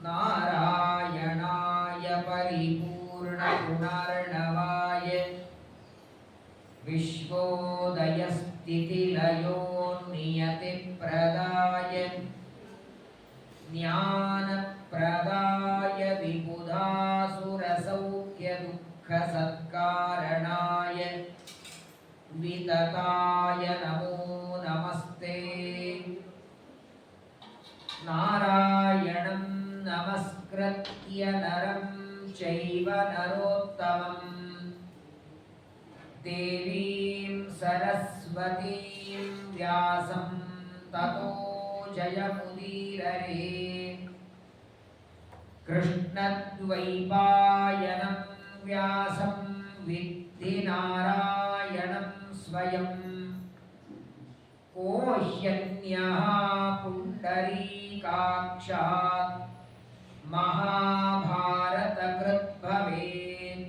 नारायणाय परिपूर्णगुणार्णवाय विश्वोदयस्थितिलयो नियतिप्रदाय ज्ञानप्रदाय विबुधासुरसौख्यदुःखसत्कारणाय वितताय नमो नमस्ते। नारायणं नमस्कृत्य नरं चैव नरोत्तमं देवीं सरस्वतीं व्यासं ततो जयमुदीरये। कृष्णद्वैपायनं व्यासं विद्धि नारायणं स्वयं को ह्यन्यः पुण्डरीकाक्षात् महाभारतकृत् भवेत्।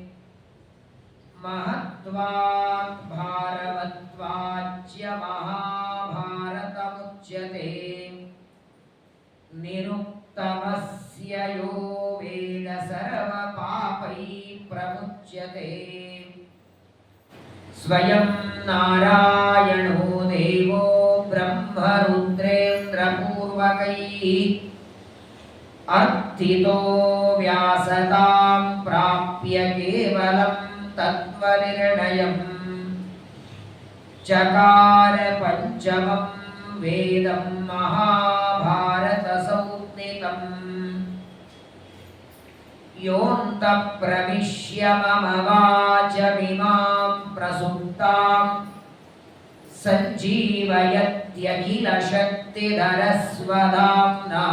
महत्वात् भारवत्वाच्च महाभारतमुच्यते। निरुक्तमस्य यो वेद सर्वपापैः प्रमुच्यते। स्वयं नारायणो देवो ब्रह्मरुद्रेन्द्रपूर्वकैः अर्थितो व्यासतां प्राप्य केवलं तत्त्वनिर्णयम् चकार पञ्चमं वेदं महाभारतसंज्ञितम्। योऽन्तः प्रविश्य मम वाचमिमां प्रसुप्तां सञ्जीवयत्यखिलशक्तिधरस्वधाम्ना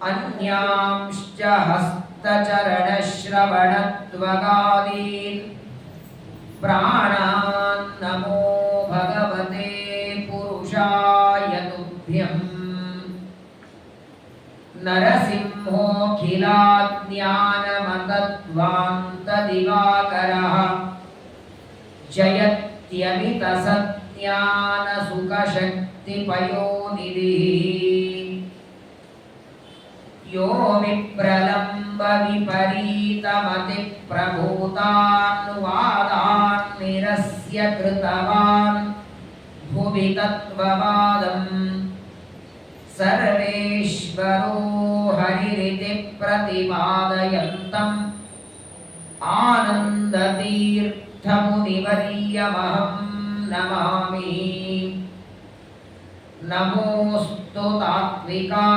अन्यांश्च हस्तचरणश्रवणत्वगादीन् प्राणान् नमो भगवते पुरुषाय तुभ्यम्। नरसिंहोऽखिलाज्ञानमतध्वान्तदिवाकरः जयत्यमितसज्ञानसुखशक्तिपयोनिधिः। यो विप्रलम्बविपरीतमतिप्रभूतान् निरस्य कृतवान् भुवि तत्त्ववादम्। सर्वेश्वरो हरिरिति प्रतिपादयन्तम् आनन्दतीर्थमुनिवर्यमहं नमामि। नमोऽस्तु तात्विका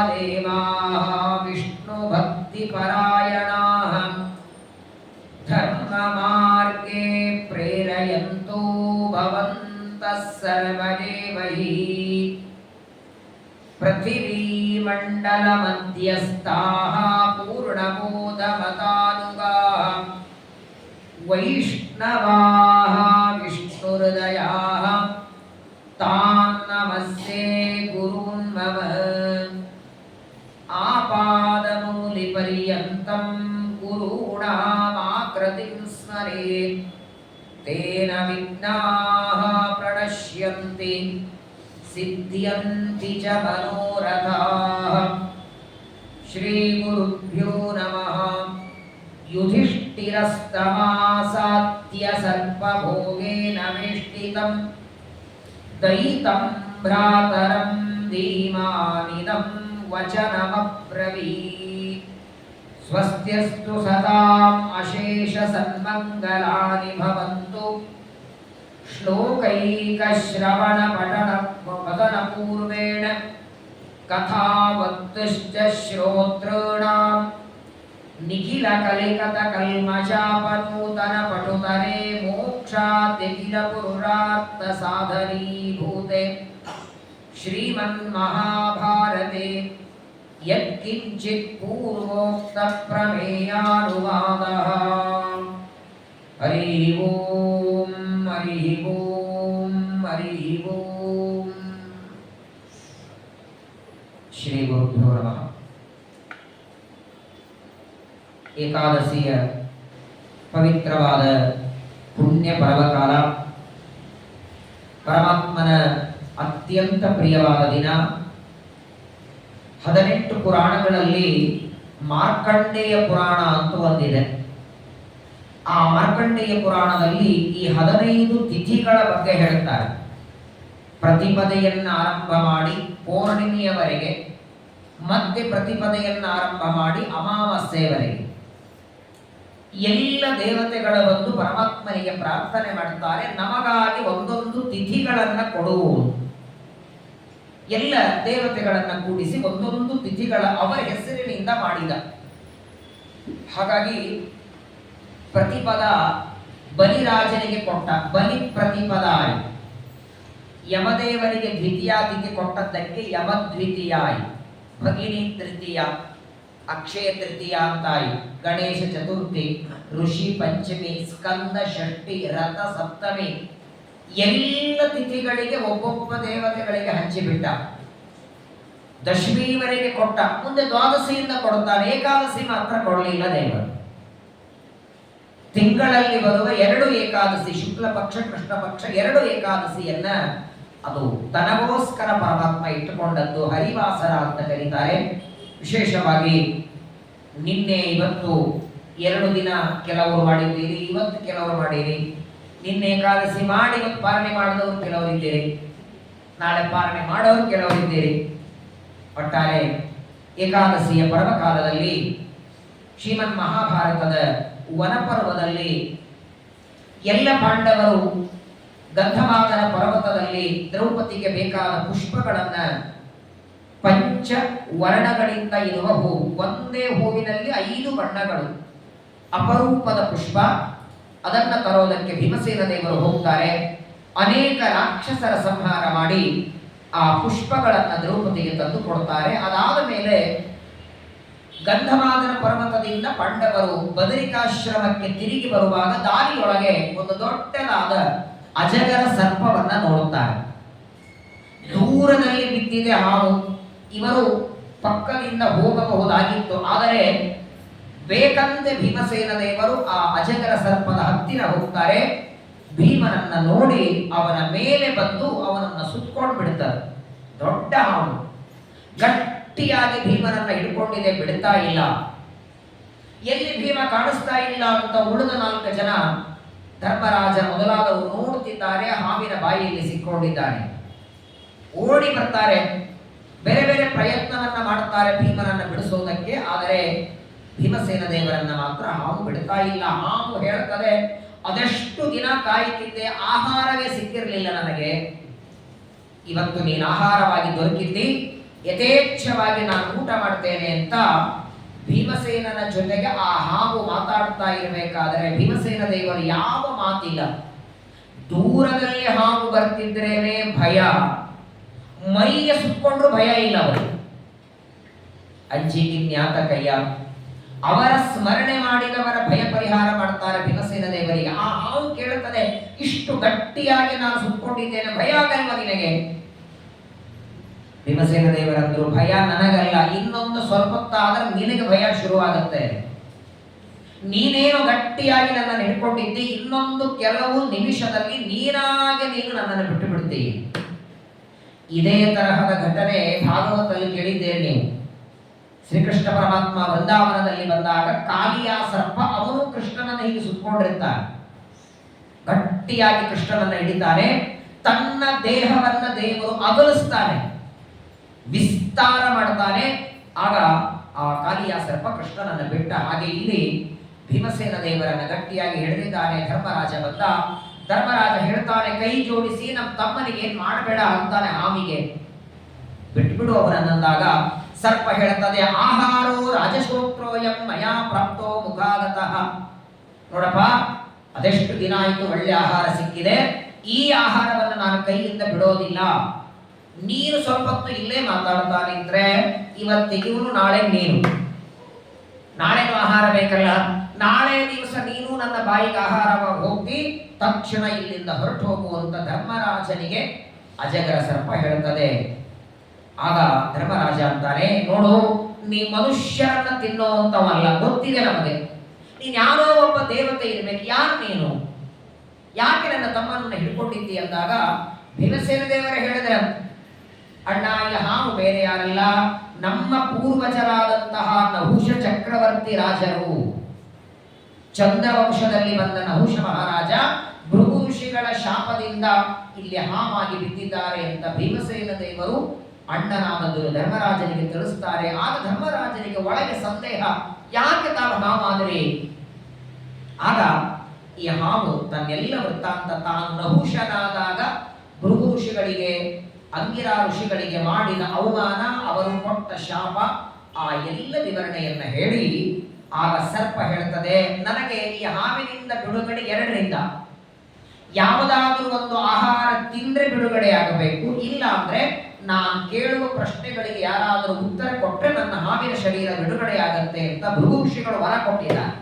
देवाः विष्णुभक्तिपरायणाः धर्ममार्गे प्रेरयन्तो भवन्तः सर्वदेव हि। पृथिवीमण्डलमध्यस्थाः पूर्णबोधमतानुगाः वैष्णवाः विष्णुहृदयाः तान् नमस्ये गुरून् मम। आपादमूलिपर्यन्तं गुरूणामाकृतिं स्मरेत् तेन विघ्नाः प्रणश्यन्ति सिद्ध्यन्ति च मनोरथाः। श्रीगुरुभ्यो नमः। युधिष्ठिरस्तमासाद्य सर्पभोगेन वेष्टितं दयितं भ्रातरं धीमानिदं वचनमब्रवीत्। स्वस्त्यस्तु सदाम् अशेषसन्मङ्गलानि भवन्तु। श्लोकैकश्रवणपठनपूर्वेण कथावक्तुश्च श्रोतॄणां निखिलकलिकतकल्मषापनूतनपटुतरे मोक्षाद्यखिलपुरुषार्थसाधनीभूते श्रीमन्महाभारते यत्किञ्चित् पूर्वोक्तप्रमेयानुवादः। हरिः ओम् हरिः ओम् हरिः ओम्। ಶ್ರೀ ಗುರುಭ್ಯೋ ನಮಃ. ಏಕಾದಶಿಯ ಪವಿತ್ರವಾದ ಪುಣ್ಯ ಪರ್ವಕಾಲ, ಪರಮಾತ್ಮನ ಅತ್ಯಂತ ಪ್ರಿಯವಾದ ದಿನ. 18 ಪುರಾಣಗಳಲ್ಲಿ ಮಾರ್ಕಂಡೇಯ ಪುರಾಣ ಅಂತ ಒಂದಿದೆ. ಆ ಮಾರ್ಕಂಡೇಯ ಪುರಾಣದಲ್ಲಿ ಈ 15 ತಿಥಿಗಳ ಬಗ್ಗೆ ಹೇಳ್ತಾರೆ. ಪ್ರತಿಪದೆಯನ್ನು ಆರಂಭ ಮಾಡಿ ಪೌರ್ಣಿಮೆಯವರೆಗೆ, ಮತ್ತೆ ಪ್ರತಿಪದೆಯನ್ನು ಆರಂಭ ಮಾಡಿ ಅಮಾವಾಸ್ಯೆಯವರೆಗೆ ಎಲ್ಲ ದೇವತೆಗಳ ಬಂದು ಪರಮಾತ್ಮನಿಗೆ ಪ್ರಾರ್ಥನೆ ಮಾಡ್ತಾರೆ, ನಮಗಾಗಿ ಒಂದೊಂದು ತಿಥಿಗಳನ್ನು ಕೊಡುವುದು. ಎಲ್ಲ ದೇವತೆಗಳನ್ನು ಕೂಡಿಸಿ ಒಂದೊಂದು ತಿಥಿಗಳ ಅವರ ಹೆಸರಿನಿಂದ ಮಾಡಿದ. ಹಾಗಾಗಿ ಪ್ರತಿಪದ ಬಲಿರಾಜನಿಗೆ ಕೊಟ್ಟ, ಬಲಿ ಪ್ರತಿಪದಾಯಿ. ಯಮದೇವರಿಗೆ ದ್ವಿತೀಯ ತಿಥಿ ಕೊಟ್ಟದ್ದಕ್ಕೆ ಯಮದ್ವಿತೀಯಾಯಿ. ಭಗಿನಿ ತೃತೀಯ, ಅಕ್ಷಯ ತೃತೀಯ ಅಂತಾಯಿ, ಗಣೇಶ ಚತುರ್ಥಿ, ಋಷಿ ಪಂಚಮಿ, ಸ್ಕಂದ ಷಷ್ಠಿ, ರಥ ಸಪ್ತಮಿ, ಎಲ್ಲ ತಿಥಿಗಳಿಗೆ ಒಬ್ಬೊಬ್ಬ ದೇವತೆಗಳಿಗೆ ಹಂಚಿಬಿಟ್ಟ. ದಶಮಿವರೆಗೆ ಕೊಟ್ಟ, ಮುಂದೆ ದ್ವಾದಶಿಯಿಂದ ಕೊಡುತ್ತಾನೆ, ಏಕಾದಶಿ ಮಾತ್ರ ಕೊಡಲಿಲ್ಲ ದೇವರು. ತಿಂಗಳಲ್ಲಿ ಬರುವ 2 ಏಕಾದಶಿ, ಶುಕ್ಲ ಪಕ್ಷ ಕೃಷ್ಣ ಪಕ್ಷ 2 ಏಕಾದಶಿಯನ್ನ ಅದು ತನಗೋಸ್ಕರ ಪರಮಾತ್ಮ ಇಟ್ಟುಕೊಂಡದ್ದು. ಹರಿವಾಸರ ಅಂತ ಕರೀತಾರೆ. ವಿಶೇಷವಾಗಿ ನಿನ್ನೆ ಇವತ್ತು 2 ದಿನ ಕೆಲವರು ಮಾಡಿದ್ದೀರಿ, ಇವತ್ತು ಕೆಲವರು ಮಾಡಿರಿ. ನಿನ್ನೆ ಏಕಾದಶಿ ಮಾಡಿ ಇವತ್ತು ಪಾಲನೆ ಮಾಡಿದವರು ಕೆಲವರಿದ್ದೀರಿ, ನಾಳೆ ಪಾಲನೆ ಮಾಡೋರು ಕೆಲವರಿದ್ದೀರಿ. ಒಟ್ಟಾರೆ ಏಕಾದಶಿಯ ಪರ್ವಕಾಲದಲ್ಲಿ ಶ್ರೀಮನ್ ಮಹಾಭಾರತದ ವನಪರ್ವದಲ್ಲಿ ಎಲ್ಲ ಪಾಂಡವರು ಗಂಧಮಾದನ ಪರ್ವತದಲ್ಲಿ ದ್ರೌಪದಿಗೆ ಬೇಕಾದ ಪುಷ್ಪಗಳನ್ನು ಪಂಚ ವರ್ಣಗಳಿಂದ ಇರುವ ಹೂವು, ಒಂದೇ ಹೂವಿನಲ್ಲಿ 5 ಬಣ್ಣಗಳು, ಅಪರೂಪದ ಪುಷ್ಪ. ಅದನ್ನ ತರೋದಕ್ಕೆ ಭೀಮಸೇನ ದೇವರು ಹೋಗ್ತಾರೆ. ಅನೇಕ ರಾಕ್ಷಸರ ಸಂಹಾರ ಮಾಡಿ ಆ ಪುಷ್ಪಗಳನ್ನು ದ್ರೌಪದಿಗೆ ತಂದು ಕೊಡ್ತಾರೆ. ಅದಾದ ಮೇಲೆ ಗಂಧಮಾದನ ಪರ್ವತದಿಂದ ಪಾಂಡವರು ಬದರಿಕಾಶ್ರಮಕ್ಕೆ ತಿರುಗಿ ಬರುವಾಗ ದಾರಿಯೊಳಗೆ ಒಂದು ದೊಡ್ಡದಾದ ಅಜಗರ ಸರ್ಪವನ್ನ ನೋಡುತ್ತಾರೆ. ದೂರದಲ್ಲಿ ಬಿದ್ದಿದೆ ಹಾವು. ಇವರು ಪಕ್ಕದಿಂದ ಹೋಗಬಹುದಾಗಿತ್ತು, ಆದರೆ ಬೇಕಂತೆ ಭೀಮಸೇನ ದೇವರು ಆ ಅಜಗರ ಸರ್ಪದ ಹತ್ತಿರ ಹೋಗ್ತಾರೆ. ಭೀಮನನ್ನ ನೋಡಿ ಅವನ ಮೇಲೆ ಬಂದು ಅವನನ್ನ ಸುತ್ಕೊಂಡು ಬಿಡ್ತಾರೆ. ದೊಡ್ಡ ಹಾವು ಗಟ್ಟಿಯಾಗಿ ಭೀಮನನ್ನ ಹಿಡ್ಕೊಂಡಿದೆ, ಬಿಡ್ತಾ ಇಲ್ಲ. ಎಲ್ಲಿ ಭೀಮ ಕಾಣಿಸ್ತಾ ಇಲ್ಲ ಅಂತ ಉಳಿದ 4 ಜನ ಧರ್ಮರಾಜ ಮೊದಲಾದವರು ನೋಡುತ್ತಿದ್ದಾರೆ. ಹಾವಿನ ಬಾಯಿಯಲ್ಲಿ ಸಿಕ್ಕೊಂಡಿದ್ದಾನೆ. ಓಡಿ ಬರ್ತಾರೆ, ಬೇರೆ ಬೇರೆ ಪ್ರಯತ್ನವನ್ನ ಮಾಡುತ್ತಾರೆ ಭೀಮನನ್ನ ಬಿಡಿಸೋದಕ್ಕೆ. ಆದರೆ ಭೀಮಸೇನ ದೇವರನ್ನ ಮಾತ್ರ ಹಾವು ಬಿಡ್ತಾ ಇಲ್ಲ. ಹಾವು ಹೇಳ್ತದೆ, ಅದೆಷ್ಟು ದಿನ ಕಾಯುತ್ತಿದ್ದೆ, ಆಹಾರವೇ ಸಿಕ್ಕಿರಲಿಲ್ಲ ನನಗೆ. ಇವತ್ತು ನೀನು ಆಹಾರವಾಗಿ ದೊರಕಿದ್ದಿ, ಯಥೇಚ್ಛವಾಗಿ ನಾನು ಊಟ ಮಾಡ್ತೇನೆ ಅಂತ ಭೀಮಸೇನನ ಜೊತೆಗೆ ಆ ಹಾವು ಮಾತಾಡ್ತಾ ಇರಬೇಕಾದರೆ ಭೀಮಸೇನ ದೇವರು ಯಾವ ಮಾತಿಲ್ಲ. ದೂರದಲ್ಲಿ ಹಾವು ಬರ್ತಿದ್ರೇನೆ ಭಯ, ಮೈಗೆ ಸುತ್ತಕೊಂಡ್ರು ಭಯ ಇಲ್ಲ. ಅವರು ಅಂಜಿಗಿನ್ಯಾತ ಕಯ್ಯ, ಅವರ ಸ್ಮರಣೆ ಮಾಡಿದವರ ಭಯ ಪರಿಹಾರ ಮಾಡ್ತಾರೆ ಭೀಮಸೇನ ದೇವರಿಗೆ. ಆ ಹಾವು ಕೇಳುತ್ತದೆ, ಇಷ್ಟು ಗಟ್ಟಿಯಾಗಿ ನಾನು ಸುತ್ತಕೊಂಡಿದ್ದೇನೆ, ಭಯ ಆಗಲ್ವ ನಿನಗೆ? ಭೀಮಸೇನ ದೇವರಂದ್ರು, ಭಯ ನನಗಲ್ಲ, ಇನ್ನೊಂದು ಸ್ವಲ್ಪ ಹೊತ್ತಾದ್ರೆ ನಿನಗೆ ಭಯ ಶುರುವಾಗುತ್ತೆ. ನೀನೇನು ಗಟ್ಟಿಯಾಗಿ ನನ್ನನ್ನು ಹಿಡ್ಕೊಂಡಿದ್ದಿ, ಇನ್ನೊಂದು ಕೆಲವು ನಿಮಿಷದಲ್ಲಿ ನೀನು ನನ್ನನ್ನು ಬಿಟ್ಟು ಬಿಡ್ತೀವಿ. ಇದೇ ತರಹದ ಘಟನೆ ಭಾಗವತದಲ್ಲಿ ಕೇಳಿದ್ದೇನೆ ನೀವು. ಶ್ರೀಕೃಷ್ಣ ಪರಮಾತ್ಮ ವೃಂದಾವನದಲ್ಲಿ ಬಂದಾಗ ಕಾಲಿಯ ಸರ್ಪ ಅವನು ಕೃಷ್ಣನನ್ನು ಹೀಗೆ ಸುತ್ತಕೊಂಡಿರ್ತಾನೆ. ಗಟ್ಟಿಯಾಗಿ ಕೃಷ್ಣನನ್ನ ಹಿಡಿತಾನೆ. ತನ್ನ ದೇಹವನ್ನ ದೇವರು ಅಗಲಿಸ್ತಾನೆ, ವಿಸ್ತಾರ ಮಾಡ್ತಾನೆ. ಆಗ ಆ ಕಾಲಿಯ ಸರ್ಪ ಕೃಷ್ಣನನ್ನ ಬಿಟ್ಟ. ಹಾಗೆ ಇಲ್ಲಿ ಭೀಮಸೇನ ದೇವರನ್ನ ಗಟ್ಟಿಯಾಗಿ ಹಿಡಿದಿದ್ದಾನೆ. ಧರ್ಮರಾಜ ಬಂದ. ಧರ್ಮರಾಜ ಹೇಳ್ತಾನೆ, ಕೈ ಜೋಡಿಸಿ ನಮ್ಮ ತಮ್ಮನಿಗೆ ಏನ್ ಮಾಡಬೇಡ ಅಂತಾನೆ ಹಾವಿಗೆ. ಬಿಟ್ಬಿಡು ಅವರನ್ನಂದಾಗ ಸರ್ಪ ಹೇಳ್ತದೆ, ಆಹಾರೋ ರಾಜಶೋತ್ರೋಯಂ ಮಯಾ ಪ್ರಾಪ್ತೋ ಮುಖಾಗತಃ. ನೋಡಪ್ಪ, ಅದೆಷ್ಟು ದಿನ ಆಯ್ತು, ಒಳ್ಳೆ ಆಹಾರ ಸಿಕ್ಕಿದೆ, ಈ ಆಹಾರವನ್ನು ನಾನು ಕೈಯಿಂದ ಬಿಡೋದಿಲ್ಲ. ನೀನು ಸ್ವಲ್ಪ ಹೊತ್ತು ಇಲ್ಲೇ ಮಾತಾಡ್ತಾ ನಿಂತ್ರೆ ಇವತ್ತಿಗೆ ಇವನು, ನಾಳೆ ನೀನು, ನಾಳೆನೂ ಆಹಾರ ಬೇಕಲ್ಲ, ನಾಳೆ ದಿವಸ ನೀನು ನನ್ನ ಬಾಯಿಗೆ ಆಹಾರವಾಗಿ ಹೋಗಿ ತಕ್ಷಣ ಇಲ್ಲಿಂದ ಹೊರಟು ಹೋಗುವಂತ ಧರ್ಮರಾಜನಿಗೆ ಅಜಗರ ಸರ್ಪ ಹೇಳ್ತದೆ. ಆಗ ಧರ್ಮರಾಜ ಅಂತಾನೆ, ನೋಡು, ನೀ ಮನುಷ್ಯರನ್ನ ತಿನ್ನೋಂತವಲ್ಲ, ಗೊತ್ತಿದೆ ನಮಗೆ, ನೀನ್ ಯಾರೋ ಒಬ್ಬ ದೇವತೆ ಇರ್ಬೇಕು, ಯಾರು ನೀನು, ಯಾಕೆ ನನ್ನ ತಮ್ಮನನ್ನ ಹಿಡ್ಕೊಂಡಿದ್ದಿ ಅಂದಾಗ ಭೀಮಸೇನ ದೇವರು ಹೇಳಿದ್ರೆ, ಅಣ್ಣ ಈ ಹಾವು ಬೇರೆ ಯಾರಲ್ಲ, ನಮ್ಮ ಪೂರ್ವಜರಾದಂತಹ ನಹುಷ ಚಕ್ರವರ್ತಿ ರಾಜರು, ಚಂದ್ರವಂಶದಲ್ಲಿ ಬಂದ ನಹುಷ ಮಹಾರಾಜ ಭೃಗು ಋಷಿಗಳ ಶಾಪದಿಂದ ಇಲ್ಲಿ ಹಾವಾಗಿ ಬಿದ್ದಿದ್ದಾರೆ ಅಂತ ಭೀಮಸೇನ ದೇವರು ಅಣ್ಣನಾದ ಧರ್ಮರಾಜನಿಗೆ ತಿಳಿಸ್ತಾರೆ. ಆಗ ಧರ್ಮರಾಜನಿಗೆ ಒಳಗೆ ಸಂದೇಹ, ಯಾಕೆ ತಾವು ಹಾವಾದರೆ? ಆಗ ಈ ಹಾವು ತನ್ನೆಲ್ಲ ವೃತ್ತಾಂತ, ತಾನು ನಹುಷನಾದಾಗ ಭೃಗು ಋಷಿಗಳಿಗೆ, ಅಂಗಿರಾ ಋಷಿಗಳಿಗೆ ಮಾಡಿದ ಅವಮಾನ, ಅವರು ಕೊಟ್ಟ ಶಾಪ, ಆ ಎಲ್ಲ ವಿವರಣೆಯನ್ನ ಹೇಳಿ ಆಗ ಸರ್ಪ ಹೇಳ್ತದೆ, ನನಗೆ ಈ ಹಾವಿನಿಂದ ಬಿಡುಗಡೆ ಎರಡರಿಂದ, ಯಾವುದಾದ್ರೂ ಒಂದು ಆಹಾರ ತಿಂದ್ರೆ ಬಿಡುಗಡೆ ಆಗಬೇಕು, ಇಲ್ಲ ಅಂದ್ರೆ ನಾನು ಕೇಳುವ ಪ್ರಶ್ನೆಗಳಿಗೆ ಯಾರಾದರೂ ಉತ್ತರ ಕೊಟ್ಟರೆ ನನ್ನ ಹಾವಿನ ಶರೀರ ಬಿಡುಗಡೆ ಆಗತ್ತೆ ಅಂತ ಭೃಗು ಋಷಿಗಳು ವರ ಕೊಟ್ಟಿದ್ದಾರೆ.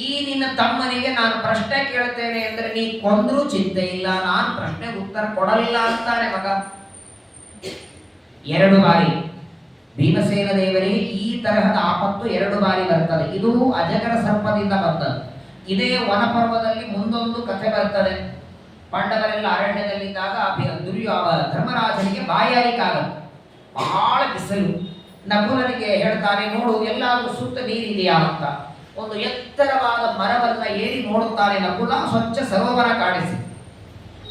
ಈ ನಿನ್ನ ತಮ್ಮನಿಗೆ ನಾನು ಪ್ರಶ್ನೆ ಕೇಳ್ತೇನೆ ಅಂದ್ರೆ ನೀ ಕೊಂದ್ರೂ ಚಿಂತೆ ಇಲ್ಲ, ನಾನು ಪ್ರಶ್ನೆಗೆ ಉತ್ತರ ಕೊಡಲಿಲ್ಲ ಅಂತಾನೆ ಮಗ. 2 ಬಾರಿ ಭೀಮಸೇನ ದೇವರಿಗೆ ಈ ತರಹದ ಆಪತ್ತು 2 ಬಾರಿ ಬರ್ತದೆ. ಇದು ಅಜಗರ ಸರ್ಪದಿಂದ ಬರ್ತದೆ. ಇದೇ ವನಪರ್ವದಲ್ಲಿ ಮುಂದೊಂದು ಕಥೆ ಬರ್ತದೆ. ಪಾಂಡವರೆಲ್ಲ ಅರಣ್ಯದಲ್ಲಿದ್ದಾಗ ಧರ್ಮರಾಜನಿಗೆ ಬಾಯಾರಿಕಾಗತ್ತೆ, ಬಹಳ ಬಿಸಿಲು. ನಕುಲನಿಗೆ ಹೇಳ್ತಾನೆ, ನೋಡು ಎಲ್ಲಾದ್ರೂ ಸುತ್ತ ನೀರಿದೆಯಾ ಅಂತ. ಒಂದು ಎತ್ತರವಾದ ಮರವನ್ನ ಏರಿ ನೋಡುತ್ತಾನೆ ನಕುಲ, ಸ್ವಚ್ಛ ಸರೋವರ ಕಾಣಿಸಿ.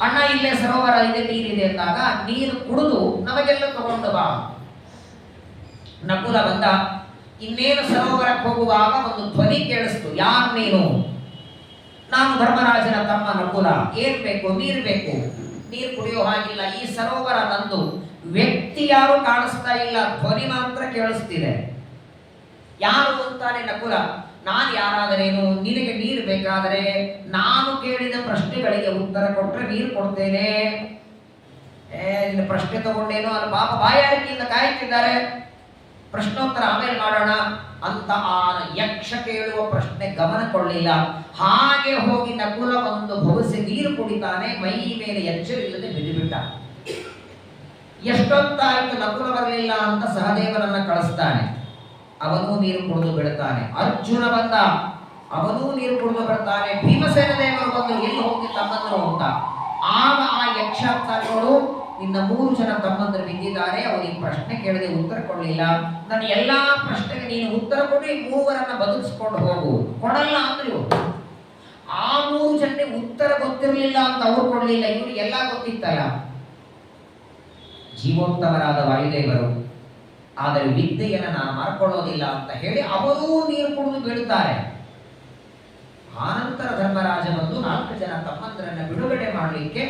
ಅಣ್ಣ ಇಲ್ಲೇ ಸರೋವರ ಇದೆ, ನೀರಿದೆ ಅಂದಾಗ, ನೀರು ಕುಡಿದು ನಮಗೆಲ್ಲ ತಗೊಂಡು ಬಾ. ನಕುಲ ಬಂದ. ಇನ್ನೇನು ಸರೋವರಕ್ಕೆ ಹೋಗುವಾಗ ಒಂದು ಧ್ವನಿ ಕೇಳಿಸ್ತು, ಯಾರು ನೀನು? ನಾನು ಧರ್ಮರಾಜನ ತಮ್ಮ ನಕುಲ. ಏನ್ ಬೇಕು? ನೀರು ಬೇಕು. ನೀರು ಕುಡಿಯೋ ಹಾಗಿಲ್ಲ, ಈ ಸರೋವರ ನಂದು. ವ್ಯಕ್ತಿ ಯಾರು ಕಾಣಿಸ್ತಾ ಇಲ್ಲ, ಧ್ವನಿ ಮಾತ್ರ ಕೇಳಿಸ್ತಿದೆ. ಯಾರು ಅಂತಾನೆ ನಕುಲ. ನಾನು ಯಾರಾದರೇನು? ನಿನಗೆ ನೀರು ಬೇಕಾದರೆ ನಾನು ಕೇಳಿದ ಪ್ರಶ್ನೆಗಳಿಗೆ ಉತ್ತರ ಕೊಟ್ರೆ ನೀರು ಕೊಡ್ತೇನೆ. ನಿನ್ನ ಪ್ರಶ್ನೆ ತಗೊಂಡೇನು? ಅಲ್ಲಿ ಪಾಪ ಬಾಯಾರಿಕೆಯಿಂದ ಕಾಯುತ್ತಿದ್ದಾರೆ, ಪ್ರಶ್ನೋತ್ತರ ಆಮೇಲೆ ಮಾಡೋಣ ಅಂತ ಆ ಯಕ್ಷ ಕೇಳುವ ಪ್ರಶ್ನೆ ಗಮನ ಕೊಳ್ಳಿಲ್ಲ. ಹಾಗೆ ಹೋಗಿ ನಕುಲ ಒಂದು ಭವಿಸಿ ನೀರು ಕುಡಿತಾನೆ, ಮೈ ಮೇಲೆ ಎಚ್ಚರಿಲ್ಲದೆ ಬಿದ್ದುಬಿಟ್ಟ. ಎಷ್ಟೊತ್ತಾಯ್ತು ನಕುಲ ಬರಲಿಲ್ಲ ಅಂತ ಸಹದೇವನನ್ನ ಕಳಿಸ್ತಾನೆ. ಅವನೂ ನೀರು ಕುಡಿದು ಬಿಡ್ತಾನೆ. ಅರ್ಜುನ ಬಂದ, ಅವನೂ ನೀರು ಕುಡಿದು ಬಿಡ್ತಾನೆ. ಭೀಮಸೇನ ದೇವರು ಬಂದು, ಎಲ್ಲಿ ಹೋಗಿ ತಮ್ಮಂದರು ಅಂತ. ಆಗ ಆ ಯಕ್ಷ ನೋಡು, ನಿನ್ನ 3 ಜನ ತಮ್ಮಂದರು ಬಿದ್ದಿದ್ದಾರೆ, ಅವರಿಗೆ ಪ್ರಶ್ನೆ ಕೇಳದೆ ಉತ್ತರ ಕೊಡಲಿಲ್ಲ. ನನ್ನ ಎಲ್ಲಾ ಪ್ರಶ್ನೆಗೆ ನೀನು ಉತ್ತರ ಕೊಡಿ, 3ವರನ್ನ ಬದುಕಿಸ್ಕೊಂಡು ಹೋಗು. ಕೊಡಲ್ಲ ಅಂದ್ರು. ಆ 3 ಜನರಿಗೆ ಉತ್ತರ ಗೊತ್ತಿರಲಿಲ್ಲ ಅಂತ ಅವ್ರು ಕೊಡಲಿಲ್ಲ, ಇವ್ರಿಗೆ ಎಲ್ಲ ಗೊತ್ತಿತ್ತಲ್ಲ. ಜೀವೋತ್ತಮರಾದ ವಾಯುದೇವರು, ಆದರೆ ವಿದ್ಯೆಯನ್ನು ನಾನು ಮಾಡ್ಕೊಳ್ಳೋದಿಲ್ಲ ಅಂತ ಹೇಳಿ ಅವರೂ ನೀರು ಕುಡಿದು ಬೀಳುತ್ತಾರೆ. ಆನಂತರ ಧರ್ಮರಾಜ ಬಂದು 4 ಜನ ತಮ್ಮಂದರನ್ನ ಬಿಡುಗಡೆ ಮಾಡಲಿಕ್ಕೆ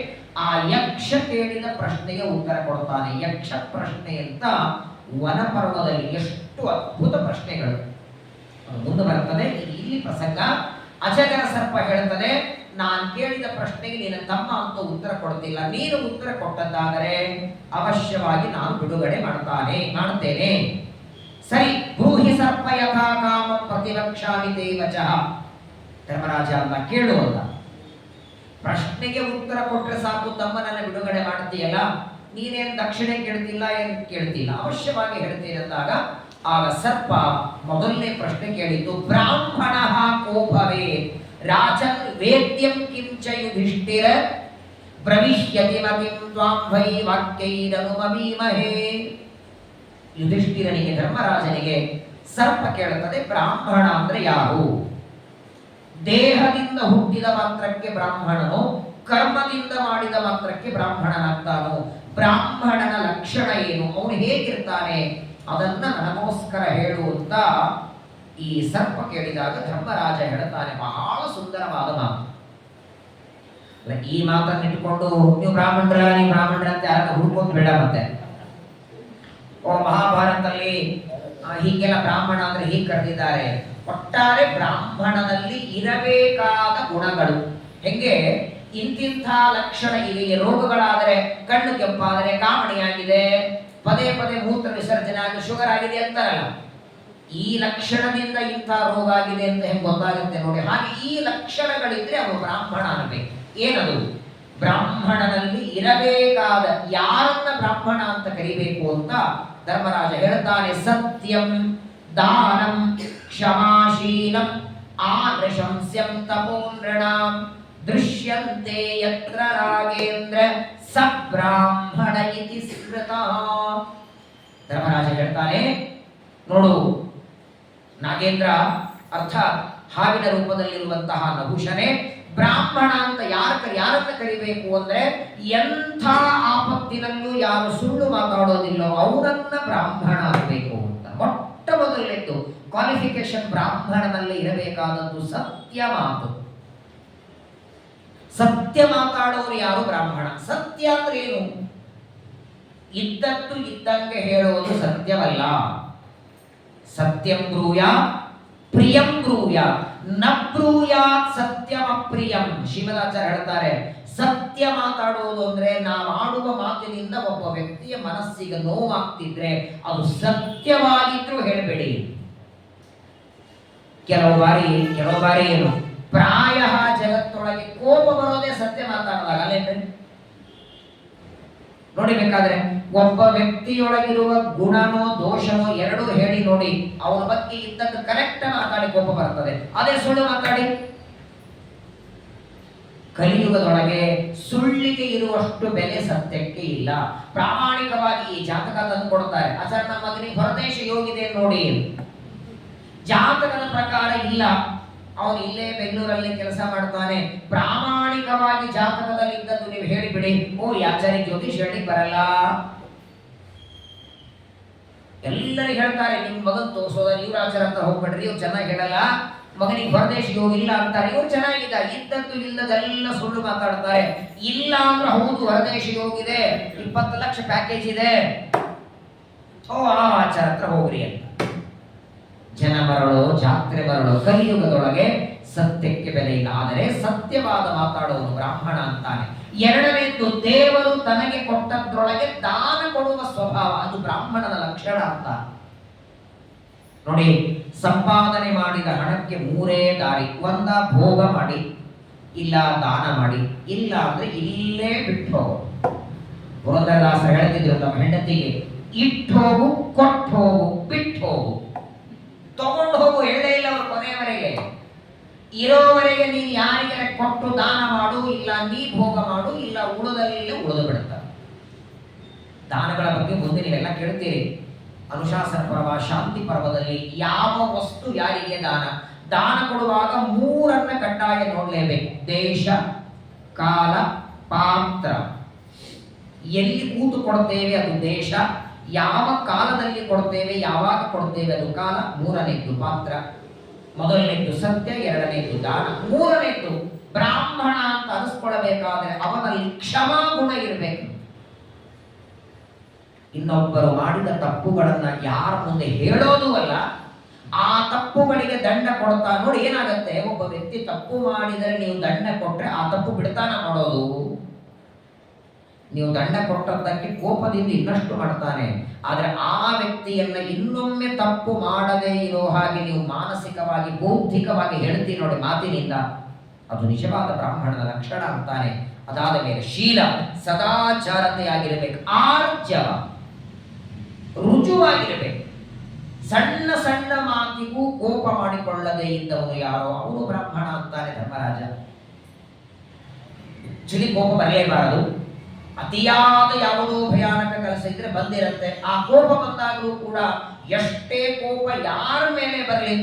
ಆ ಯಕ್ಷ ಕೇಳಿದ ಪ್ರಶ್ನೆಗೆ ಉತ್ತರ ಕೊಡ್ತಾನೆ. ಯಕ್ಷ ಪ್ರಶ್ನೆ ಅಂತ ವನಪರ್ವದಲ್ಲಿ ಎಷ್ಟು ಅದ್ಭುತ ಪ್ರಶ್ನೆಗಳು ಮುಂದೆ ಬರ್ತದೆ. ಇಲ್ಲಿ ಪ್ರಸಂಗ ಅಜಗರ ಸರ್ಪ ಹೇಳ್ತದೆ, ನಾನು ಕೇಳಿದ ಪ್ರಶ್ನೆಗೆ ನಿನ್ನ ತಮ್ಮ ಅಂತ ಉತ್ತರ ಕೊಡ್ತಿಲ್ಲ, ನೀನು ಉತ್ತರ ಕೊಟ್ಟದ್ದಾದರೆ ಅವಶ್ಯವಾಗಿ ನಾನು ಬಿಡುಗಡೆ ಮಾಡ್ತೇನೆ. ಸರಿ, ಬ್ರೂಹಿ ಸರ್ಪ ಯಥಾ ಕಾಮ ಪ್ರತಿವಕ್ಷಾಮಿ ತೇ ವಚಃ. ಧರ್ಮರಾಜ ಅಲ್ಲ, ಕೇಳುವಲ್ಲ, ಪ್ರಶ್ನೆಗೆ ಉತ್ತರ ಕೊಟ್ಟರೆ ಸಾಕು, ತಮ್ಮನನ್ನ ಬಿಡುಗಡೆ ಮಾಡ್ತೀಯಲ್ಲ, ನೀನೇನು ದಕ್ಷಿಣೆ ಕೇಳ್ತಿಲ್ಲ, ಏನು ಕೇಳ್ತಿಲ್ಲ, ಅವಶ್ಯವಾಗಿ ಹೇಳ್ತೇನೆ ಅಂದಾಗ ಆಗ ಸರ್ಪ ಮೊದಲನೇ ಪ್ರಶ್ನೆ ಕೇಳಿದ್ದು, ಬ್ರಾಹ್ಮಣ ಕೋಪವೇ ರಾಜನ್ ವೇದ್ಯಂ ಕಿಂಚ ಯುಧಿಷ್ಠಿರ ಪ್ರವಿಶ್ಯತಿ ಮತಿಂ ತ್ವಾಂ ವೈ ವಾಕ್ಯೈರನುಮವೀಮಹೇ. ಯುಧಿಷ್ಠಿರನಿಗೆ, ಧರ್ಮರಾಜನಿಗೆ ಸರ್ಪ ಕೇಳುತ್ತದೆ, ಬ್ರಾಹ್ಮಣ ಅಂದ್ರೆ ಯಾರು? ದೇಹದಿಂದ ಹುಟ್ಟಿದ ಮಾತ್ರಕ್ಕೆ ಬ್ರಾಹ್ಮಣನು, ಕರ್ಮದಿಂದ ಮಾಡಿದ ಮಾತ್ರಕ್ಕೆ ಬ್ರಾಹ್ಮಣನಾಗ್ತಾನೋ? ಬ್ರಾಹ್ಮಣನ ಲಕ್ಷಣ ಏನು, ಅವನು ಹೇಗಿರ್ತಾನೆ, ಅದನ್ನ ನನಗೋಸ್ಕರ ಹೇಳು ಅಂತ ಈ ಸರ್ಪ ಕೇಳಿದಾಗ ಧರ್ಮರಾಜ ಹೇಳ್ತಾನೆ, ಬಹಳ ಸುಂದರವಾದ ಮಾತು. ಈ ಮಾತನ್ನು ಇಟ್ಟುಕೊಂಡು ನೀವು ಬ್ರಾಹ್ಮಣರ ಅಂತ ಯಾರನ್ನ ಹುಡ್ಕೊಂಡು ಬೇಡ. ಮತ್ತೆ ಮಹಾಭಾರತದಲ್ಲಿ ಹೀಗೆಲ್ಲ ಬ್ರಾಹ್ಮಣ ಅಂದ್ರೆ ಹೀಗೆ ಕರೆದಿದ್ದಾರೆ. ಒಟ್ಟಾರೆ ಬ್ರಾಹ್ಮಣನಲ್ಲಿ ಇರಬೇಕಾದ ಗುಣಗಳು ಹೆಂಗೆ, ಇಂತಿಂಥ ಲಕ್ಷಣ ಇವೆ. ರೋಗಗಳಾದರೆ, ಕಣ್ಣು ಕೆಂಪಾದರೆ, ಕಾಮಣಿಯಾಗಿದೆ, ಪದೇ ಪದೇ ಮೂತ್ರ ವಿಸರ್ಜನೆ ಆಗಿ ಶುಗರ್ ಆಗಿದೆ ಅಂತಾರಲ್ಲ, ಈ ಲಕ್ಷಣದಿಂದ ಇಂಥ ರೋಗ ಆಗಿದೆ ಅಂತ ಹೆಂಗೆ ಗೊತ್ತಾಗುತ್ತೆ ನೋಡಿ. ಹಾಗೆ ಈ ಲಕ್ಷಣಗಳಿದ್ರೆ ಅವನು ಬ್ರಾಹ್ಮಣ ಅನ್ನಬೇಕು. ಏನದು? ಬ್ರಾಹ್ಮಣನಲ್ಲಿ ಇರಬೇಕಾದ, ಯಾರನ್ನ ಬ್ರಾಹ್ಮಣ ಅಂತ ಕರಿಬೇಕು ಅಂತ ಧರ್ಮರಾಜ ಹೇಳ್ತಾನೆ. ಸತ್ಯಂ ದಾನಂ ಕ್ಷಮಾಶೀಲಂ ಆನೃಶಂಸ್ಯಂ ತಪೋನೃಣಾಂ ದೃಶ್ಯಂತೆ ಯತ್ರ ರಾಗೇಂದ್ರ ಸ ಬ್ರಾಹ್ಮಣ ಇತಿ ಸ್ಮೃತ. ಧರ್ಮರಾಜ ಹೇಳ್ತಾನೆ, ನೋಡು ನಾಗೇಂದ್ರ, ಅರ್ಥಾತ್ ಹಾವಿನ ರೂಪದಲ್ಲಿರುವಂತಹ ನಹುಷನೇ, ಬ್ರಾಹ್ಮಣ ಅಂತ ಯಾರನ್ನ ಕರಿಬೇಕು ಅಂದ್ರೆ ಎಂಥ ಆಪತ್ತಿನಲ್ಲೂ ಯಾರು ಸುಳ್ಳು ಮಾತಾಡೋದಿಲ್ಲೋ ಅವರನ್ನ ಬ್ರಾಹ್ಮಣ ಆಗಬೇಕು ಅಂತ. ಮೊಟ್ಟ ಮೊದಲನೇದ್ದು ಕ್ವಾಲಿಫಿಕೇಶನ್ ಬ್ರಾಹ್ಮಣನಲ್ಲಿ ಇರಬೇಕಾದದ್ದು ಸತ್ಯ ಮಾತು. ಸತ್ಯ ಮಾತಾಡೋರು ಯಾರು? ಬ್ರಾಹ್ಮಣ. ಸತ್ಯ ಅಂದ್ರೆ ಏನು? ಇದ್ದದ್ದು ಇದ್ದಂಗೆ ಹೇಳೋದು ಸತ್ಯವಲ್ಲ. ಸತ್ಯಂ ಬ್ರೂಯ ಪ್ರಿಯಂ ಬ್ರೂಯ ನ ಬ್ರೂಯಾತ್ ಸತ್ಯಮ ಪ್ರಿಯಂ. ಶ್ರೀಮದಾಚಾರ್ಯ ಹೇಳ್ತಾರೆ, ಸತ್ಯ ಮಾತಾಡುವುದು ಅಂದ್ರೆ ನಾವಾಡುವ ಮಾತಿನಿಂದ ಒಬ್ಬ ವ್ಯಕ್ತಿಯ ಮನಸ್ಸಿಗೆ ನೋವಾಗ್ತಿದ್ರೆ ಅದು ಸತ್ಯವಾಗಿದ್ರೂ ಹೇಳಬೇಡಿ. ಕೆಲವು ಬಾರಿ ಏನು ಪ್ರಾಯ ಜಗತ್ತೊಳಗೆ ಕೋಪ ಬರೋದೇ ಸತ್ಯ ಮಾತಾಡಿದಾಗ ಅಲ್ಲೇನ್ರಿ? ನೋಡಿ, ಬೇಕಾದ್ರೆ ಒಬ್ಬ ವ್ಯಕ್ತಿಯೊಳಗಿರುವ ಗುಣನೋ ದೋಷನೋ ಎರಡೂ ಹೇಳಿ ನೋಡಿ, ಅವನ ಬಗ್ಗೆ ಇದ್ದದ್ದು ಕರೆಕ್ಟ್ ಮಾತಾಡಿ ಕೋಪ ಬರ್ತದೆ. ಅದೇ ಸುಳ್ಳು ಮಾತಾಡಿ, ಕಲಿಯುಗದೊಳಗೆ ಸುಳ್ಳಿಗೆ ಇರುವಷ್ಟು ಬೆಲೆ ಸತ್ಯಕ್ಕೆ ಇಲ್ಲ. ಪ್ರಾಮಾಣಿಕವಾಗಿ ಈ ಜಾತಕ ತಂದು ಕೊಡ್ತಾರೆ, ಆಚಾರ್ಯ ನಮ್ಮ ಮಗನಿಗೆ ಹೊರದೇಶ ಯೋಗಿದೆ ನೋಡಿ, ಜಾತಕದ ಪ್ರಕಾರ ಇಲ್ಲ, ಅವನು ಇಲ್ಲೇ ಬೆಂಗಳೂರಲ್ಲಿ ಕೆಲಸ ಮಾಡ್ತಾನೆ, ಪ್ರಾಮಾಣಿಕವಾಗಿ ಜಾತಕದಲ್ಲಿ ಇದ್ದದ್ದು ನೀವು ಹೇಳಿಬಿಡಿ, ಓ ಆಚಾರ್ಯ ಜ್ಯೋತಿಷ್ ಹೇಳಿ ಬರಲ್ಲ. ಎಲ್ಲರಿಗೂ ಹೇಳ್ತಾರೆ ನಿಮ್ ಮಗನ್ ತೋರಿಸೋದ, ಇವ್ರ ಆಚಾರ ಹತ್ರ ಹೋಗ್ಬೇಡ್ರಿ, ಇವ್ರು ಚೆನ್ನಾಗಿ ಹೇಳಲ್ಲ, ಮಗನಿಗೆ ಹೊರದೇಶ ಯೋಗ ಇಲ್ಲ ಅಂತಾರೆ, ಇವ್ರು ಚೆನ್ನಾಗಿದ್ದ. ಇದ್ದದ್ದು ಇಲ್ಲದೆಲ್ಲ ಸುಳ್ಳು ಮಾತಾಡ್ತಾರೆ. ಇಲ್ಲ ಅಂದ್ರೆ ಹೌದು ಹೊರದೇಶ ಯೋಗ ಇದೆ, 20 ಲಕ್ಷ ಪ್ಯಾಕೇಜ್ ಇದೆ, ಓ ಆ ಆಚಾರ ಹತ್ರ ಹೋಗ್ರಿ ಅಂತ. ಜನ ಮರಳು, ಜಾತ್ರೆ ಮರಳು. ಕಲಿಯುಗದೊಳಗೆ ಸತ್ಯಕ್ಕೆ ಬೆಲೆ ಇಲ್ಲ. ಆದರೆ ಸತ್ಯವಾದ ಮಾತಾಡುವನು ಬ್ರಾಹ್ಮಣ ಅಂತಾನೆ. ಎರಡನೇದ್ದು, ದೇವರು ತನಗೆ ಕೊಟ್ಟದ್ರೊಳಗೆ ದಾನ ಕೊಡುವ ಸ್ವಭಾವ, ಅದು ಬ್ರಾಹ್ಮಣನ ಲಕ್ಷಣ ಅಂತ ನೋಡಿ. ಸಂಪಾದನೆ ಮಾಡಿದ ಹಣಕ್ಕೆ 3 ದಾರಿ. ಒಂದ ಭೋಗ ಮಾಡಿ, ಇಲ್ಲ ದಾನ ಮಾಡಿ, ಇಲ್ಲ ಅಂದ್ರೆ ಇಲ್ಲೇ ಬಿಟ್ಟು ಹೋಗು. ಪುರಂದರದಾಸರು ಹೇಳ್ತಿದ್ರು ತಮ್ಮ ಹೆಂಡತಿಗೆ, ಇಟ್ಟು ಹೋಗು, ಕೊಟ್ಟು ಹೋಗು, ಬಿಟ್ಟು ಹೋಗು. ತಗೊಂಡು ಹೋಗು ಹೇಳೇ ಇಲ್ಲ ಅವರು ಕೊನೆಯವರೆಗೆ. ಇರೋವರೆಗೆ ನೀನು ಯಾರಿಗೆ ಕೊಟ್ಟು ದಾನ ಮಾಡು, ಇಲ್ಲ ನೀ ಭೋಗ ಮಾಡು, ಇಲ್ಲ ಉಳಿದಲ್ಲೇ ಉಳಿದು ಬಿಡುತ್ತಾರೆ. ದಾನಗಳ ಬಗ್ಗೆ ಮುಂದೆ ನೀವೆಲ್ಲ ಕೇಳ್ತೀರಿ. ಅನುಶಾಸನ ಪರ್ವ, ಶಾಂತಿ ಪರ್ವದಲ್ಲಿ ಯಾವ ವಸ್ತು ಯಾರಿಗೆ ದಾನ ಕೊಡುವಾಗ 3 ಕಡ್ಡಾಯ ನೋಡಲೇಬೇಕು. ದೇಶ, ಕಾಲ, ಪಾತ್ರ. ಎಲ್ಲಿ ಕೂತು ಕೊಡ್ತೇವೆ ಅದು ದೇಶ, ಯಾವ ಕಾಲದಲ್ಲಿ ಕೊಡ್ತೇವೆ, ಯಾವಾಗ ಕೊಡ್ತೇವೆ ಅದು ಕಾಲ, 3ನೇದ್ದು ಪಾತ್ರ. ಮೊದಲನೇದ್ದು ಸತ್ಯ, 2ನೇದ್ದು ದಾನ, 3ನೇದ್ದು ಬ್ರಾಹ್ಮಣ ಅಂತ ಅನಿಸ್ಕೊಳ್ಬೇಕಾದ್ರೆ ಅವನಲ್ಲಿ ಕ್ಷಮಾ ಗುಣ ಇರಬೇಕು. ಇನ್ನೊಬ್ಬರು ಮಾಡಿದ ತಪ್ಪುಗಳನ್ನ ಯಾರ ಮುಂದೆ ಹೇಳೋದು ಅಲ್ಲ, ಆ ತಪ್ಪುಗಳಿಗೆ ದಂಡ ಕೊಡ್ತಾ ನೋಡಿ. ಏನಾಗತ್ತೆ, ಒಬ್ಬ ವ್ಯಕ್ತಿ ತಪ್ಪು ಮಾಡಿದರೆ ನೀವು ದಂಡ ಕೊಟ್ರೆ ಆ ತಪ್ಪು ಬಿಡ್ತಾನ ಮಾಡೋದು. ನೀವು ದಂಡ ಕೊಟ್ಟದ್ದಕ್ಕೆ ಕೋಪದಿಂದ ಇನ್ನಷ್ಟು ಮಾಡ್ತಾನೆ. ಆದ್ರೆ ಆ ವ್ಯಕ್ತಿಯನ್ನ ಇನ್ನೊಮ್ಮೆ ತಪ್ಪು ಮಾಡದೇ ಇರೋ ಹಾಗೆ ನೀವು ಮಾನಸಿಕವಾಗಿ, ಬೌದ್ಧಿಕವಾಗಿ ಹೇಳ್ತೀರಿ ನೋಡಿ ಮಾತಿನಿಂದ, ಅದು ನಿಜವಾದ ಬ್ರಾಹ್ಮಣನ ಲಕ್ಷಣ ಅಂತಾನೆ. ಅದಾದ ಮೇಲೆ ಶೀಲ, ಸದಾಚಾರತೆಯಾಗಿರಬೇಕು, ಆರ್ಜವ, ರುಜುವಾಗಿರಬೇಕು. ಸಣ್ಣ ಸಣ್ಣ ಮಾತಿಗೂ ಕೋಪ ಮಾಡಿಕೊಳ್ಳದೇ ಇದ್ದವನು ಯಾರೋ ಅವನು ಬ್ರಾಹ್ಮಣ ಅಂತಾನೆ ಧರ್ಮರಾಜ. ಚಳಿ ಕೋಪ ಬರಲೇಬಾರದು. ಅತಿಯಾದ ಯಾವುದೋ ಭಯಾನಕ ಕೆಲಸ ಇದ್ರೆ ಬಂದಿರುತ್ತೆ. ಆ ಕೋಪ ಬಂದಾಗಲೂ ಕೂಡ ಎಷ್ಟೇ ಕೋಪ ಯಾರ ಮೇಲೆ ಬರಲಿ,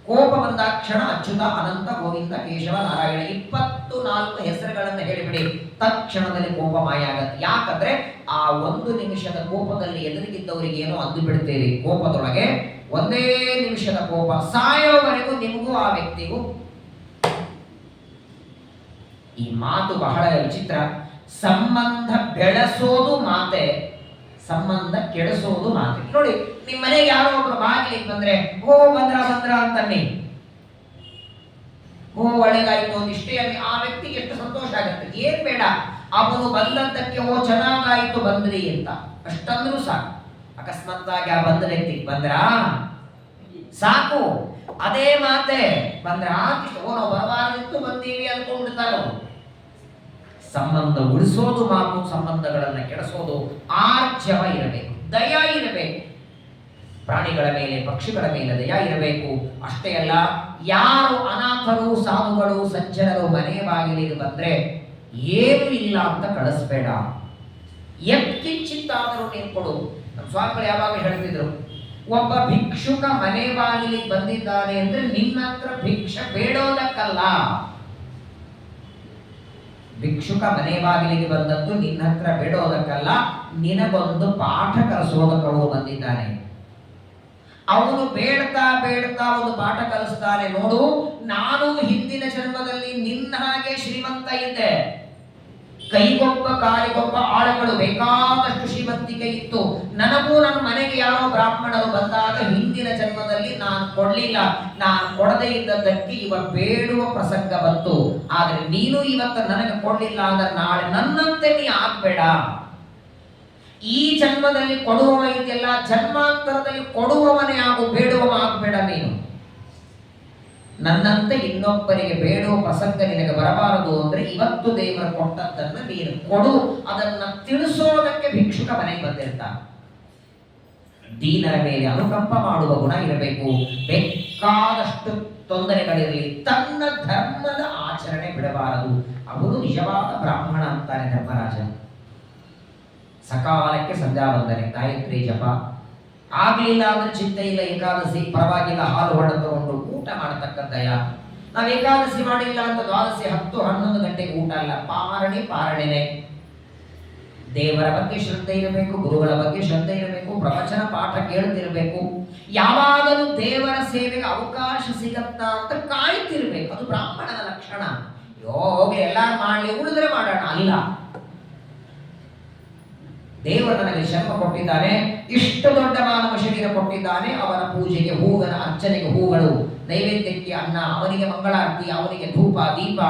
ಕೋಪ ಬಂದಾಕ್ಷಣ ಅಚ್ಯುತ, ಅನಂತ, ಗೋವಿಂದ, ಕೇಶವ, ನಾರಾಯಣ 24 ಹೆಸರುಗಳನ್ನು ಹೇಳಿಬಿಡಿ, ತಕ್ಷಣದಲ್ಲಿ ಕೋಪ ಮಾಯ ಆಗತ್ತೆ. ಯಾಕಂದ್ರೆ ಆ 1 ನಿಮಿಷದ ಕೋಪದಲ್ಲಿ ಎದುರಿಗಿದ್ದವರಿಗೆ ಏನೋ ಅಂದು ಬಿಡ್ತೀರಿ. ಕೋಪದೊಳಗೆ 1 ನಿಮಿಷದ ಕೋಪ, ಸಾಯೋವರೆಗೂ ನಿಮಗೂ ಆ ವ್ಯಕ್ತಿಗೂ. ಈ ಮಾತು ಬಹಳ ವಿಚಿತ್ರ. ಸಂಬಂಧ ಬೆಳೆಸೋದು ಮಾತೆ, ಸಂಬಂಧ ಕೆಡಿಸೋದು ಮಾತೆ. ನೋಡಿ, ನಿಮ್ಮ ಮನೆಗೆ ಯಾರೋ ಒಬ್ರು ಬಾಗಿಲಿಗೆ ಬಂದ್ರೆ, ಓ ಬಂದ್ರ ಅಂತನ್ನಿ, ಓ ಒಳ್ಳೆದಾಯ್ತು ಒಂದಿಷ್ಟೇ ಅನ್ನಿ, ಆ ವ್ಯಕ್ತಿಗೆ ಎಷ್ಟು ಸಂತೋಷ ಆಗುತ್ತೆ. ಏನ್ ಬೇಡ, ಅವನು ಬಂದದ್ದಕ್ಕೆ ಓ ಚೆನ್ನಾಗಾಯ್ತು ಬಂದ್ರಿ ಅಂತ ಅಷ್ಟಂದ್ರೂ ಸಾಕು. ಅಕಸ್ಮಾತ್ತಾಗಿ ಆ ಬಂದ ವ್ಯಕ್ತಿಗೆ ಬಂದ್ರಾ ಸಾಕು, ಅದೇ ಮಾತೆ ಬಂದ್ರ ಓ ನಾವು ಬರಬಾರದಿತ್ತು ಬಂದೀವಿ ಅನ್ಕೊಂಡ್ಬಿಡ್ತಾರೋ. ಸಂಬಂಧ ಉಳಿಸೋದು ಮಾತು, ಸಂಬಂಧಗಳನ್ನು ಕೆಡಿಸೋದು. ಆರ್ಜವ ಇರಬೇಕು, ದಯ ಇರಬೇಕು. ಪ್ರಾಣಿಗಳ ಮೇಲೆ, ಪಕ್ಷಿಗಳ ಮೇಲೆ ದಯ ಇರಬೇಕು. ಅಷ್ಟೇ ಅಲ್ಲ, ಯಾರು ಅನಾಥರು, ಸಾಧುಗಳು, ಸಜ್ಜನರು ಮನೆ ಬಾಗಿಲಿಗೆ ಬಂದ್ರೆ ಏನು ಇಲ್ಲ ಅಂತ ಕಳಿಸ್ಬೇಡ, ಎಕ್ಕಿಂಚಿತ್ತಾದರೂ ನೀನು ಕೊಡು. ನಮ್ಮ ಸ್ವಾಮಿಗಳು ಯಾವಾಗ ಹೇಳ್ತಿದ್ರು, ಒಬ್ಬ ಭಿಕ್ಷುಕ ಮನೆ ಬಾಗಿಲಿಗೆ ಬಂದಿದ್ದಾನೆ ಅಂದ್ರೆ ನಿನ್ನ ಹತ್ರ ಭಿಕ್ಷೆ ಬೇಡೋದಕ್ಕಲ್ಲ. ಭಿಕ್ಷುಕ ಮನೆ ಬಾಗಿಲಿಗೆ ಬಂದದ್ದು ನಿನ್ನ ಹತ್ರ ಬೇಡೋದಕ್ಕಲ್ಲ, ನಿನಗೊಂದು ಪಾಠ ಕಲಿಸೋದಕ್ಕೆ ಅವನು ಬಂದಿದ್ದಾನೆ. ಅವನು ಬೇಡ್ತಾ ಬೇಡ್ತಾ ಒಂದು ಪಾಠ ಕಲಿಸ್ತಾನೆ. ನೋಡು, ನಾನು ಹಿಂದಿನ ಜನ್ಮದಲ್ಲಿ ನಿನ್ನ ಹಾಗೆ ಶ್ರೀಮಂತ ಇದ್ದೆ, ಕೈಗೊಬ್ಬ ಕಾಲಿಗೊಬ್ಬ ಆಳುಗಳು, ಬೇಕಾದಷ್ಟು ಶ್ರೀಮಂತಿಕೆ ಇತ್ತು. ನನಗೂ ನನ್ನ ಮನೆಗೆ ಯಾರೋ ಬ್ರಾಹ್ಮಣರು ಬಂದಾಗ ಹಿಂದಿನ ಜನ್ಮದಲ್ಲಿ ನಾನು ಕೊಡ್ಲಿಲ್ಲ, ನಾನು ಕೊಡದೇ ಇದ್ದದ್ದಕ್ಕೆ ಇವ ಬೇಡುವ ಪ್ರಸಂಗ ಬಂತು. ಆದ್ರೆ ನೀನು ಇವತ್ತು ನನಗೆ ಕೊಡ್ಲಿಲ್ಲ ಅಂದ್ರೆ ನಾಳೆ ನನ್ನಂತೆ ನೀ ಆಗ್ಬೇಡ. ಈ ಜನ್ಮದಲ್ಲಿ ಕೊಡುವವ ಇದೆಯಲ್ಲ, ಜನ್ಮಾಂತರದಲ್ಲಿ ಕೊಡುವವನೇ ಆಗು, ಬೇಡುವವ ಆಗ್ಬೇಡ. ನೀನು ನನ್ನಂತೆ ಇನ್ನೊಬ್ಬರಿಗೆ ಬೇಡುವ ಪ್ರಸಂಗ ನಿನಗೆ ಬರಬಾರದು ಅಂದ್ರೆ ಇವತ್ತು ದೇವರು ಕೊಟ್ಟದ್ದನ್ನು ನೀನು ಕೊಡು. ಅದನ್ನ ತಿಳಿಸೋದಕ್ಕೆ ಭಿಕ್ಷುಕ ಮನೆಗೆ ಬಂದಿರ್ತಾನೆ. ದೀನರ ಮೇಲೆ ಅನುಕಂಪ ಮಾಡುವ ಗುಣ ಇರಬೇಕು. ಬೇಕಾದಷ್ಟು ತೊಂದರೆಗಳಿರಲಿ, ತನ್ನ ಧರ್ಮದ ಆಚರಣೆ ಬಿಡಬಾರದು. ಅವನು ನಿಜವಾದ ಬ್ರಾಹ್ಮಣ ಅಂತಾನೆ ಧರ್ಮರಾಜ. ಸಕಾಲಕ್ಕೆ ಸಂಧ್ಯಾ ವಂದನೆ, ಗಾಯತ್ರಿ ಜಪ ಆಗ್ಲಿಲ್ಲ ಅಂದ್ರೆ ಚಿಂತೆ ಇಲ್ಲ, ಏಕಾದಶಿ ಪರವಾಗಿಲ್ಲ, ಹಾಲು ಹೊಡೆ ತಗೊಂಡು ಊಟ ಮಾಡತಕ್ಕದ್ದಯ್ಯ. ನಾವು ಏಕಾದಶಿ ಮಾಡಿಲ್ಲ ಅಂತ ದ್ವಾದಶಿ 10-11 ಗಂಟೆಗೆ ಊಟ ಅಲ್ಲ, ಪಾರಣೆನೆ. ದೇವರ ಬಗ್ಗೆ ಶ್ರದ್ಧೆ ಇರಬೇಕು, ಗುರುಗಳ ಬಗ್ಗೆ ಶ್ರದ್ಧೆ ಇರಬೇಕು, ಪ್ರವಚನ ಪಾಠ ಕೇಳ್ತಿರ್ಬೇಕು. ಯಾವಾಗಲೂ ದೇವರ ಸೇವೆಗೆ ಅವಕಾಶ ಸಿಗತ್ತಾ ಅಂತ ಕಾಯ್ತಿರ್ಬೇಕು. ಅದು ಬ್ರಾಹ್ಮಣನ ಲಕ್ಷಣ. ಹೋಗಿ ಎಲ್ಲಾರು ಮಾಡ್ಲಿ, ಉಳಿದ್ರೆ ಮಾಡೋಣ ಅಲ್ಲ. ದೇವರು ನನಗೆ ಶರ್ಮ ಕೊಟ್ಟಿದ್ದಾನೆ, ಇಷ್ಟು ದೊಡ್ಡ ಮಾನವ ಶರೀರ ಕೊಟ್ಟಿದ್ದಾನೆ, ಅವನ ಪೂಜೆಗೆ ಹೂವಿನ ಅರ್ಚನೆಗೆ ಹೂಗಳು, ನೈವೇದ್ಯಕ್ಕೆ ಅನ್ನ, ಅವನಿಗೆ ಮಂಗಳಾರತಿ, ಅವನಿಗೆ ಧೂಪ ದೀಪ,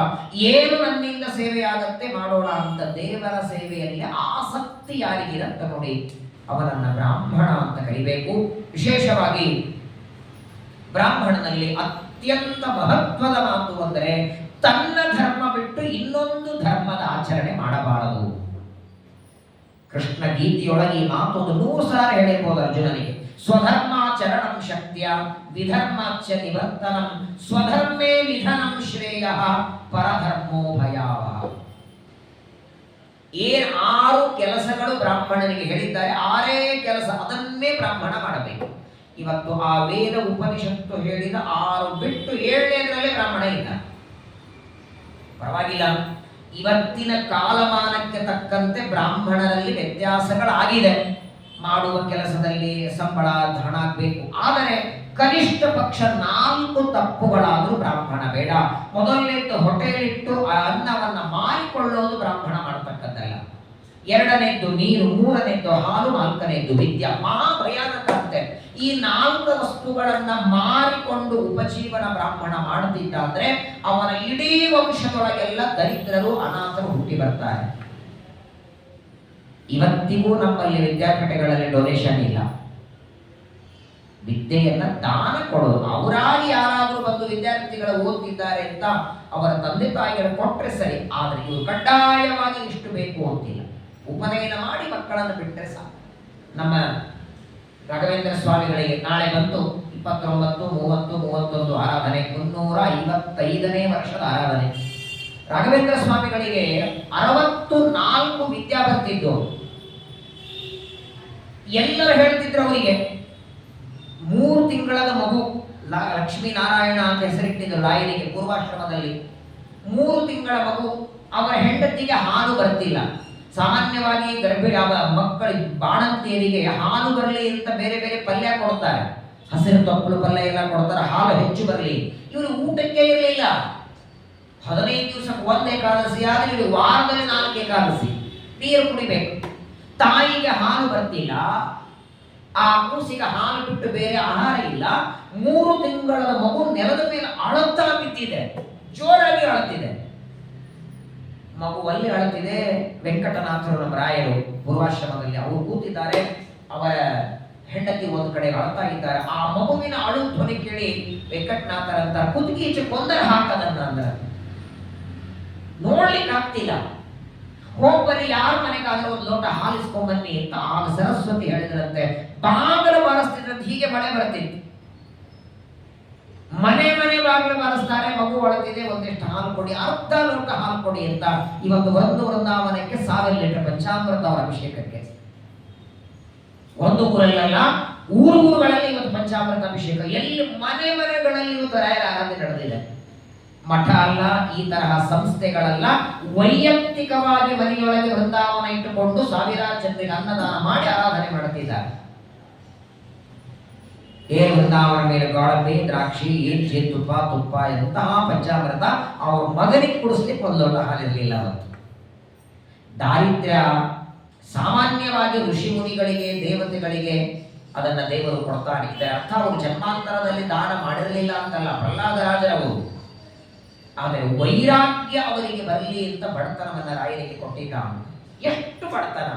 ಏನು ನನ್ನಿಂದ ಸೇವೆಯಾಗತ್ತೆ ಮಾಡೋಣ ಅಂತ ದೇವರ ಸೇವೆಯಲ್ಲಿ ಆಸಕ್ತಿ ಯಾರಿಗಿರಂತ ನೋಡಿ ಅವನನ್ನ ಬ್ರಾಹ್ಮಣ ಅಂತ ಕರಿಬೇಕು. ವಿಶೇಷವಾಗಿ ಬ್ರಾಹ್ಮಣನಲ್ಲಿ ಅತ್ಯಂತ ಮಹತ್ವದ ಮಾತು ಅಂದರೆ ತನ್ನ ಧರ್ಮ ಬಿಟ್ಟು ಇನ್ನೊಂದು ಧರ್ಮದ ಆಚರಣೆ ಮಾಡಬಾರದು. ಕೃಷ್ಣ ಗೀತೆಯೊಳಗೆ ಈ ಮಾತು 100 ಸಾರಿ ಹೇಳಿರ್ಬೋದು ಅರ್ಜುನನಿಗೆ. ಸ್ವಧರ್ಮಾಚರಣಂ ಶಕ್ತಿಯ ವಿಧರ್ಮಾಚ ನಿವರ್ತನಂ ಸ್ವಧರ್ಮೇ ವಿಧನಂ ಶ್ರೇಯ ಪರಧರ್ಮೋ ಭಯಾವಹ. 6 ಕೆಲಸಗಳು ಬ್ರಾಹ್ಮಣನಿಗೆ ಹೇಳಿದ್ದಾರೆ. 6 ಕೆಲಸ, ಅದನ್ನೇ ಬ್ರಾಹ್ಮಣ ಮಾಡಬೇಕು. ಇವತ್ತು ಆ ವೇದ ಉಪನಿಷತ್ತು ಹೇಳಿದ 6 ಬಿಟ್ಟು 7ನೇದರಲ್ಲೇ ಬ್ರಾಹ್ಮಣ ಇಲ್ಲ. ಪರವಾಗಿಲ್ಲ, ಇವತ್ತಿನ ಕಾಲಮಾನಕ್ಕೆ ತಕ್ಕಂತೆ ಬ್ರಾಹ್ಮಣರಲ್ಲಿ ವ್ಯತ್ಯಾಸಗಳಾಗಿದೆ. ಮಾಡುವ ಕೆಲಸದಲ್ಲಿ ಸಂಬಳ ಹಣ ಆಗಬೇಕು, ಆದರೆ ಕನಿಷ್ಠ ಪಕ್ಷ 4 ತಪ್ಪುಗಳಾದರೂ ಬ್ರಾಹ್ಮಣ ಬೇಡ. ಮೊದಲನೇದ್ದು ಹೋಟೆಲಿಟ್ಟು ಅನ್ನವನ್ನ ಮಾರಿಕೊಳ್ಳೋದು ಬ್ರಾಹ್ಮಣ ಮಾಡತಕ್ಕದ್ದಲ್ಲ. 2ನೇದ್ದು ನೀರು, 3ನೇದ್ದು ಹಾಲು, 4ನೇದ್ದು ವಿದ್ಯೆ. ಮಹಾಭಯಾನಕ ಅಂತೆ. ಈ 4 ವಸ್ತುಗಳನ್ನ ಮಾರಿಕೊಂಡು ಉಪಜೀವನ ಬ್ರಾಹ್ಮಣ ಮಾಡುತ್ತಿದ್ದಾದ್ರೆ ಅವನ ಇಡೀ ವಂಶದೊಳಗೆಲ್ಲ ದರಿದ್ರರು ಅನಾಥರು ಹುಟ್ಟಿ ಬರ್ತಾರೆ. ಇವತ್ತಿಗೂ ನಮ್ಮಲ್ಲಿ ವಿದ್ಯಾಪೀಠಗಳಲ್ಲಿ ಡೊನೇಷನ್ ಇಲ್ಲ. ವಿದ್ಯೆಯನ್ನ ದಾನ ಕೊಡೋದು. ಅವರಾಗಿ ಯಾರಾದರೂ ಬಂದು ವಿದ್ಯಾರ್ಥಿಗಳು ಓದ್ತಿದ್ದಾರೆ ಅಂತ ಅವರ ತಂದೆ ತಾಯಿಗಳು ಕೊಟ್ಟರೆ ಸರಿ, ಆದ್ರೆ ಇವರು ಕಡ್ಡಾಯವಾಗಿ ಇಷ್ಟು ಬೇಕು ಅಂತಿಲ್ಲ. ಉಪನಯನ ಮಾಡಿ ಮಕ್ಕಳನ್ನು ಬಿಟ್ಟರೆ ಸಾಕು. ನಮ್ಮ ರಾಘವೇಂದ್ರ ಸ್ವಾಮಿಗಳಿಗೆ ನಾಳೆ ಬಂತು 29, 30, 31 ಆರಾಧನೆ, 355ನೇ ವರ್ಷದ ಆರಾಧನೆ. ರಾಘವೇಂದ್ರ ಸ್ವಾಮಿಗಳಿಗೆ 64 ವಿದ್ಯಾ ಬರ್ತಿದ್ದು. ಎಲ್ಲರೂ ಹೇಳ್ತಿದ್ರು ಅವರಿಗೆ 3 ತಿಂಗಳದ ಮಗು, ಲಕ್ಷ್ಮೀನಾರಾಯಣ ಅಂತ ಹೆಸರಿಟ್ಟಿದ್ರು ಲಾಯನಿಗೆ ಪೂರ್ವಾಶ್ರಮದಲ್ಲಿ. 3 ತಿಂಗಳ ಮಗು, ಅವರ ಹೆಂಡತಿಗೆ ಹಾಲು ಬರ್ತಿಲ್ಲ. ಸಾಮಾನ್ಯವಾಗಿ ಗರ್ಭಿಣಿ ಮಕ್ಕಳ ಬಾಣಂತಿಯರಿಗೆ ಹಾಲು ಬರಲಿ ಅಂತ ಬೇರೆ ಬೇರೆ ಪಲ್ಯ ಕೊಡ್ತಾರೆ, ಹಸಿರು ತೊಪ್ಪಲು ಪಲ್ಯ ಎಲ್ಲ ಕೊಡ್ತಾರೆ, ಹಾಲು ಹೆಚ್ಚು ಬರಲಿ. ಇವರು ಊಟಕ್ಕೆ ಇರಲಿಲ್ಲ. 15 ದಿವಸಕ್ಕೆ 1 ಏಕಾದಶಿ ಆದರೆ ಇವರು ವಾರದಲ್ಲಿ 4 ಏಕಾದಶಿ. ನೀರು ಕುಡಿಬೇಕು. ತಾಯಿಗೆ ಹಾಲು ಬರ್ತಿಲ್ಲ, ಆ ಕೂಸಿಗೆ ಹಾಲು ಬಿಟ್ಟು ಬೇರೆ ಆಹಾರ ಇಲ್ಲ. 3 ತಿಂಗಳ ಮಗು ನೆಲದ ಮೇಲೆ ಅಳುತ್ತಾ ಬಿದ್ದಿದೆ, ಜೋರಾಗಿ ಅಳುತ್ತಿದೆ. ಮಗುವಲ್ಲಿ ಅಳುತ್ತಿದೆ. ವೆಂಕಟನಾಥರು ನಮ್ಮ ರಾಯರು ಪೂರ್ವಾಶ್ರಮದಲ್ಲಿ ಅವರು ಕೂತಿದ್ದಾರೆ. ಅವರ ಹೆಂಡತಿ ಒಂದು ಕಡೆ ಅಳ್ತಾ ಇದ್ದಾರೆ. ಆ ಮಗುವಿನ ಅಳು ಧ್ವನಿ ಕೇಳಿ ವೆಂಕಟನಾಥರಂತ ಕುತ್ತಿಗೆ ಕೊಂದರೆ ಹಾಕದನ್ನ ಅಂದ್ರೆ ನೋಡ್ಲಿಕ್ಕೆ ಆಗ್ತಿಲ್ಲ. ಹೋಗ್ಬರಿ, ಯಾರ ಮನೆಗಾದ್ರೂ ಒಂದು ಲೋಟ ಹಾಲಿಸ್ಕೊಂಬನ್ನಿ ಅಂತ ಆಗ ಸರಸ್ವತಿ ಹೇಳಿದ್ರಂತೆ. ಬಾಗಲ ಬಾರಿಸ್ತಿದ್ರಂತೆ, ಹೀಗೆ ಮಳೆ ಬರ್ತಿತ್ತು. ಮನೆ ಬಾಗಿಲು ಬಾಗಿಲು ಬಾರಿಸ್ತಾರೆ, ಮಗು ಒಳತಿದೆ, ಒಂದಿಷ್ಟು ಹಾಲು ಕೊಡಿ, ಅರ್ಧ ಲೋಟ ಹಾಲು ಕೊಡಿ ಅಂತ. ಇವತ್ತು ಒಂದು ವೃಂದಾವನಕ್ಕೆ 1000 ಲೀಟರ್ ಪಂಚಾಮೃತ ಅವರ ಅಭಿಷೇಕಕ್ಕೆ. ಒಂದು ಊರಲ್ಲ, ಊರುಗಳಲ್ಲಿ ಇವತ್ತು ಪಂಚಾಮೃತ ಅಭಿಷೇಕ. ಎಲ್ಲಿ ಮನೆಗಳಲ್ಲಿ ಇವತ್ತು ರಾಯರ ಆರಾಧನೆ ನಡೆದಿದೆ. ಮಠ ಅಲ್ಲ, ಈ ತರಹ ಸಂಸ್ಥೆಗಳಲ್ಲ, ವೈಯಕ್ತಿಕವಾಗಿ ಮನೆಯೊಳಗೆ ವೃಂದಾವನ ಇಟ್ಟುಕೊಂಡು ಸಾವಿರಾರು ಜನರಿಗೆ ಅನ್ನದಾನ ಮಾಡಿ ಆರಾಧನೆ ಮಾಡುತ್ತಿದ್ದಾರೆ. ಏನ್ ವೃಂದಾವನ ಮೇಲೆ ಗೋಡಂಬಿ, ದ್ರಾಕ್ಷಿ, ಏನ್ಜಿ, ತುಪ್ಪ ಎಂತಹ ಪಂಚಾಮೃತ ಅವ್ರ ಮಗನಿಗೆ ಕುಡಿಸ್ಲಿಕ್ಕೆ ಒಂದು ಲೋಟ ಹಾಲಿರಲಿಲ್ಲ. ಅವತ್ತು ದಾರಿದ್ರ್ಯ ಸಾಮಾನ್ಯವಾಗಿ ಋಷಿ ಮುನಿಗಳಿಗೆ, ದೇವತೆಗಳಿಗೆ ಅದನ್ನ ದೇವರು ಕೊಡ್ತಾನೆ. ಇದರ ಅರ್ಥ ಅವರು ಜನ್ಮಾಂತರದಲ್ಲಿ ದಾನ ಮಾಡಿರಲಿಲ್ಲ ಅಂತಲ್ಲ, ಪ್ರಹ್ಲಾದರಾಜರವರು. ಆದರೆ ವೈರಾಗ್ಯ ಅವರಿಗೆ ಬರಲಿ ಅಂತ ಬಡತನವನ್ನ ರಾಯರಿಗೆ ಕೊಟ್ಟಿದ್ದ. ಎಷ್ಟು ಬಡತನ!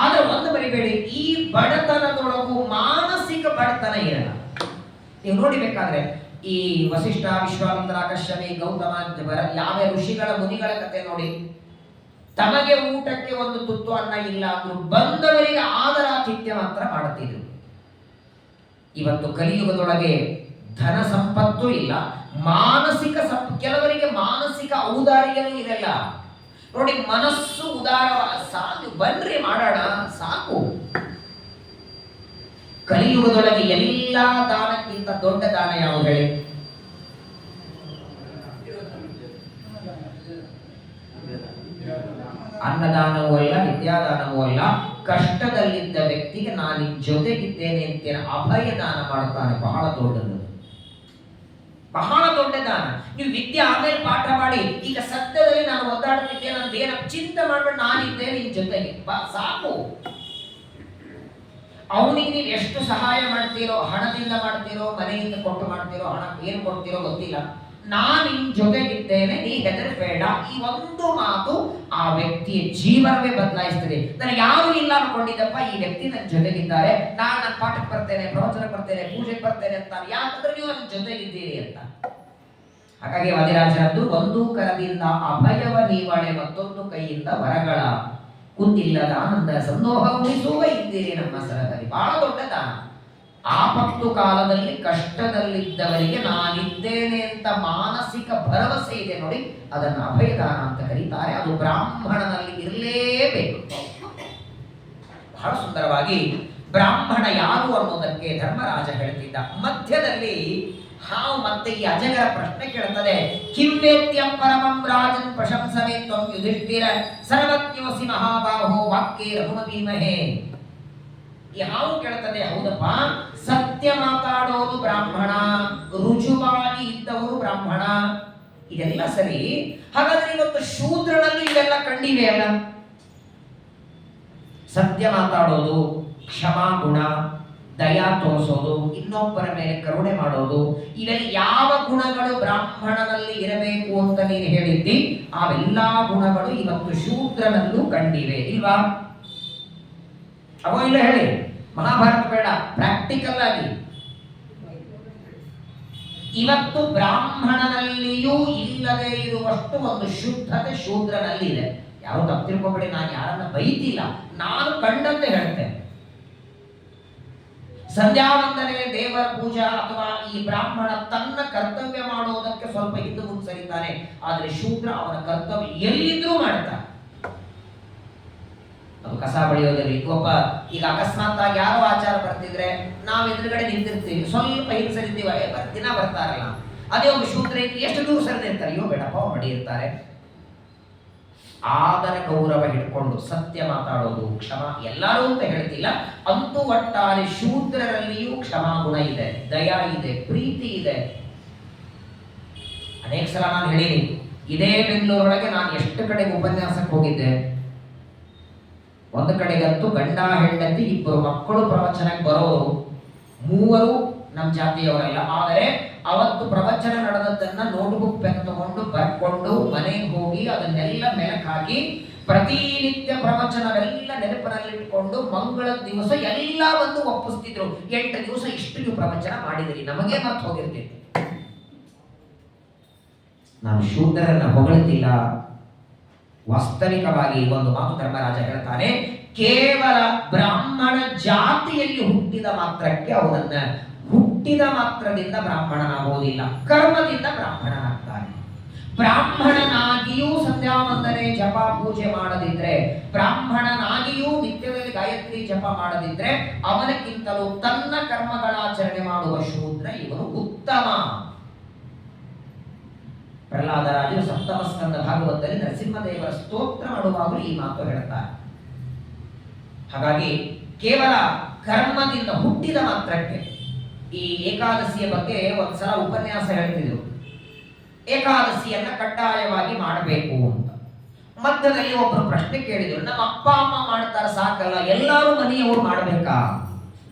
ಆದ್ರೆ ಒಂದು ಬರಿಬೇಡಿ, ಈ ಬಡತನದೊಳಗೂ ಮಾನಸಿಕ ಬಡತನ ಇರಲ್ಲ. ನೀವು ನೋಡಿಬೇಕಾದ್ರೆ ಈ ವಸಿಷ್ಠ, ವಿಶ್ವಾಮಿತ್ರ, ಕಶ್ಯಪಿ, ಗೌತಮ, ಯಾವ ಋಷಿಗಳ ಮುನಿಗಳ ಕತೆ ನೋಡಿ. ತಮಗೆ ಊಟಕ್ಕೆ ಒಂದು ತುತ್ತು ಅನ್ನ ಇಲ್ಲ ಅಂದ್ರೂ ಬಂದವರಿಗೆ ಆದರಾತಿಥ್ಯ ಮಾತ್ರ ಮಾಡುತ್ತಿದ್ರು. ಇವತ್ತು ಕಲಿಯುಗದೊಳಗೆ ಧನ ಸಂಪತ್ತು ಇಲ್ಲ, ಮಾನಸಿಕ ಕೆಲವರಿಗೆ ಮಾನಸಿಕ ಔದಾರ್ಯವೂ ಇರಲ್ಲ. ನೋಡಿ, ಮನಸ್ಸು ಉದಾರ, ಸಾಕು ಬನ್ರಿ ಮಾಡೋಣ, ಸಾಕು. ಕಲಿಯುಗದೊಳಗೆ ಎಲ್ಲಾ ದಾನಕ್ಕಿಂತ ದೊಡ್ಡ ದಾನ ಯಾವುದು ಹೇಳಿ? ಅನ್ನದಾನವೂ ಅಲ್ಲ, ವಿದ್ಯಾದಾನವೂ ಅಲ್ಲ. ಕಷ್ಟದಲ್ಲಿದ್ದ ವ್ಯಕ್ತಿಗೆ ನಾನು ನಿನ್ ಜೊತೆಗಿದ್ದೇನೆ ಅಂತೇನೆ ಅಭಯ ದಾನ ಮಾಡುತ್ತಾನೆ. ಬಹಳ ದೊಡ್ಡದು, ಬಹಳ ದೊಡ್ಡ ದಾನ. ನೀವು ವಿದ್ಯೆ ಆಮೇಲೆ ಪಾಠ ಮಾಡಿ, ಈಗ ಸತ್ಯದಲ್ಲಿ ನಾನು ಒದ್ದಾಡ್ತಿದ್ದೇನೆ ಅಂತ ಏನ ಚಿಂತೆ ಮಾಡ್ಬಿಟ್ಟು ನಾನಿದ್ದೇನೆ ನಿನ್ ಜೊತೆಗೆ, ಸಾಕು. ಅವನಿಗೆ ನೀವು ಎಷ್ಟು ಸಹಾಯ ಮಾಡ್ತೀರೋ, ಹಣದಿಂದ ಮಾಡ್ತೀರೋ, ಮನೆಯಿಂದ ಕೊಟ್ಟು ಮಾಡ್ತೀರೋ, ಹಣ ಏನ್ ಕೊಡ್ತೀರೋ ಗೊತ್ತಿಲ್ಲ, ನಾನು ನಿನ್ ಜೊತೆಗಿದ್ದೇನೆ, ನೀ ಹೆದರಬೇಡ. ಈ ಒಂದು ಮಾತು ಆ ವ್ಯಕ್ತಿಯ ಜೀವನವೇ ಬದಲಾಯಿಸ್ತದೆ. ನನಗೆ ಯಾರು ಇಲ್ಲ ಅನ್ಕೊಂಡಿದ್ದಪ್ಪ, ಈ ವ್ಯಕ್ತಿ ನನ್ನ ಜೊತೆಗಿದ್ದಾರೆ, ನಾನು ಪಾಠಕ್ಕೆ ಬರ್ತೇನೆ, ಪ್ರವಚನ ಬರ್ತೇನೆ, ಪೂಜೆಗೆ ಬರ್ತೇನೆ ಅಂತ. ಯಾಕಂದ್ರೆ ನೀವು ನನ್ನ ಜೊತೆಗಿದ್ದೀರಿ ಅಂತ. ಹಾಗಾಗಿ ವಾದಿರಾಜರದ್ದು ಒಂದು ಕರದಿಂದ ಅಭಯವ ನೀವಳೆ, ಮತ್ತೊಂದು ಕೈಯಿಂದ ವರಗಳ ಕುಂದಿಲ್ಲದ ಆನಂದ ಸಂದೋಹ ಉಳಿಸುವ ಇದ್ದೀರಿ ನಮ್ಮ ಸರಹರಿ. ಬಹಳ ದೊಡ್ಡ ದಾನ. ಆಪತ್ತು ಕಾಲದಲ್ಲಿ ಕಷ್ಟದಲ್ಲಿದ್ದವರಿಗೆ ನಾನಿದ್ದೇನೆ ಅಂತ ಮಾನಸಿಕ ಭರವಸೆ ಇದೆ ನೋಡಿ, ಅದನ್ನು ಅಭಯದಾನ ಅಂತ ಕರೀತಾರೆ. ಅದು ಬ್ರಾಹ್ಮಣನಲ್ಲಿ ಇರಲೇಬೇಕು. ಬಹಳ ಸುಂದರವಾಗಿ ಬ್ರಾಹ್ಮಣ ಯಾರು ಅನ್ನೋದಕ್ಕೆ ಧರ್ಮರಾಜ ಹೇಳ್ತಿದ್ದ. ಮಧ್ಯದಲ್ಲಿ ಹಾವು ಮತ್ತೆ ಈ ಅಜಗರ ಪ್ರಶ್ನೆ ಕೇಳುತ್ತದೆ. ಕಿಂವೇತ್ಯಂ ಪರಮಂ ರಾಜನ್ ಪ್ರಶಂಸವೇ ತ್ವಂ ಯುಧಿಷ್ಠಿರ ಸರ್ವಜ್ಞೋಸಿ ಮಹಾಬಾಹೋ ವಾಕ್ಯೇ ರಘುಮತೀಮಹೇ. ಈ ಹಾವು ಕೇಳುತ್ತದೆ, ಹೌದಪ್ಪ, ಸತ್ಯ ಮಾತಾಡೋದು ಬ್ರಾಹ್ಮಣ, ರುಜುವಾಗಿ ಇದ್ದವರು ಬ್ರಾಹ್ಮಣ, ಇದೆಲ್ಲ ಸರಿ. ಹಾಗಾದ್ರೆ ಇವತ್ತು ಶೂದ್ರನಲ್ಲಿ ಇವೆಲ್ಲ ಕಂಡಿವೆ ಅಲ್ಲ? ಸತ್ಯ ಮಾತಾಡೋದು, ಕ್ಷಮಾ ಗುಣ, ದಯಾ ತೋರಿಸೋದು, ಇನ್ನೊಬ್ಬರ ಮೇಲೆ ಕರುಣೆ ಮಾಡೋದು, ಇವೆಲ್ಲ ಯಾವ ಗುಣಗಳು ಬ್ರಾಹ್ಮಣನಲ್ಲಿ ಇರಬೇಕು ಅಂತ ನೀನು ಹೇಳಿದ್ದಿ, ಅವೆಲ್ಲಾ ಗುಣಗಳು ಇವತ್ತು ಶೂದ್ರನಲ್ಲೂ ಕಂಡಿವೆ ಇಲ್ವಾ? ಅವೋ ಇಲ್ಲ ಹೇಳಿ. ಮಹಾಭಾರತ ಬೇಡ, ಪ್ರಾಕ್ಟಿಕಲ್ ಆಗಿ ಇವತ್ತು ಬ್ರಾಹ್ಮಣನಲ್ಲಿಯೂ ಇಲ್ಲದೆ ಇರುವಷ್ಟು ಒಂದು ಶುದ್ಧತೆ ಶೂದ್ರನಲ್ಲಿ ಇದೆ. ಯಾರು ತಪ್ಪು ತಿಳ್ಕೊಬೇಡಿ, ನಾನು ಯಾರನ್ನ ಬೈತಿಲ್ಲ, ನಾನು ಕಂಡಂತೆ ಹೇಳ್ತೇನೆ. ಸಂಧ್ಯಾ ವಂದನೆ, ದೇವರ ಪೂಜಾ ಅಥವಾ ಈ ಬ್ರಾಹ್ಮಣ ತನ್ನ ಕರ್ತವ್ಯ ಮಾಡೋದಕ್ಕೆ ಸ್ವಲ್ಪ ಹಿಂದೆ ಮುಂದೆ ಸರಿತಾನೆ, ಆದ್ರೆ ಶೂದ್ರ ಅವನ ಕರ್ತವ್ಯ ಎಲ್ಲಿದ್ರೂ ಮಾಡ್ತಾನೆ. ಅದು ಕಸ ಬಳಿಯೋದಿರಲಿ, ಒಬ್ಬ ಈಗ ಅಕಸ್ಮಾತ್ ಆಗಿ ಯಾರೋ ಆಚಾರ ಬರ್ತಿದ್ರೆ ನಾವು ಎದುರುಗಡೆ ನಿಂತಿರ್ತೀವಿ, ಸ್ವಲ್ಪ ಹಿಂದೆ ಸರಿತೀವಿ, ದಿನ ಬರ್ತಾರಲ್ಲ. ಅದೇ ಒಬ್ಬ ಶೂದ್ರ ಎಷ್ಟು ದೂರ ಸರಿದಿರ್ತಾರೆ, ಅಯ್ಯೋ ಬೇಡಪ್ಪ ಬಡಿ ಇರ್ತಾರೆ. ಆದರ ಗೌರವ ಹಿಡ್ಕೊಂಡು ಸತ್ಯ ಮಾತಾಡೋದು, ಕ್ಷಮ, ಎಲ್ಲರೂ ಅಂತ ಹೇಳ್ತಿಲ್ಲ, ಅಂತೂ ಒಟ್ಟಾರೆ ಶೂದ್ರರಲ್ಲಿಯೂ ಕ್ಷಮಾ ಗುಣ ಇದೆ, ದಯಾ ಇದೆ, ಪ್ರೀತಿ ಇದೆ. ಅನೇಕ ಸಲ ನಾನು ಹೇಳಿನಿ, ಇದೇ ಬೆಂಗಳೂರೊಳಗೆ ನಾನು ಎಷ್ಟು ಕಡೆಗೆ ಉಪನ್ಯಾಸಕ್ಕೆ ಹೋಗಿದ್ದೆ. ಒಂದು ಕಡೆಗಂತೂ ಗಂಡ ಹೆಂಡತಿ ಇಬ್ಬರು ಮಕ್ಕಳು ಪ್ರವಚನಕ್ಕೆ ಬರೋರು, ಮೂವರು ನಮ್ಮ ಜಾತಿಯವರಲ್ಲ. ಆದರೆ ಅವತ್ತು ಪ್ರವಚನ ನಡೆದದ್ದನ್ನ ನೋಟ್ಬುಕ್ ಪೆನ್ ತಗೊಂಡು ಬರ್ಕೊಂಡು ಮನೆಗೆ ಹೋಗಿ ಅದನ್ನೆಲ್ಲ ಮೆಲಕ್ ಹಾಕಿ ಪ್ರತಿನಿತ್ಯ ಪ್ರವಚನವೆಲ್ಲ ನೆನಪಿನಲ್ಲಿಟ್ಕೊಂಡು ಮಂಗಳ ದಿವಸ ಎಲ್ಲ ಒಂದು ಒಪ್ಪಿಸ್ತಿದ್ರು. 8 ದಿವಸ ಇಷ್ಟು ನೀವು ಪ್ರವಚನ ಮಾಡಿದಿರಿ, ನಮಗೆ ಮರ್ತು ಹೋಗಿರ್ತಿತ್ತು. ನಾನು ಶೂದ್ರರನ್ನ ಹೊಗಳ್ತಿಲ್ಲ, ವಾಸ್ತವಿಕವಾಗಿ ಒಂದು ಮಾತು ಧರ್ಮರಾಜ ಹೇಳ್ತಾನೆ, ಕೇವಲ ಬ್ರಾಹ್ಮಣ ಜಾತಿಯಲ್ಲಿ ಹುಟ್ಟಿದ ಮಾತ್ರಕ್ಕೆ ಅವನನ್ನ ಹುಟ್ಟಿದ ಮಾತ್ರದಿಂದ ಬ್ರಾಹ್ಮಣನಾಗುವುದಿಲ್ಲ, ಕರ್ಮದಿಂದ ಬ್ರಾಹ್ಮಣನಾಗ್ತಾನೆ. ಬ್ರಾಹ್ಮಣನಾಗಿಯೂ ಸಂಧ್ಯಾ ವಂದನೆ ಜಪ ಪೂಜೆ ಮಾಡದಿದ್ರೆ, ಬ್ರಾಹ್ಮಣನಾಗಿಯೂ ನಿತ್ಯದಲ್ಲಿ ಗಾಯತ್ರಿ ಜಪ ಮಾಡದಿದ್ರೆ, ಅವನಕ್ಕಿಂತಲೂ ತನ್ನ ಕರ್ಮಗಳಾಚರಣೆ ಮಾಡುವ ಶೂದ್ರ ಇವನು ಉತ್ತಮ. ಪ್ರಹ್ಲಾದರಾಜರು ಸಪ್ತಮ ಸ್ಕಂದ ಭಾಗವತದಲ್ಲಿ ನರಸಿಂಹದೇವರ ಸ್ತೋತ್ರ ಮಾಡುವಾಗಲೂ ಈ ಮಾತು ಹೇಳ್ತಾರೆ. ಹಾಗಾಗಿ ಕೇವಲ ಕರ್ಮದಿಂದ ಹುಟ್ಟಿದ ಮಾತ್ರಕ್ಕೆ ಈ ಏಕಾದಶಿಯ ಬಗ್ಗೆ ಒಂದ್ಸಲ ಉಪನ್ಯಾಸ ಹೇಳ್ತಿದ್ರು. ಏಕಾದಶಿಯನ್ನ ಕಡ್ಡಾಯವಾಗಿ ಮಾಡಬೇಕು ಅಂತ. ಮಧ್ಯದಲ್ಲಿ ಒಬ್ಬರು ಪ್ರಶ್ನೆ ಕೇಳಿದ್ರು, ನಮ್ಮ ಅಪ್ಪ ಅಮ್ಮ ಮಾಡ್ತಾರ ಸಾಕಲ್ಲ, ಎಲ್ಲರೂ ಮನೆಯವರು ಮಾಡಬೇಕಾ?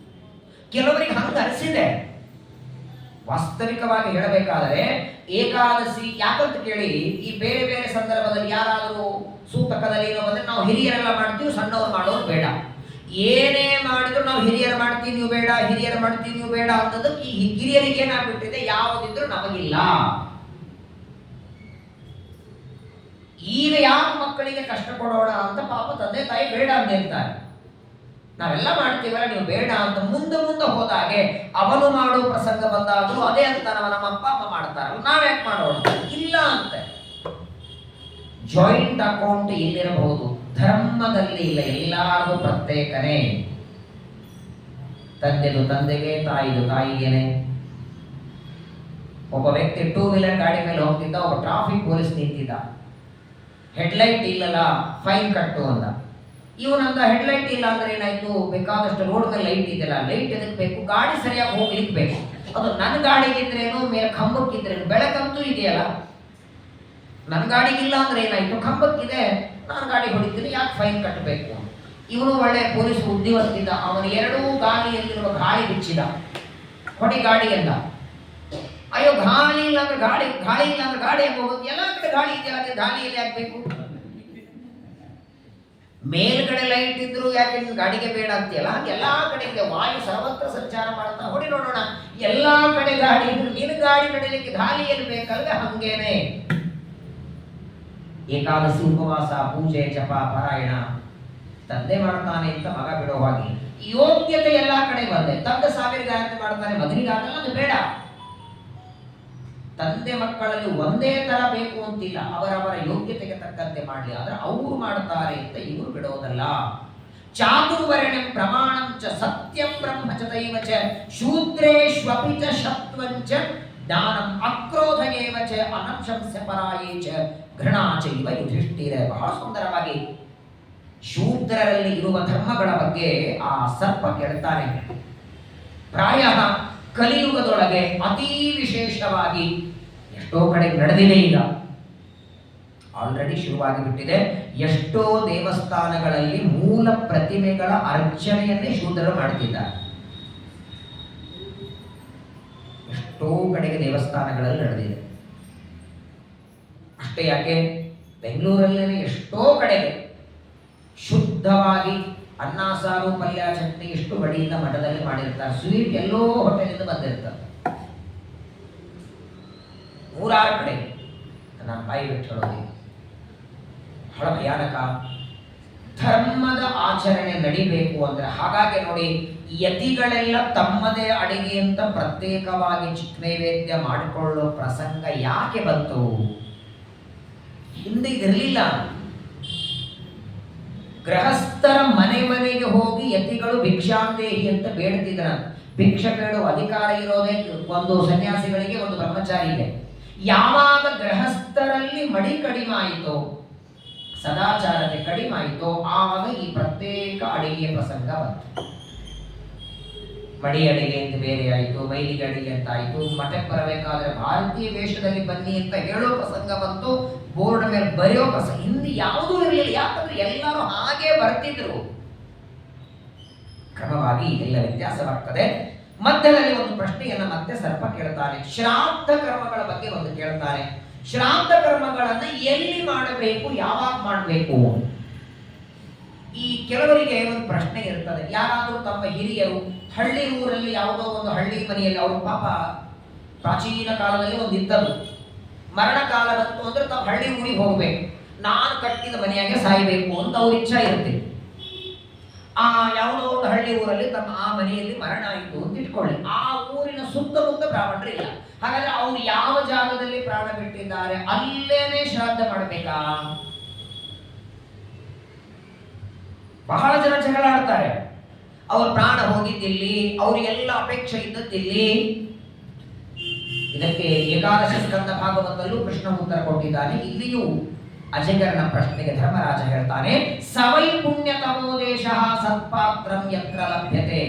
ಕೆಲವರಿಗೆ ಹಂಗ ಅನಿಸಿದೆ. ವಾಸ್ತವಿಕವಾಗಿ ಹೇಳಬೇಕಾದರೆ ಏಕಾದಶಿ ಯಾಕಂತ ಕೇಳಿ, ಈ ಬೇರೆ ಬೇರೆ ಸಂದರ್ಭದಲ್ಲಿ ಯಾರಾದರೂ ಸೂತಕದಲ್ಲಿ ಏನೋ ಬಂದ್ರೆ ನಾವು ಹಿರಿಯರೆಲ್ಲ ಮಾಡ್ತೀವಿ, ಸಣ್ಣವ್ರು ಮಾಡೋರು ಬೇಡ. ಏನೇ ಮಾಡಿದ್ರು ನಾವು ಹಿರಿಯರು ಮಾಡ್ತೀವಿ ನೀವು ಬೇಡ, ಹಿರಿಯರು ಮಾಡ್ತೀವಿ ನೀವು ಬೇಡ ಅನ್ನೋದಕ್ಕೆ ಈ ಹಿರಿಯರಿಗೆ ಏನಾಗ್ಬಿಟ್ಟಿದೆ, ಯಾವುದಿದ್ರು ನಮಗಿಲ್ಲ. ಈಗ ಯಾವ ಮಕ್ಕಳಿಗೆ ಕಷ್ಟ ಕೊಡೋಣ ಅಂತ ಪಾಪ ತಂದೆ ತಾಯಿ ಬೇಡ ಅಂತ ಹೇಳ್ತಾರೆ. ನಾವೆಲ್ಲ ಮಾಡ್ತೀವಲ್ಲ ನೀವು ಬೇಡ ಅಂತ ಮುಂದೆ ಮುಂದೆ ಹೋದಾಗೆ ಅವನು ಮಾಡೋ ಪ್ರಸಂಗ ಬಂದಾಗಲೂ ಅದೇ ಅಂತ ನಮ್ಮ ಅಪ್ಪ ಅಮ್ಮ ಮಾಡ್ತಾರಲ್ಲ, ನಾವ್ಯಾಕೆ ಮಾಡೋಣ? ಇಲ್ಲ ಅಂತ. ಜಾಯಿಂಟ್ ಅಕೌಂಟ್ ಇಲ್ಲಿರಬಹುದು, ಧರ್ಮದಲ್ಲಿ ಇಲ್ಲ, ಎಲ್ಲಾರು ಪ್ರತ್ಯೇಕನೇ. ತಂದೆದು ತಂದೆಗೆ, ತಾಯಿದು ತಾಯಿಗೇನೆ. ಒಬ್ಬ ವ್ಯಕ್ತಿ 2 ವೀಲರ್ ಗಾಡಿ ಮೇಲೆ ಹೋಗ್ತಿದ್ದ, ಒಬ್ಬ ಟ್ರಾಫಿಕ್ ಪೊಲೀಸ್ ನಿಂತಿದ್ದ. ಹೆಡ್ಲೈಟ್ ಇಲ್ಲಲ್ಲ, ಫೈನ್ ಕಟ್ಟು ಅಂದ. ಇವನಂದ ಹೆಡ್ಲೈಟ್ ಇಲ್ಲ ಅಂದ್ರೆ ಏನಾಯ್ತು, ಬೇಕಾದಷ್ಟು ರೋಡ್ ಮೇಲೆ ಲೈಟ್ ಇದೆಯಲ್ಲ, ಲೈಟ್ ಎದಕ್ ಬೇಕು? ಗಾಡಿ ಸರಿಯಾಗಿ ಹೋಗ್ಲಿಕ್ಕೆ ಬೇಕು. ಅದು ನನ್ನ ಗಾಡಿಗಿದ್ರೇನು, ಮೇಲೆ ಕಂಬಕ್ಕಿದ್ರೇನು, ಬೆಳಕಂತೂ ಇದೆಯಲ್ಲ. ನನ್ನ ಗಾಡಿಗಿಲ್ಲ ಅಂದ್ರೆ ಏನಾಯ್ತು, ಕಂಬಕ್ಕಿದೆ, ನಾನು ಗಾಡಿ ಹೊಡಿತೀನಿ, ಯಾಕೆ ಫೈನ್ ಕಟ್ಟಬೇಕು? ಇವನು ಒಳ್ಳೆ ಪೊಲೀಸ್ ಬುದ್ಧಿವಂತಿದ್ದ. ಅವನು 2 ಗಾಳಿಯಲ್ಲಿರುವ ಗಾಳಿ ಬಿಚ್ಚಿದ, ಹೊಡಿ ಗಾಡಿ ಎಂದ. ಅಯ್ಯೋ ಗಾಳಿ ಇಲ್ಲ ಅಂದ್ರೆ ಗಾಳಿ ಇಲ್ಲ ಅಂದ್ರೆ ಗಾಡಿ ಹೆಂಗ್ ಹೋಗೋದು? ಎಲ್ಲ ಕಡೆ ಗಾಳಿ ಇದೆಯಲ್ಲ, ಅದೇ ಗಾಳಿಯಲ್ಲಿ ಆಗ್ಬೇಕು. ಮೇಲ್ಗಡೆ ಲೈಟ್ ಇದ್ರು ಯಾಕೆ ಗಾಡಿಗೆ ಬೇಡ ಅಂತೀಯಲ್ಲ, ಎಲ್ಲಾ ಕಡೆ ಇದೆ. ವಾಯು ಸರ್ವತ್ರ ಸಂಚಾರ ಮಾಡ್ತಾ ಹೊಡಿ ನೋಡೋಣ. ಎಲ್ಲಾ ಕಡೆ ಗಾಡಿ ಇದ್ರು ನಿನ್ನ ಗಾಡಿ ನಡೀಲಿಕ್ಕೆ ಗಾಳಿಯಲ್ಲಿ ಬೇಕಲ್ವೇ? ಹಂಗೇನೆ ಏಕಾದಶಿ ಉಪವಾಸ, ಪೂಜೆ, ಜಪ, ಪಾರಾಯಣ ತಂದೆ ಮಾಡ್ತಾನೆ ಅಂತ ಮಗ ಬಿಡೋ ಹಾಗೆ ಯೋಗ್ಯತೆ ಎಲ್ಲಾ ಕಡೆ ಬಂದೆ. ತಂದೆ 1000 ಗಾಯತ್ರಿ ಮಾಡ್ತಾನೆ, ಮಗನಿಗಾಗಲ್ಲ, ಅದು ಬೇಡ. ತಂದೆ ಮಕ್ಕಳಲ್ಲಿ ಒಂದೇ ತರ ಬೇಕು ಅಂತಿಲ್ಲ, ಅವರವರ ಯೋಗ್ಯತೆಗೆ ತಕ್ಕಂತೆ ಮಾಡಲಿ. ಆದ್ರೆ ಅವರು ಮಾಡ್ತಾರೆ ಅಂತ ಇವರು ಬಿಡೋದಲ್ಲ. ಚಾತುರ್ವರ್ಣ್ಯಂ ಪ್ರಮಾಣಂ ಚ ಸತ್ಯಂ ಬ್ರಹ್ಮ ಚ ದೈವ ಚ ಶೂದ್ರೇಷ್ವಪಿ ಚ ಶತ್ವಂಚ ಜ್ಞಾನಂ ಅಕ್ರೋಧ ಏವ ಚ ಅನಂಶಂಸ್ಯ ಪರಾಯೇ ಚ ಘೃಣಾ ಚೈವ ಯುಧಿಷ್ಠಿರ. ಬಹಳ ಸುಂದರವಾಗಿ ಶೂದ್ರರಲ್ಲಿ ಇರುವ ಧರ್ಮಗಳ ಬಗ್ಗೆ ಆ ಸರ್ಪ ಕೇಳ್ತಾನೆ. ಪ್ರಾಯಃ ಕಲಿಯುಗದೊಳಗೆ ಅತೀ ವಿಶೇಷವಾಗಿ ಎಷ್ಟೋ ಕಡೆ ನಡೆದಿದೆ, ಈಗ ಆಲ್ರೆಡಿ ಶುರುವಾಗಿ ಬಿಟ್ಟಿದೆ. ಎಷ್ಟೋ ದೇವಸ್ಥಾನಗಳಲ್ಲಿ ಮೂಲ ಪ್ರತಿಮೆಗಳ ಅರ್ಚನೆಯನ್ನೇ ಶೂದ್ರರು ಮಾಡ್ತಿದ್ದಾರೆ. ಎಷ್ಟೋ ಕಡೆಗೆ ದೇವಸ್ಥಾನಗಳಲ್ಲಿ ನಡೆದಿದೆ. ಅಷ್ಟೇ ಯಾಕೆ, ಬೆಂಗಳೂರಲ್ಲೇ ಎಷ್ಟೋ ಕಡೆಗೆ ಶುದ್ಧವಾಗಿ ಅನ್ನ ಸಾರು ಪಲ್ಯ ಚಟ್ನಿ ಎಷ್ಟು ಬಡಿಯಿಂದ ಮಠದಲ್ಲಿ ಮಾಡಿರ್ತಾರೆ. ಸ್ವೀಟ್ ಎಲ್ಲೋ ಹೋಟೆಲಿಂದ ಬಂದಿರ್ತಾರೆ. 100 ಕಡೆ. ನಾನು ಬಾಯಿ ಬಿಟ್ಟು ಹೇಳೋದು ಬಹಳ ಭಯಾನಕ. ಧರ್ಮದ ಆಚರಣೆ ನಡಿಬೇಕು ಅಂದ್ರೆ ಹಾಗಾಗಿ ನೋಡಿ, ಯತಿಗಳೆಲ್ಲ ತಮ್ಮದೇ ಅಡಿಗೆ ಅಂತ ಪ್ರತ್ಯೇಕವಾಗಿ ಚಿಕ್ಕ ನೈವೇದ್ಯ ಮಾಡಿಕೊಳ್ಳೋ ಪ್ರಸಂಗ ಯಾಕೆ ಬಂತು? ಹಿಂದೆ ಇದಿರಲಿಲ್ಲ. ಗೃಹಸ್ಥರ ಮನೆಗೆ ಹೋಗಿ ಯತಿಗಳು ಭಿಕ್ಷಾಂದೇಹಿ ಅಂತ ಬೇಡ್ತಿದ್ರ. ಭಿಕ್ಷೆ ಬೇಡುವ ಅಧಿಕಾರ ಇರೋದೇ ಒಂದು ಸನ್ಯಾಸಿಗಳಿಗೆ, ಒಂದು ಬ್ರಹ್ಮಚಾರಿಗೆ. ಯಾವಾಗ ಗೃಹಸ್ಥರಲ್ಲಿ ಮಡಿ ಕಡಿಮೆ ಆಯಿತೋ, ಸದಾಚಾರತೆ ಕಡಿಮೆ ಆಯಿತೋ, ಆವಾಗ ಈ ಪ್ರತ್ಯೇಕ ಅಡಿಗೆಯ ಪ್ರಸಂಗ ಬಂತು. ಮಡಿ ಅಡಿಗೆ ಅಂತ ಬೇರೆ ಆಯಿತು, ಮೈಲಿಗೆ ಅಡಿಗೆ ಅಂತ ಆಯಿತು. ಮಠಕ್ಕೆ ಬರಬೇಕಾದ್ರೆ ಭಾರತೀಯ ವೇಷದಲ್ಲಿ ಬನ್ನಿ ಅಂತ ಹೇಳೋ ಪ್ರಸಂಗ ಬಂತು, ಬೋರ್ಡ್ ಮೇಲೆ ಬರೆಯೋ ಪ್ರಸಂಗ. ಹಿಂದೆ ಯಾವುದೂ ಇರಲಿಲ್ಲ, ಯಾಕಂದ್ರೆ ಎಲ್ಲರೂ ಹಾಗೆ ಬರ್ತಿದ್ರು. ಕ್ರಮವಾಗಿ ಇದೆಲ್ಲ ವ್ಯತ್ಯಾಸವಾಗ್ತದೆ. ಮಧ್ಯದಲ್ಲಿ ಒಂದು ಪ್ರಶ್ನೆಯನ್ನ ಮತ್ತೆ ಸರ್ಪ ಕೇಳ್ತಾನೆ. ಶ್ರಾದ್ದ ಕರ್ಮಗಳ ಬಗ್ಗೆ ಒಂದು ಕೇಳ್ತಾನೆ. ಶ್ರಾದ್ದ ಕರ್ಮಗಳನ್ನ ಎಲ್ಲಿ ಮಾಡಬೇಕು, ಯಾವಾಗ ಮಾಡಬೇಕು? ಈ ಕೆಲವರಿಗೆ ಒಂದು ಪ್ರಶ್ನೆ ಇರ್ತದೆ. ಯಾರಾದರೂ ತಮ್ಮ ಹಿರಿಯರು ಹಳ್ಳಿ ಊರಲ್ಲಿ ಯಾವುದೋ ಒಂದು ಹಳ್ಳಿ ಮನೆಯಲ್ಲಿ, ಅವರು ಪಾಪ ಪ್ರಾಚೀನ ಕಾಲದಲ್ಲಿ ಒಂದು ಇದ್ದದ್ದು, ಮರಣ ಕಾಲ ಬಂತು ಅಂದ್ರೆ ತಾವು ಹಳ್ಳಿ ಊರಿಗೆ ಹೋಗ್ಬೇಕು, ನಾನು ಕಟ್ಟಿದ ಮನೆಯಾಗೆ ಸಾಯಬೇಕು ಅಂತ ಅವ್ರ ಇಚ್ಛಾ ಇರುತ್ತೆ. ಆ ಯಾವುದೋ ಒಂದು ಹಳ್ಳಿ ಊರಲ್ಲಿ ತಮ್ಮ ಆ ಮನೆಯಲ್ಲಿ ಮರಣ ಆಯಿತು ಅಂತ ಇಟ್ಕೊಳ್ಳಿ. ಆ ಊರಿನ ಸುತ್ತಮುತ್ತ ಬ್ರಾಹ್ಮಣರು ಇಲ್ಲ. ಹಾಗಾದ್ರೆ ಅವ್ರು ಯಾವ ಜಾಗದಲ್ಲಿ ಪ್ರಾಣ ಬಿಟ್ಟಿದ್ದಾರೆ ಅಲ್ಲೇನೆ ಶ್ರಾದ್ದ ಮಾಡಬೇಕಾ? ಬಹಳ ಜನ ಜಗಳ ಆಡ್ತಾರೆ. ಅವ್ರ ಪ್ರಾಣ ಹೋಗಿದ್ದಿಲ್ಲಿ, ಅವ್ರಿಗೆಲ್ಲ ಅಪೇಕ್ಷೆ ಇದ್ದದ್ದಿಲ್ಲಿ. ಇದಕ್ಕೆ ಏಕಾದಶ ಸ್ಕಂದ ಭಾಗವತಲ್ಲೂ ಕೃಷ್ಣ ಉತ್ತರ ಕೊಟ್ಟಿದ್ದಾನೆ. ಇಲ್ಲಿಯೂ ಅಜಗರನ ಪ್ರಶ್ನೆಗೆ ಧರ್ಮರಾಜ ಹೇಳ್ತಾನೆ, ಸವೈ ಪುಣ್ಯತಮೋ ದೇಶ ಸತ್ಪಾತ್ರಂ ಯತ್ರ ಲಭ್ಯತೆ.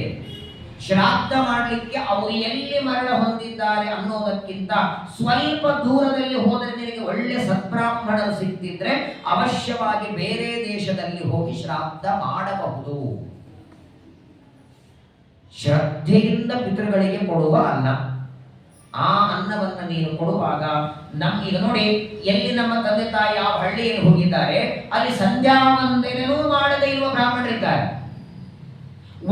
ಶ್ರಾದ್ದ ಮಾಡಲಿಕ್ಕೆ ಅವರು ಎಲ್ಲಿ ಮರಣ ಹೊಂದಿದ್ದಾರೆ ಅನ್ನೋದಕ್ಕಿಂತ ಸ್ವಲ್ಪ ದೂರದಲ್ಲಿ ಹೋದರೆ ನಿನಗೆ ಒಳ್ಳೆ ಸದ್ಬ್ರಾಹ್ಮಣರು ಸಿಕ್ತಿದ್ರೆ ಅವಶ್ಯವಾಗಿ ಬೇರೆ ದೇಶದಲ್ಲಿ ಹೋಗಿ ಶ್ರಾದ್ದ ಮಾಡಬಹುದು. ಶ್ರದ್ಧೆಯಿಂದ ಪಿತೃಗಳಿಗೆ ಕೊಡುವ ಅನ್ನ, ಆ ಅನ್ನವನ್ನ ನೀನು ಕೊಡುವಾಗ ಈಗ ನೋಡಿ, ಎಲ್ಲಿ ನಮ್ಮ ತಂದೆ ತಾಯಿ ಯಾವ ಹಳ್ಳಿಯಲ್ಲಿ ಹೋಗಿದ್ದಾರೆ ಅಲ್ಲಿ ಸಂಧ್ಯಾ ವಂದನೆನೂ ಮಾಡದೇ ಇರುವ ಬ್ರಾಹ್ಮಣರಿದ್ದಾರೆ.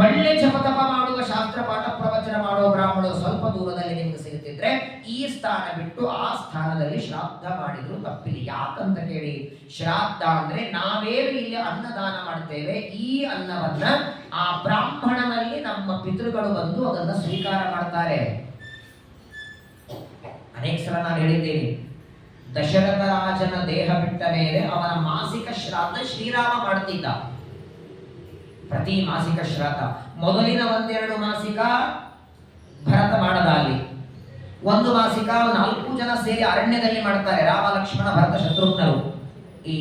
ಒಳ್ಳೆ ಜಪತಪ ಮಾಡುವ, ಶಾಸ್ತ್ರ ಪಾಠ ಪ್ರವಚನ ಮಾಡುವ ಬ್ರಾಹ್ಮಣರು ಸ್ವಲ್ಪ ದೂರದಲ್ಲಿ ನಿಮ್ಗೆ ಸಿಗುತ್ತಿದ್ರೆ ಈ ಸ್ಥಾನ ಬಿಟ್ಟು ಆ ಸ್ಥಾನದಲ್ಲಿ ಶ್ರಾದ್ದ ಮಾಡಿದ್ರು ತಪ್ಪಿಲ್ಲ. ಯಾಕಂತ ಕೇಳಿ, ಶ್ರಾದ್ದ ಅಂದ್ರೆ ನಾವೇನು ಇಲ್ಲಿ ಅನ್ನದಾನ ಮಾಡ್ತೇವೆ, ಈ ಅನ್ನವನ್ನ ಆ ಬ್ರಾಹ್ಮಣನಲ್ಲಿ ನಮ್ಮ ಪಿತೃಗಳು ಬಂದು ಅದನ್ನ ಸ್ವೀಕಾರ ಮಾಡ್ತಾರೆ. ಅನೇಕ ಸಲ ನಾನು ಹೇಳಿದ್ದೇನೆ, ದಶರಥ ರಾಜನ ದೇಹ ಬಿಟ್ಟ ಮೇಲೆ ಅವನ ಮಾಸಿಕ ಶ್ರಾದ್ದ ಶ್ರೀರಾಮ ಮಾಡ್ತಿದ್ದ. ಪ್ರತಿ ಮಾಸಿಕ ಶ್ರಾದ್ದ ಮೊದಲಿನ ಒಂದೆರಡು ಮಾಸಿಕ ಭರತ ಮಾಡದ, ಅಲ್ಲಿ ಒಂದು ಮಾಸಿಕ 4 ಜನ ಸೇರಿ ಅರಣ್ಯದಲ್ಲಿ ಮಾಡ್ತಾರೆ. ರಾಮ, ಲಕ್ಷ್ಮಣ, ಭರತ, ಶತ್ರುಘ್ನರು. ಈ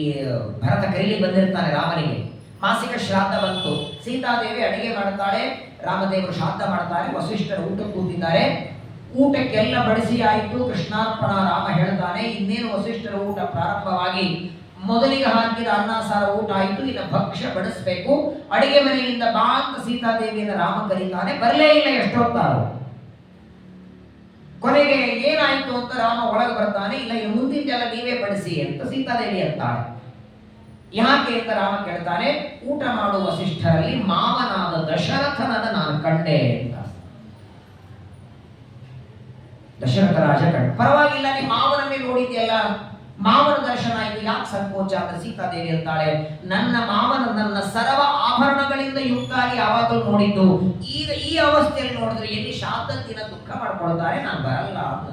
ಭರತ ಕೈಲಿ ಬಂದಿರ್ತಾನೆ ರಾಮನಿಗೆ. ಮಾಸಿಕ ಶ್ರಾದ್ದ ಬಂತು, ಸೀತಾದೇವಿ ಅಡಿಗೆ ಮಾಡ್ತಾಳೆ, ರಾಮದೇವರು ಶ್ರಾದ್ದ ಮಾಡ್ತಾರೆ, ವಸಿಷ್ಠರು ಊಟ ಕೂತಿದ್ದಾರೆ. ಊಟಕ್ಕೆಲ್ಲ ಬಡಿಸಿ ಆಯಿತು, ಕೃಷ್ಣಾರ್ಪಣ ರಾಮ ಹೇಳ್ತಾನೆ. ಇನ್ನೇನು ವಸಿಷ್ಠರ ಊಟ ಪ್ರಾರಂಭವಾಗಿ ಮೊದಲಿಗೆ ಹಾಕಿದ ಅನ್ನ ಸಾರ ಊಟ ಆಯಿತು, ಇನ್ನು ಭಕ್ಷ್ಯ ಬಡಿಸ್ಬೇಕು. ಅಡಿಗೆ ಮನೆಯಿಂದ ಬಾ ಅಂತ ಸೀತಾದೇವಿಯನ್ನು ರಾಮ ಕರೀತಾನೆ, ಬರಲೇ ಇಲ್ಲ. ಎಷ್ಟೊತ್ತಾರು ಕೊನೆಗೆ ಏನಾಯ್ತು ಅಂತ ರಾಮ ಒಳಗೆ ಬರ್ತಾನೆ. ಇಲ್ಲ, ಇನ್ನು ಮುಂದಿದ್ದೆಲ್ಲ ನೀವೇ ಬಡಿಸಿ ಅಂತ ಸೀತಾದೇವಿ ಅಂತಾಳೆ. ಯಾಕೆ ಅಂತ ರಾಮ ಕೇಳ್ತಾನೆ, ಊಟ ಮಾಡುವ ವಸಿಷ್ಠರಲ್ಲಿ ಮಾವನಾದ ದಶರಥನನ್ನ ನಾನು ಕಂಡೆ ಅಂತ. ದಶರಥ ರಾಜ ಕಂಡ, ಪರವಾಗಿಲ್ಲ, ನಿಮ್ಮ ಮಾವನನ್ನೇ ನೋಡಿದ್ಯಲ್ಲ, ಮಾವನ ದರ್ಶನ ಆಯ್ತು, ಯಾಕೆ ಸಂಕೋಚ ಅಂತ ಸೀತಾದೇವಿ ಅಂತಾಳೆ, ನನ್ನ ಮಾವನ ನನ್ನ ಸರ್ವ ಆಭರಣಗಳಿಂದ ಯುಕ್ತಾಗಿ ಯಾವಾಗಲೂ ನೋಡಿದ್ದು, ಈಗ ಈ ಅವಸ್ಥೆಯಲ್ಲಿ ನೋಡಿದ್ರೆ ಎಲ್ಲಿ ಶ್ರಾದ್ದ ದಿನ ದುಃಖ ಮಾಡ್ಕೊಳ್ತಾರೆ, ನಾನು ಬರಲ್ಲ ಅಂತ.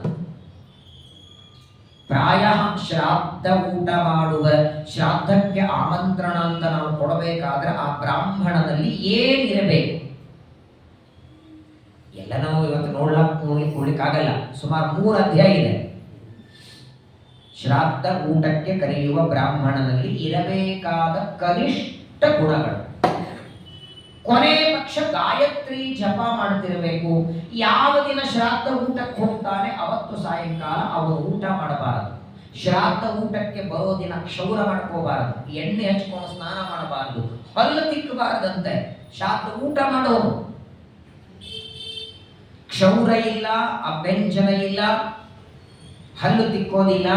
ಪ್ರಾಯ ಶ್ರಾದ್ದ ಊಟ ಮಾಡುವ, ಶ್ರಾದ್ದಕ್ಕೆ ಆಮಂತ್ರಣ ಅಂತ ನಾವು ಕೊಡಬೇಕಾದ್ರೆ ಆ ಬ್ರಾಹ್ಮಣನಲ್ಲಿ ಏನಿರಬೇಕು ಎಲ್ಲ ನಾವು ಇವತ್ತು ನೋಡ್ಲಿಕ್ಕಾಗಲ್ಲ. ಸುಮಾರು 3 ಅಧ್ಯಾಯ ಇದೆ. ಶ್ರಾದ್ದ ಊಟಕ್ಕೆ ಕರೆಯುವ ಬ್ರಾಹ್ಮಣನಲ್ಲಿ ಇರಬೇಕಾದ ಕನಿಷ್ಠ ಗುಣಗಳು. ಕೊನೆ ಪಕ್ಷ ಗಾಯತ್ರಿ ಜಪ ಮಾಡ್ತಿರಬೇಕು. ಯಾವ ದಿನ ಶ್ರಾದ್ದ ಊಟಕ್ಕೆ ಹೋಗ್ತಾನೆ ಅವತ್ತು ಸಾಯಂಕಾಲ ಅವನು ಊಟ ಮಾಡಬಾರದು. ಶ್ರಾದ್ದ ಊಟಕ್ಕೆ ಬರೋ ದಿನ ಕ್ಷೌರ ಮಾಡ್ಕೋಬಾರದು, ಎಣ್ಣೆ ಹಚ್ಕೊಂಡು ಸ್ನಾನ ಮಾಡಬಾರದು, ಹಲ್ಲು ತಿಕ್ಕಬಾರದಂತೆ. ಶ್ರಾದ್ದ ಊಟ ಮಾಡೋರು ಕ್ಷೌರ ಇಲ್ಲ, ಅಭ್ಯಂಜನ ಇಲ್ಲ, ಹಲ್ಲು ತಿಕ್ಕೋದಿಲ್ಲ.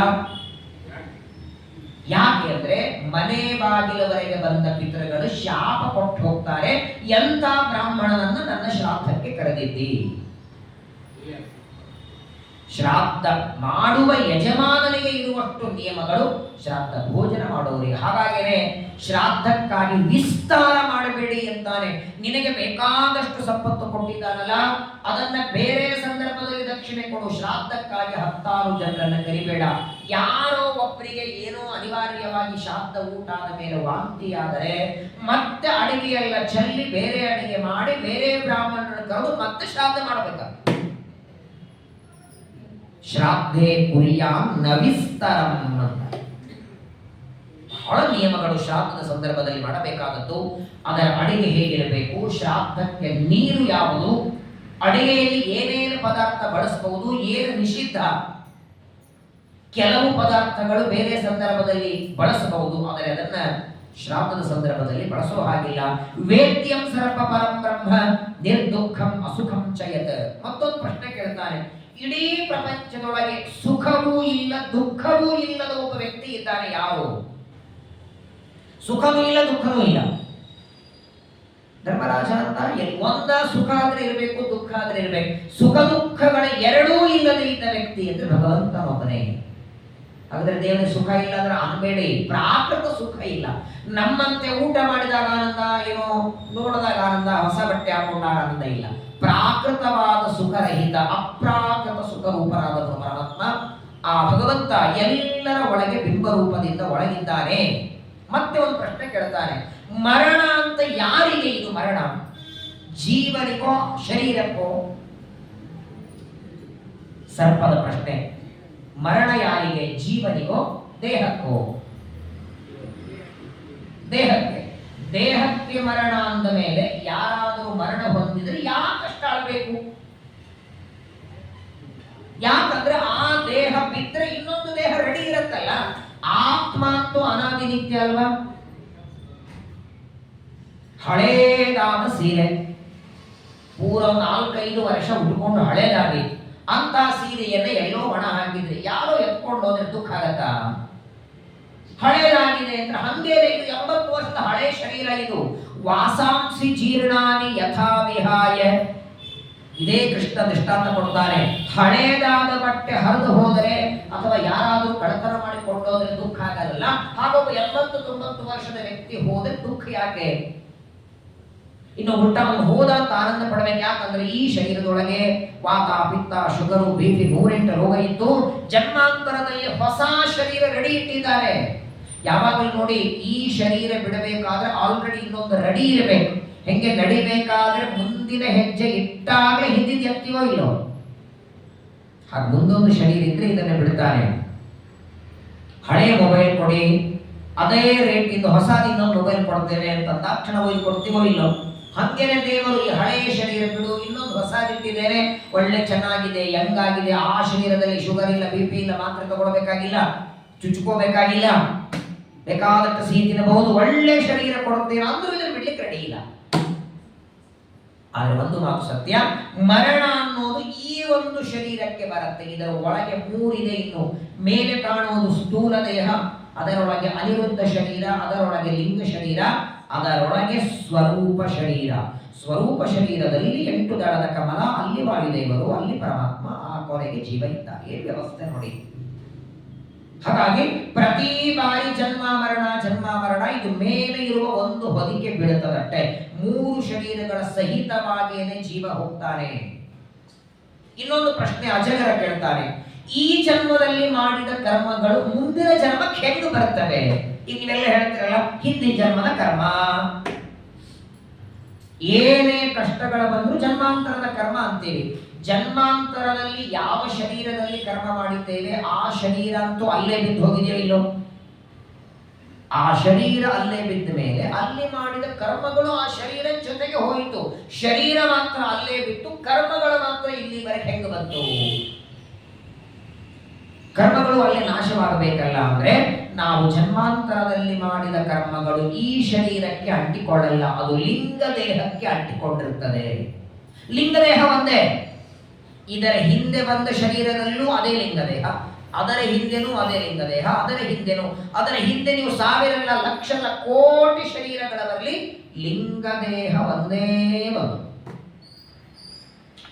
ಯಾಕೆ ಅಂದ್ರೆ ಮನೆ ಬಾಗಿಲವರೆಗೆ ಬಂದ ಪಿತೃಗಳು ಶಾಪ ಕೊಟ್ಟು ಹೋಗ್ತಾರೆ, ಎಂತ ಬ್ರಾಹ್ಮಣನನ್ನ ನನ್ನ ಶ್ರಾದ್ದಕ್ಕೆ ಕರೆದಿದ್ದಿ. ಶ್ರಾದ್ದ ಮಾಡುವ ಯಜಮಾನನಿಗೆ ಇರುವಷ್ಟು ನಿಯಮಗಳು ಶ್ರಾದ್ದ ಭೋಜನ ಮಾಡುವವರಿಗೆ. ಹಾಗಾಗಿನೇ ಶ್ರಾದ್ದಕ್ಕಾಗಿ ವಿಸ್ತಾರ ಮಾಡಬೇಡಿ ಅಂತಾನೆ. ನಿನಗೆ ಬೇಕಾದಷ್ಟು ಸಂಪತ್ತು ಕೊಟ್ಟಿದ್ದಾನಲ್ಲ, ಅದನ್ನ ಬೇರೆ ಸಂದರ್ಭದಲ್ಲಿ ದಕ್ಷಿಣೆ ಕೊಡು. ಶ್ರಾದ್ದಕ್ಕಾಗಿ 10 ಜನರನ್ನ ಕರಿಬೇಡ. ಯಾರೋ ಒಬ್ಬರಿಗೆ ಏನೋ ಅನಿವಾರ್ಯವಾಗಿ ಶ್ರಾದ್ದ ಊಟ ಆದ ಮೇಲೆ ವಾಂತಿಯಾದರೆ ಮತ್ತೆ ಅಡಿಗೆಯೆಲ್ಲ ಚೆಲ್ಲಿ ಬೇರೆ ಅಡಿಗೆ ಮಾಡಿ ಬೇರೆ ಬ್ರಾಹ್ಮಣರನ್ನು ಕರೆದು ಮತ್ತೆ ಶ್ರಾದ್ದ ಮಾಡಬೇಕು. ಶ್ರಾದ್ಧೆ ಕುರಿಯಾಂ ನ ವಿಸ್ತರಂ ಅಂತ ಬಹಳ ನಿಯಮಗಳು ಶ್ರಾದ್ದದ ಸಂದರ್ಭದಲ್ಲಿ ಮಾಡಬೇಕಾದದ್ದು. ಅದರ ಅಡಿಗೆ ಹೇಗಿರಬೇಕು, ಶ್ರಾದ್ದಕ್ಕೆ ನೀರು ಯಾವುದು, ಅಡಿಗೆಯಲ್ಲಿ ಏನೇನು ಪದಾರ್ಥ ಬಳಸಬಹುದು, ಏನು ನಿಷಿದ್ಧ, ಕೆಲವು ಪದಾರ್ಥಗಳು ಬೇರೆ ಸಂದರ್ಭದಲ್ಲಿ ಬಳಸಬಹುದು, ಆದರೆ ಅದನ್ನ ಶ್ರಾದ್ದದ ಸಂದರ್ಭದಲ್ಲಿ ಬಳಸೋ ಹಾಗಿಲ್ಲ. ವೇದ್ಯಂ ಸರ್ಪ ಪರಂ ಬ್ರಹ್ಮ ನಿರ್ದುಃಖಂ ಅಸುಖಂ ಚಯತ್. ಮತ್ತೊಂದು ಪ್ರಶ್ನೆ ಕೇಳ್ತಾನೆ, ಇಡೀ ಪ್ರಪಂಚದೊಳಗೆ ಸುಖವೂ ಇಲ್ಲ ದುಃಖವೂ ಇಲ್ಲದ ಒಬ್ಬ ವ್ಯಕ್ತಿ ಇದ್ದಾನೆ, ಯಾರು? ಸುಖವೂ ಇಲ್ಲ ದುಃಖವೂ ಇಲ್ಲ. ಧರ್ಮರಾಜ ಅಂತ ಒಂದ ಸುಖ ಆದ್ರೆ ಇರಬೇಕು, ದುಃಖ ಆದ್ರೆ ಇರಬೇಕು. ಸುಖ ದುಃಖಗಳ ಎರಡೂ ಇಲ್ಲದೆ ಇದ್ದ ವ್ಯಕ್ತಿ ಅಂದ್ರೆ ಭಗವಂತನೊಬ್ಬನೇ. ಹಾಗಾದ್ರೆ ದೇವರಿಗೆ ಸುಖ ಇಲ್ಲ ಅಂದ್ರೆ ಅನ್ಬೇಡಿ, ಪ್ರಾಕೃತ ಸುಖ ಇಲ್ಲ. ನಮ್ಮಂತೆ ಊಟ ಮಾಡಿದಾಗ ಆನಂದ, ಏನೋ ನೋಡಿದಾಗ ಆನಂದ, ಹೊಸ ಬಟ್ಟೆ ಹಾಕೊಂಡಾಗ ಆನಂದ ಇಲ್ಲ. ಪ್ರಾಕೃತವಾದ ಸುಖರಹಿತ ಅಪ್ರಾಕೃತ ಸುಖ ರೂಪರಾದ ಪರಮಾತ್ಮ ಆ ಭಗವಂತ ಎಲ್ಲರ ಒಳಗೆ ಬಿಂಬ ರೂಪದಿಂದ ಒಳಗಿದ್ದಾನೆ. ಮತ್ತೆ ಒಂದು ಪ್ರಶ್ನೆ ಕೇಳ್ತಾನೆ, ಮರಣ ಅಂತ ಯಾರಿಗೆ ಇದು ಮರಣ? ಜೀವನಿಗೋ ಶರೀರಕ್ಕೋ? ಸರ್ಪದ ಪ್ರಶ್ನೆ. ಮರಣ ಯಾರಿಗೆ? ಜೀವನಿಗೋ ದೇಹಕ್ಕೋ? ದೇಹಕ್ಕೆ. ದೇಹಕ್ಕೆ ಮರಣ ಅಂದ ಮೇಲೆ ಯಾರಾದರೂ ಮರಣ ಹೊಂದಿದ್ರೆ ಯಾಕಷ್ಟು ಆಳ್ಬೇಕು? ಯಾಕಂದ್ರೆ ಆ ದೇಹ ಬಿದ್ರೆ ಇನ್ನೊಂದು ದೇಹ ರೆಡಿ ಇರತ್ತಲ್ಲ. ಆತ್ಮ ಅಂತೂ ಅನಾದಿ ನಿತ್ಯ ಅಲ್ವಾ? ಹಳೇದಾದ ಸೀರೆ ಪೂರ 4-5 ವರ್ಷ ಉಟ್ಕೊಂಡು ಹಳೇದಾಗಿ ಅಂತ ಸೀರೆಯನ್ನ ಎಲ್ಲೋ ಒಣ ಹಾಕಿದ್ರೆ ಯಾರೋ ಎತ್ಕೊಂಡು ಹೋದ್ರೆ ದುಃಖ ಆಗತ್ತಾ? ಹಳೇದಾಗಿದೆ ಅಂತ ಹಂಗೇನೆ. ಇದು 80 ವರ್ಷದ ಹಳೆ ಶರೀರ. ಇದು ವಾಸಾಂಸಿ ಜೀರ್ಣಾನಿ ಯಥಾ ವಿಹಾಯ. ಇದೇ ಕೃಷ್ಣ ದೃಷ್ಟಾಂತ ಕೊಡ್ತಾನೆ. ಹಳೇದಾದ ಬಟ್ಟೆ ಹರಿದು ಹೋದರೆ ಅಥವಾ ಯಾರಾದರೂ ಕಳತನ ಮಾಡಿ ಕೊಂಡೋದ್ರೆ ದುಃಖ ಆಗಲ್ಲ. ಹಾಗೊಬ್ಬ 80-90 ವರ್ಷದ ವ್ಯಕ್ತಿ ಹೋದ್ರೆ ದುಃಖ ಯಾಕೆ? ಇನ್ನು ಹುಟ್ಟವನ್ನು ಹೋದ ಅಂತ ಆನಂದ ಪಡಬೇಕು. ಯಾಕಂದ್ರೆ ಈ ಶರೀರದೊಳಗೆ ವಾತ, ಪಿತ್ತ, ಶುಗರು, BP 108 ರೋಗ ಇತ್ತು. ಜನ್ಮಾಂತರದಲ್ಲಿ ಹೊಸ ಶರೀರ ರೆಡಿ ಇಟ್ಟಿದ್ದಾರೆ. ಯಾವಾಗಲೂ ನೋಡಿ, ಈ ಶರೀರ ಬಿಡಬೇಕಾದ್ರೆ ಆಲ್ರೆಡಿ ಇನ್ನೊಂದು ರೆಡಿ ಇರಬೇಕು. ಹೆಂಗೆ ನಡಿಬೇಕಾದ್ರೆ ಮುಂದಿನ ಹೆಜ್ಜೆ ಇಟ್ಟಾಗಲೇ ಹಿಂದಿನ ಎತ್ತೀವೋ ಇಲ್ಲೋ, ಹಾಗೆ ಮುಂದೊಂದು ಶರೀರ ಇದ್ರೆ ಇದನ್ನ ಬಿಡ್ತಾನೆ. ಹಳೆ ಮೊಬೈಲ್ ಕೊಡಿ, ಅದೇ ರೇಟ್ ಇಂದ ಹೊಸದು ಇನ್ನೊಂದು ಮೊಬೈಲ್ ಕೊಡ್ತೇವೆ ಅಂತ ತಕ್ಷಣ ಒಯ್ದು ಕೊಡ್ತೀವೋ ಇಲ್ಲೋ, ಹಂಗೇನೆ ದೇವರು ಈ ಹಳೆಯ ಶರೀರ ಬಿಡು, ಇನ್ನೊಂದು ಹೊಸದಿಟ್ಟಿದ್ದೇನೆ, ಒಳ್ಳೆ ಚೆನ್ನಾಗಿದೆ, ಯಂಗಾಗಿದೆ, ಆ ಶರೀರದಲ್ಲಿ ಶುಗರ್ ಇಲ್ಲ, BP ಇಲ್ಲ, ಮಾತ್ರೆ ತಗೊಳ್ಬೇಕಾಗಿಲ್ಲ, ಚುಚ್ಕೋಬೇಕಾಗಿಲ್ಲ, ಬೇಕಾದಷ್ಟು ಸಿಹಿ ತಿನ್ನಬಹುದು, ಒಳ್ಳೆ ಶರೀರ ಕೊಡುತ್ತೇನೆ ಅಂದ್ರೂ ಇದನ್ನು ಬಿಡ್ಲಿಕ್ಕೆ ರೆಡಿ ಇಲ್ಲ. ಆದರೆ ಒಂದು ಮಾತು ಸತ್ಯ, ಮರಣ ಅನ್ನೋದು ಈ ಒಂದು ಶರೀರಕ್ಕೆ ಬರುತ್ತೆ. ಇದರ ಒಳಗೆ 3 ಇದೆ. ಇನ್ನು ಮೇಲೆ ಕಾಣುವುದು ಸ್ಥೂಲ ದೇಹ, ಅದರೊಳಗೆ ಅನಿರುದ್ಧ ಶರೀರ, ಅದರೊಳಗೆ ಲಿಂಗ ಶರೀರ, ಅದರೊಳಗೆ ಸ್ವರೂಪ ಶರೀರ. ಸ್ವರೂಪ ಶರೀರದಲ್ಲಿ 8 ದಳದ ಕಮಲ, ಅಲ್ಲಿ ವಾಯುದೇವರು, ಅಲ್ಲಿ ಪರಮಾತ್ಮ, ಆ ಕೊನೆಗೆ ಜೀವ ಇದ್ದಾರೆ. ವ್ಯವಸ್ಥೆ ನೋಡಿ. ಹಾಗಾಗಿ ಪ್ರತಿ ಬಾರಿ ಜನ್ಮ ಮರಣ ಇದು ಮೇಲೆ ಇರುವ ಒಂದು ಹೊದಿಕೆ ಬೀಳುತ್ತದಷ್ಟೇ. 3 ಶರೀರಗಳ ಸಹಿತವಾಗಿಯೇ ಜೀವ ಹೋಗ್ತಾನೆ. ಇನ್ನೊಂದು ಪ್ರಶ್ನೆ ಅಜಗರ ಕೇಳ್ತಾನೆ, ಈ ಜನ್ಮದಲ್ಲಿ ಮಾಡಿದ ಕರ್ಮಗಳು ಮುಂದಿನ ಜನ್ಮಕ್ಕೆ ಹೆಂಗೆ ಬರ್ತವೆ? ಈಗ ನೀವೆಲ್ಲ ಹೇಳ್ತೀರಲ್ಲ, ಹಿಂದಿನ ಜನ್ಮದ ಕರ್ಮ, ಏನೇ ಕಷ್ಟಗಳ ಬಂದ್ರು ಜನ್ಮಾಂತರದ ಕರ್ಮ ಅಂತೀವಿ. ಜನ್ಮಾಂತರದಲ್ಲಿ ಯಾವ ಶರೀರದಲ್ಲಿ ಕರ್ಮ ಮಾಡಿದ್ದೇವೆ ಆ ಶರೀರ ಅಂತೂ ಅಲ್ಲೇ ಬಿದ್ದು ಹೋಗಿದೆಯೋ ಇಲ್ಲೋ? ಆ ಶರೀರ ಅಲ್ಲೇ ಬಿದ್ದ ಮೇಲೆ ಅಲ್ಲಿ ಮಾಡಿದ ಕರ್ಮಗಳು ಆ ಶರೀರ ಜೊತೆಗೆ ಹೋಯಿತು. ಶರೀರ ಮಾತ್ರ ಅಲ್ಲೇ ಬಿಟ್ಟು ಕರ್ಮಗಳು ಮಾತ್ರ ಇಲ್ಲಿವರೆಗೆ ಹೆಂಗೆ ಬಂತು? ಕರ್ಮಗಳು ಅಲ್ಲೇ ನಾಶವಾಗಬೇಕಲ್ಲ. ಅಂದ್ರೆ ನಾವು ಜನ್ಮಾಂತರದಲ್ಲಿ ಮಾಡಿದ ಕರ್ಮಗಳು ಈ ಶರೀರಕ್ಕೆ ಅಂಟಿಕೊಳ್ಳಲ್ಲ, ಅದು ಲಿಂಗ ದೇಹಕ್ಕೆ ಅಂಟಿಕೊಂಡಿರುತ್ತದೆ. ಲಿಂಗ ದೇಹ ಒಂದೇ. ಇದರ ಹಿಂದೆ ಬಂದ ಶರೀರದಲ್ಲೂ ಅದೇ ಲಿಂಗದೇಹ, ಅದರ ಹಿಂದೆನೂ ಅದೇ ಲಿಂಗದೇಹ, ಅದರ ಹಿಂದೆ ನೀವು 1000 ಲಕ್ಷ ಕೋಟಿ ಶರೀರಗಳ ಬರಲಿ, ಲಿಂಗದೇಹ ಒಂದೇ ಒಂದು.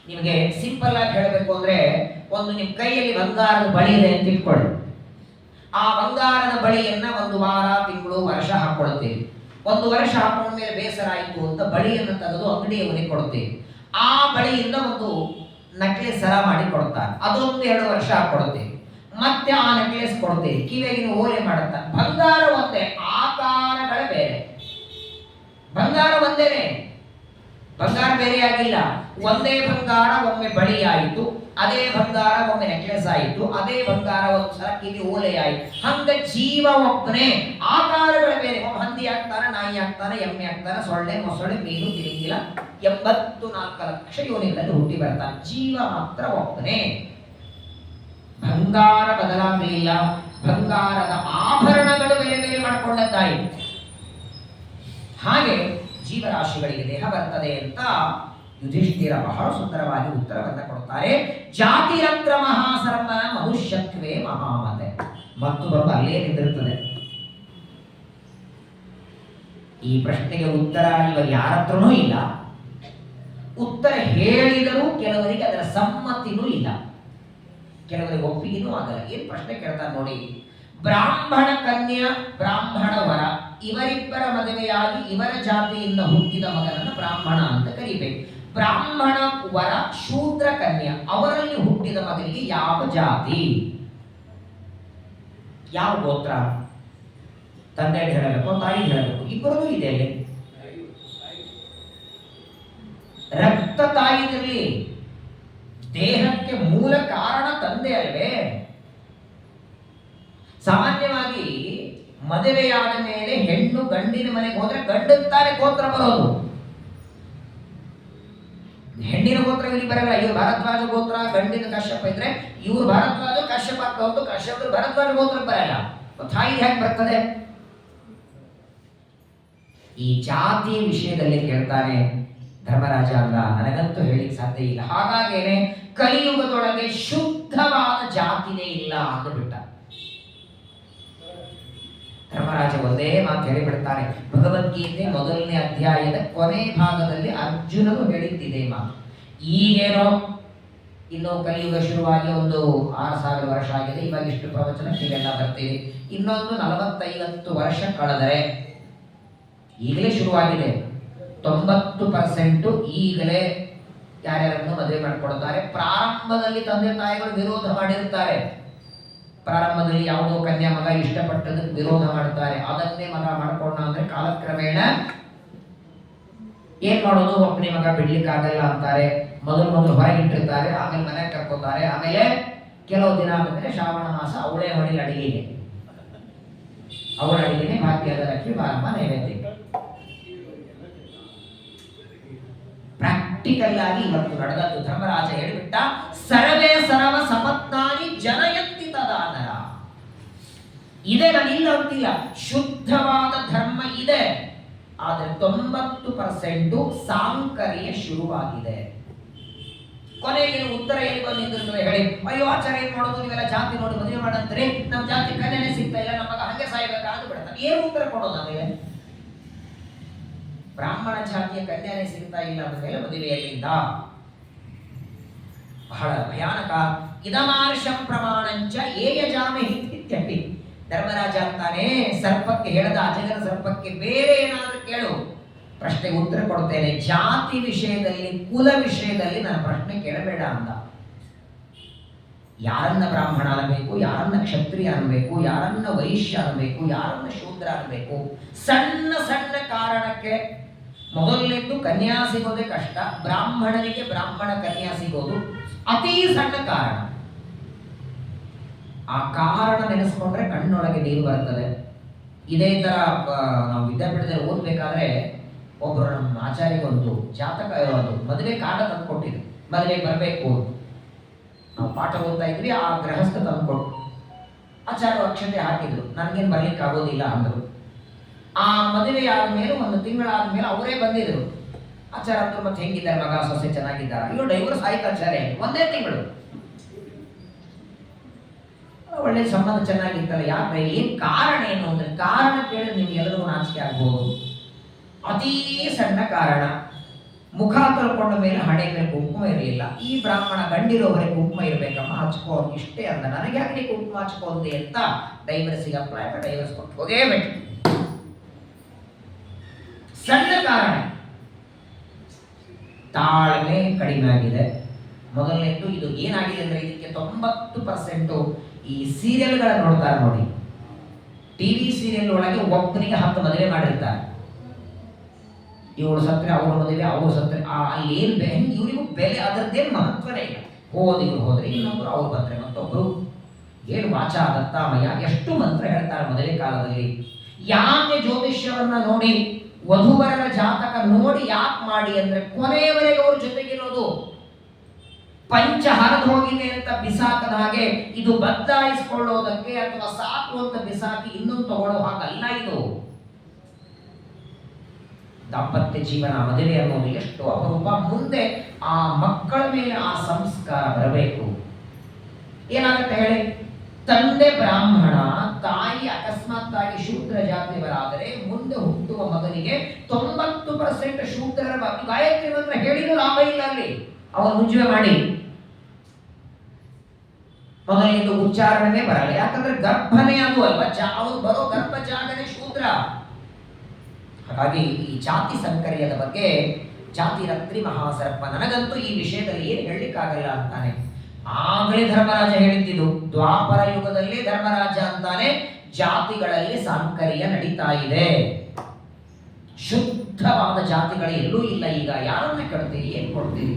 ನಿಮಗೆ ಸಿಂಪಲ್ ಆಗಿ ಹೇಳಬೇಕು ಅಂದ್ರೆ, ಒಂದು ನಿಮ್ಮ ಕೈಯಲ್ಲಿ ಬಂಗಾರದ ಬಳಿ ಇದೆ ಅಂತ ಇಟ್ಕೊಳ್ಳಿ. ಆ ಬಂಗಾರದ ಬಳಿಯನ್ನ 1 ವಾರ, ತಿಂಗಳು, ವರ್ಷ ಹಾಕೊಳ್ತೀವಿ. 1 ವರ್ಷ ಹಾಕೊಂಡ್ಮೇಲೆ ಬೇಸರ ಆಯಿತು ಅಂತ ಬಳಿಯನ್ನು ತೆಗೆದು ಅಂಗಡಿಯವನಿಗೆ ಕೊಡ್ತೀವಿ. ಆ ಬಳಿಯಿಂದ ಒಂದು ನಕ್ಲೆಸ್ ಸರ ಮಾಡಿ ಕೊಡ್ತಾನೆ, ಅದೊಂದು 2 ವರ್ಷ ಹಾಕೊಡ್ತೀವಿ. ಮತ್ತೆ ಆ ನೆಕ್ಲೆಸ್ ಕೊಡ್ತೀವಿ, ಕಿವಿಗಿನ ಓಲೆ ಮಾಡುತ್ತಾನೆ. ಬಂಗಾರ ಒಂದೇ, ಆಕಾರಗಳ ಬೇರೆ. ಬಂಗಾರ ಒಂದೇನೆ, ಬಂಗಾರ ಬೇರೆ ಆಗಿಲ್ಲ. ಒಂದೇ ಬಂಗಾರ ಒಮ್ಮೆ ಬಳಿ ಆಯಿತು, ಅದೇ ಬಂಗಾರ ಒಮ್ಮೆ ನೆಕ್ಲೆಸ್ ಆಯಿತು, ಅದೇ ಬಂಗಾರ ಒಂದ್ಸಲ ಕಿವಿ ಓಲೆ ಆಯಿತು. ಹಂಗ ಜೀವ ಒಬ್ಬನೇ, ಆಕಾರಗಳ ಬೇರೆ. ಹಂದಿ ಆಗ್ತಾನೆ, ನಾಯಿ ಆಗ್ತಾನೆ, ಎಮ್ಮೆ ಆಗ್ತಾನೆ, ಸೊಳ್ಳೆ, ಮೊಸಳೆ, ಮೀನು, ತಿರುಗಿಲ್ಲ, 84 ಲಕ್ಷ ಯೋನಿಗಳಲ್ಲಿ ಹುಟ್ಟಿ ಬರ್ತಾನೆ. ಜೀವ ಮಾತ್ರ ಒಬ್ಬನೇ. ಬಂಗಾರ ಬದಲಾಗಲಿಲ್ಲ, ಬಂಗಾರದ ಆಭರಣಗಳು ಬೇರೆ ಬೇರೆ ಮಾಡಿಕೊಂಡದ್ದಾಯಿತು. ಹಾಗೆ ಜೀವರಾಶಿಗಳಿಗೆ ದೇಹ ಬರ್ತದೆ ಅಂತ ಯುಧಿಷ್ಠಿರ ಬಹಳ ಸುಂದರವಾಗಿ ಉತ್ತರವನ್ನು ಕೊಡ್ತಾರೆ. ಜಾತಿರತ್ರ ಮಹಾಸರ್ವ ಮನುಷ್ಯತ್ವೇ ಮಹಾಮತೆ. ಮತ್ತು ಬರುವ ಅಲ್ಲೇ ನಿಂತಿರುತ್ತದೆ. ಈ ಪ್ರಶ್ನೆಗೆ ಉತ್ತರ ಇವಾಗ ಯಾರ ಹತ್ರನೂ ಇಲ್ಲ. ಉತ್ತರ ಹೇಳಿದರೂ ಕೆಲವರಿಗೆ ಅದರ ಸಮ್ಮತಿನೂ ಇಲ್ಲ, ಕೆಲವರಿಗೆ ಒಪ್ಪಿಗೆನೂ ಆಗಲ್ಲ. ಏನ್ ಪ್ರಶ್ನೆ ಕೇಳ್ತಾರೆ ನೋಡಿ. ಬ್ರಾಹ್ಮಣ ಕನ್ಯಾ, ಬ್ರಾಹ್ಮಣ ವರ, ಇವರಿಬ್ಬರ ಮದುವೆಯಾಗಿ ಇವರ ಜಾತಿಯಿಂದ ಹುಟ್ಟಿದ ಮಗನನ್ನು ಬ್ರಾಹ್ಮಣ ಅಂತ ಕರೀಬೇಕು. ಬ್ರಾಹ್ಮಣ ವರ ಶೂದ್ರ ಕನ್ಯಾ, ಅವರಲ್ಲಿ ಹುಟ್ಟಿದ ಮಗನಿಗೆ ಯಾವ ಜಾತಿ, ಯಾವ ಗೋತ್ರ, ತಂದೆ ಹೇಳಬೇಕು ತಾಯಿ ಹೇಳಬೇಕು, ಇಬ್ಬರದು ಇದೆ ಅಲ್ಲಿ. ರಕ್ತ ತಾಯಿದಿರಲಿ, ದೇಹಕ್ಕೆ ಮೂಲ ಕಾರಣ ತಂದೆ ಅಲ್ವೇ. ಸಾಮಾನ್ಯವಾಗಿ ಮದುವೆಯಾದ ಮೇಲೆ ಹೆಣ್ಣು ಗಂಡಿನ ಮನೆಗೆ ಹೋದ್ರೆ ಗಂಡಂತಾನೆ ಗೋತ್ರ ಬರೋದು, ಹೆಣ್ಣಿನ ಗೋತ್ರ ಇಲ್ಲಿ ಬರಲ್ಲ. ಇವ್ರು ಭಾರದ್ವಾಜ ಗೋತ್ರ, ಗಂಡಿನ ಕಶ್ಯಪ ಇದ್ರೆ ಇವ್ರು ಭಾರದ್ವಾಜ ಕಶ್ಯಪ ಆಗ್ಬಹುದು, ಕಶ್ಯಪ ಭಾರದ್ವಾಜ ಗೋತ್ರ ಬರಲ್ಲ. ತಾಯಿ ಹೇಗೆ ಬರ್ತದೆ? ಈ ಜಾತಿ ವಿಷಯದಲ್ಲಿ ಕೇಳ್ತಾನೆ ಧರ್ಮರಾಜ ಅಲ್ಲ, ನನಗಂತೂ ಹೇಳಿಕ್ ಸಾಧ್ಯ ಇಲ್ಲ. ಹಾಗಾಗೇನೆ ಕಲಿಯುಗದೊಳಗೆ ಶುದ್ಧವಾದ ಜಾತಿನೇ ಇಲ್ಲ ಅಂದುಬಿಟ್ಟ ಧರ್ಮರಾಜ. ಒಂದೇ ಮಾತು ಹೇಳಿಬಿಡ್ತಾನೆ. ಭಗವದ್ಗೀತೆ ಮೊದಲನೇ ಅಧ್ಯಾಯದ ಕೊನೆ ಭಾಗದಲ್ಲಿ ಅರ್ಜುನನು ಹೇಳಿದ್ದಿದೆ ಮಾತು. ಈಗೇನೋ ಇನ್ನು ಕಲಿಯುಗ ಶುರುವಾಗಿ ಒಂದು 6000 ವರ್ಷ ಆಗಿದೆ, ಇವಾಗ ಇಷ್ಟು ಪ್ರವಚನ ನೀವೆಲ್ಲ ಬರ್ತೀವಿ. ಇನ್ನೊಂದು 40-50 ವರ್ಷ ಕಳೆದರೆ, ಈಗಲೇ ಶುರುವಾಗಿದೆ, 90% ಈಗಲೇ ಯಾರ್ಯಾರನ್ನು ಮದುವೆ ಮಾಡಿಕೊಡ್ತಾರೆ. ಪ್ರಾರಂಭದಲ್ಲಿ ತಂದೆ ತಾಯಿಗಳು ವಿರೋಧ ಮಾಡಿರ್ತಾರೆ. ಪ್ರಾರಂಭದಲ್ಲಿ ಯಾವುದೋ ಕನ್ಯಾ ಮಗ ಇಷ್ಟಪಟ್ಟದಕ್ಕೆ ವಿರೋಧ ಮಾಡ್ತಾರೆ. ಅದನ್ನೇ ಮಗ ಮಾಡ್ಕೊಂಡ ಅಂದ್ರೆ ಕಾಲಕ್ರಮೇಣ ಏನ್ ಮಾಡೋದು, ಒಬ್ಬನೇ ಮಗ ಬಿಡ್ಲಿಕ್ಕಾಗಲ್ಲ ಅಂತಾರೆ. ಮೊದಲು ಹೊರಗಿಟ್ಟಿರ್ತಾರೆ, ಆಮೇಲೆ ಮನೆಗೆ ಕರ್ಕೋತಾರೆ. ಆಮೇಲೆ ಕೆಲವು ದಿನ ಆದ್ಮೇಲೆ ಶ್ರಾವಣ ಮಾಸ ಅವಳೇ ಹೊಡಿಲ್ ಅಡಿಗೆಗೆ, ಅವಳ ಅಡಿಗೆನೆ ಭಾಗ್ಯದ ಲಕ್ಷ್ಮಿ ಬಾರಮ್ಮ ನೈವೇದ್ಯ. ಪ್ರಾಕ್ಟಿಕಲ್ ಆಗಿ ಇವತ್ತು ನಡೆದದ್ದು. ಧರ್ಮರಾಜ ಹೇಳಿಬಿಟ್ಟ, ಸರ್ವೇ ಸರ್ವ ಸಪತ್ನಾನಿ ಜನಯಂತಿ ತದಾನರ. ಇದೆ, ನಾನಿಲ್ಲ ಅಂತಿಲ್ಲ, ಶುದ್ಧವಾದ ಧರ್ಮ ಇದೆ, ಆದ್ರೆ 90% ಸಾಂಕರ್ಯ ಶುರುವಾಗಿದೆ. ಕೊನೆಗೆ ಉತ್ತರ ಏನು ಬಂದಿರ್ತದೆ ಹೇಳಿ, ಅಯ್ಯೋ ಆಚಾರ್ಯ ಏನ್ ಮಾಡೋದು, ನೀವೆಲ್ಲ ಜಾತಿ ನೋಡಿ ಮದುವೆ ಮಾಡಂತ್ರಿ, ನಮ್ಮ ಜಾತಿ ಕನ್ಯೆನೇ ಸಿಗ್ತಾ ಇಲ್ಲ, ನಮಗ ಹಂಗೆ ಸಾಯ್ಬೇಕಾದ್ರು ಬಿಡ್ತಾರೆ. ಏನು ಉತ್ತರ ಕೊಡೋದು ನಮಗೆ? ಬ್ರಾಹ್ಮಣ ಜಾತಿಯ ಕನ್ಯಾನೇ ಸಿಗ್ತಾ ಇಲ್ಲ ಅಂದ ಮೇಲೆ ಮದುವೆಯಲ್ಲಿಂದ ಬಹಳ ಭಯಾನಕ. ಇದಮಾರ್ಷಂ ಪ್ರಮಾಣಂಚ ಏಯಜಾಮಿ ಇತ್ಯಪಿ. ಧರ್ಮರಾಜ ಅಂತಾನೆ ಸರ್ಪಕ್ಕೆ ಹೇಳದ, ಅಜಗರ ಸರ್ಪಕ್ಕೆ ಬೇರೆ ಏನಾದರೂ ಕೇಳು, ಪ್ರಶ್ನೆಗೆ ಉತ್ತರ ಕೊಡ್ತೇನೆ. ಜಾತಿ ವಿಷಯದಲ್ಲಿ, ಕುಲ ವಿಷಯದಲ್ಲಿ ನನ್ನ ಪ್ರಶ್ನೆ ಕೇಳಬೇಡ ಅಂದ. ಯಾರನ್ನ ಬ್ರಾಹ್ಮಣ ಅನ್ನಬೇಕು, ಯಾರನ್ನ ಕ್ಷತ್ರಿಯ ಅನ್ನಬೇಕು, ಯಾರನ್ನ ವೈಶ್ಯ ಅನ್ನಬೇಕು, ಯಾರನ್ನ ಶೂದ್ರ ಅನ್ನಬೇಕು, ಸಣ್ಣ ಸಣ್ಣ ಕಾರಣಕ್ಕೆ ಮೊದಲನೇದ್ದು ಕನ್ಯಾ ಸಿಗೋದೇ ಕಷ್ಟ. ಬ್ರಾಹ್ಮಣನಿಗೆ ಬ್ರಾಹ್ಮಣ ಕನ್ಯಾ ಸಿಗೋದು ಅತಿ ಸಣ್ಣ ಕಾರಣ. ಆ ಕಾರಣ ನೆನೆಸ್ಕೊಂಡ್ರೆ ಕಣ್ಣೊಳಗೆ ನೀರು ಬರ್ತದೆ. ಇದೇ ತರ ನಾವು ವಿದ್ಯಾಪೀಠದಲ್ಲಿ ಓದ್ಬೇಕಾದ್ರೆ ಒಬ್ಬರು ನಮ್ಮ ಆಚಾರ್ಯಗೊಂದು ಜಾತಕ, ಒಂದು ಮದುವೆ ಕಾರ್ಡ ತಂದು ಕೊಟ್ಟಿದ್ರು. ಮದುವೆ ಬರಬೇಕು, ನಾವು ಪಾಠ ಓದ್ತಾ ಇದ್ವಿ, ಆ ಗೃಹಸ್ಥ ತಂದು ಕೊಟ್ಟು ಆಚಾರ್ಯ ಅಕ್ಷತೆ ಹಾಕಿದ್ರು. ನನಗೇನು ಬರ್ಲಿಕ್ಕೆ ಆಗೋದಿಲ್ಲ ಅಂದರು. ಆ ಮದುವೆ ಆದ್ಮೇಲೆ 1 ತಿಂಗಳಾದ್ಮೇಲೆ ಅವರೇ ಬಂದಿದ್ರು. ಆಚಾರ್ಯ ಅಂತೂ ಮತ್ತೆ ಹೆಂಗಿದ್ದಾರೆ ಮಗ ಸೊಸೆ, ಚೆನ್ನಾಗಿದ್ದಾರೆ? ಅಯ್ಯೋ ಡೈವರ್ಸ್ ಆಯ್ತು ಆಚಾರ್ಯ, 1 ತಿಂಗಳು. ಒಳ್ಳೆ ಸಂಬಂಧ ಚೆನ್ನಾಗಿತ್ತಲ್ಲ, ಯಾಕೆ, ಏನ್ ಕಾರಣ ಏನು ಅಂದ್ರೆ, ಕಾರಣ ಕೇಳಿ ನಿಮ್ಗೆ ಎಲ್ಲರಿಗೂ ನಾಚಿಕೆ ಆಗ್ಬೋದು. ಅತೀ ಸಣ್ಣ ಕಾರಣ, ಮುಖ ತೊಳ್ಕೊಂಡ ಮೇಲೆ ಹಣೆ ಮೇಲೆ ಕುಂಕುಮ ಇರಲಿಲ್ಲ. ಈ ಬ್ರಾಹ್ಮಣ ಗಂಡಿರೋವರೆಗೆ ಕುಂಕುಮ ಇರ್ಬೇಕಮ್ಮ, ಹಚ್ಕೋ ಇಷ್ಟೇ ಅಂದ. ನನಗೆ ಯಾಕೆ ಕುಂಕುಮ ಹಚ್ಕೋದೆ ಅಂತ ಡೈವರ್ಸಿಗೆ ಅಪ್ಲೈ ಮಾಡಿ ಡೈವರ್ಸ್ ಕೊಟ್ಟು ಹೋಗೇಬೇಕು. ಸಣ್ಣ ಕಾರಣ. ತಾಳ್ಮೆ ಕಡಿಮೆ ಆಗಿದೆ. ಮೊದಲನೇದ್ದು ಇದು ಏನಾಗಿದೆ ಅಂದ್ರೆ, ಇದಕ್ಕೆ 90% ಈ ಸೀರಿಯಲ್ಗಳ ನೋಡ್ತಾರೆ ನೋಡಿ, ಟಿವಿ ಸೀರಿಯಲ್ ಒಳಗೆ ಒಬ್ಬನಿಗೆ 10 ಮದುವೆ ಮಾಡಿರ್ತಾರೆ. ಇವಳು ಸತ್ರೆ ಅವ್ರ ಮದುವೆ, ಅವ್ರು ಸತ್ರೆ, ಅಲ್ಲಿ ಏನ್ ಇವರಿಗೂ ಬೆಲೆ, ಅದರದ್ದೇನು ಮಹತ್ವನೇ ಇಲ್ಲ. ಇವ್ರು ಹೋದ್ರೆ ಇನ್ನೊಬ್ರು, ಅವ್ರು ಬಂದ್ರೆ ಮತ್ತೊಬ್ರು. ಏನು ವಾಚ ದತ್ತಾಮಯ, ಎಷ್ಟು ಮಂತ್ರ ಹೇಳ್ತಾರೆ ಮದುವೆ ಕಾಲದಲ್ಲಿ. ಯಾಕೆ ಜ್ಯೋತಿಷ್ಯವನ್ನ ನೋಡಿ, ವಧುವರರ ಜಾತಕ ನೋಡಿ ಯಾಕೆ ಮಾಡಿ ಅಂದ್ರೆ, ಕೊನೆಯವರೆಗೆ ಅವ್ರ ಜೊತೆಗಿರೋದು. ಪಂಚ ಹರಿದು ಹೋಗಿದೆ ಅಂತ ಬಿಸಾಕದ ಹಾಗೆ ಇದು ಬದಲಾಯಿಸಿಕೊಳ್ಳೋದಕ್ಕೆ ಅಥವಾ ಸಾಕು ಅಂತ ಬಿಸಾಕಿ ಇನ್ನೊಂದು ತಗೊಳ್ಳೋ ಹಾಗಲ್ಲ ಇದು. ದಾಂಪತ್ಯ ಜೀವನ, ಮದುವೆ ಅನ್ನೋದು ಎಷ್ಟು ಅಪರೂಪ. ಮುಂದೆ ಆ ಮಕ್ಕಳ ಮೇಲೆ ಆ ಸಂಸ್ಕಾರ ಬರಬೇಕು. ಏನಾಗುತ್ತೆ ಹೇಳಿ, ತಂದೆ ಬ್ರಾಹ್ಮಣ, ತಾಯಿ ಅಕಸ್ಮಾತ್ ಆಗಿ ಶೂದ್ರ ಜಾತಿಯವರಾದರೆ ಮುಂದೆ ಹುಟ್ಟುವ ಮಗನಿಗೆ 90% ಶೂದ್ರರ ಬಗ್ಗೆ ಗಾಯತ್ರಿ ಮಂತ್ರ ಹೇಳಿದ್ರು ಲಾಭ ಇಲ್ಲ. ಅಲ್ಲಿ ಅವನು ಮುಂಜುವೆ ಮಾಡಿ ಮೊದಲನೇದು ಉಚ್ಚಾರಣೆ ಬರಲ್ಲ, ಯಾಕಂದ್ರೆ ಗರ್ಭನೇ ಅದು ಅಲ್ವಾ, ಅವ್ರು ಬರೋ ಗರ್ಭ ಜಾಗನೇ ಶೂದ್ರ. ಹಾಗಾಗಿ ಈ ಜಾತಿ ಸಂಕರ್ಯದ ಬಗ್ಗೆ ಜಾತಿ ರತ್ರಿ ಮಹಾಸರ್ಪ, ನನಗಂತೂ ಈ ವಿಷಯದಲ್ಲಿ ಏನು ಹೇಳಲಿಕ್ಕಾಗಲ್ಲ ಅಂತಾನೆ. ಆಗಲೇ ಧರ್ಮರಾಜ ಹೇಳಿದ್ದಿದ್ದು, ದ್ವಾಪರ ಯುಗದಲ್ಲಿ ಧರ್ಮರಾಜ ಅಂತಾನೆ ಜಾತಿಗಳಲ್ಲಿ ಸಾಂಕರ್ಯ ನಡೀತಾ ಇದೆ. ಶುದ್ಧವಾದ ಜಾತಿಗಳು ಎಲ್ಲೂ ಇಲ್ಲ. ಈಗ ಯಾರನ್ನ ಕೇಳ್ತೀರಿ, ಏನ್ ಕೊಡ್ತೀರಿ?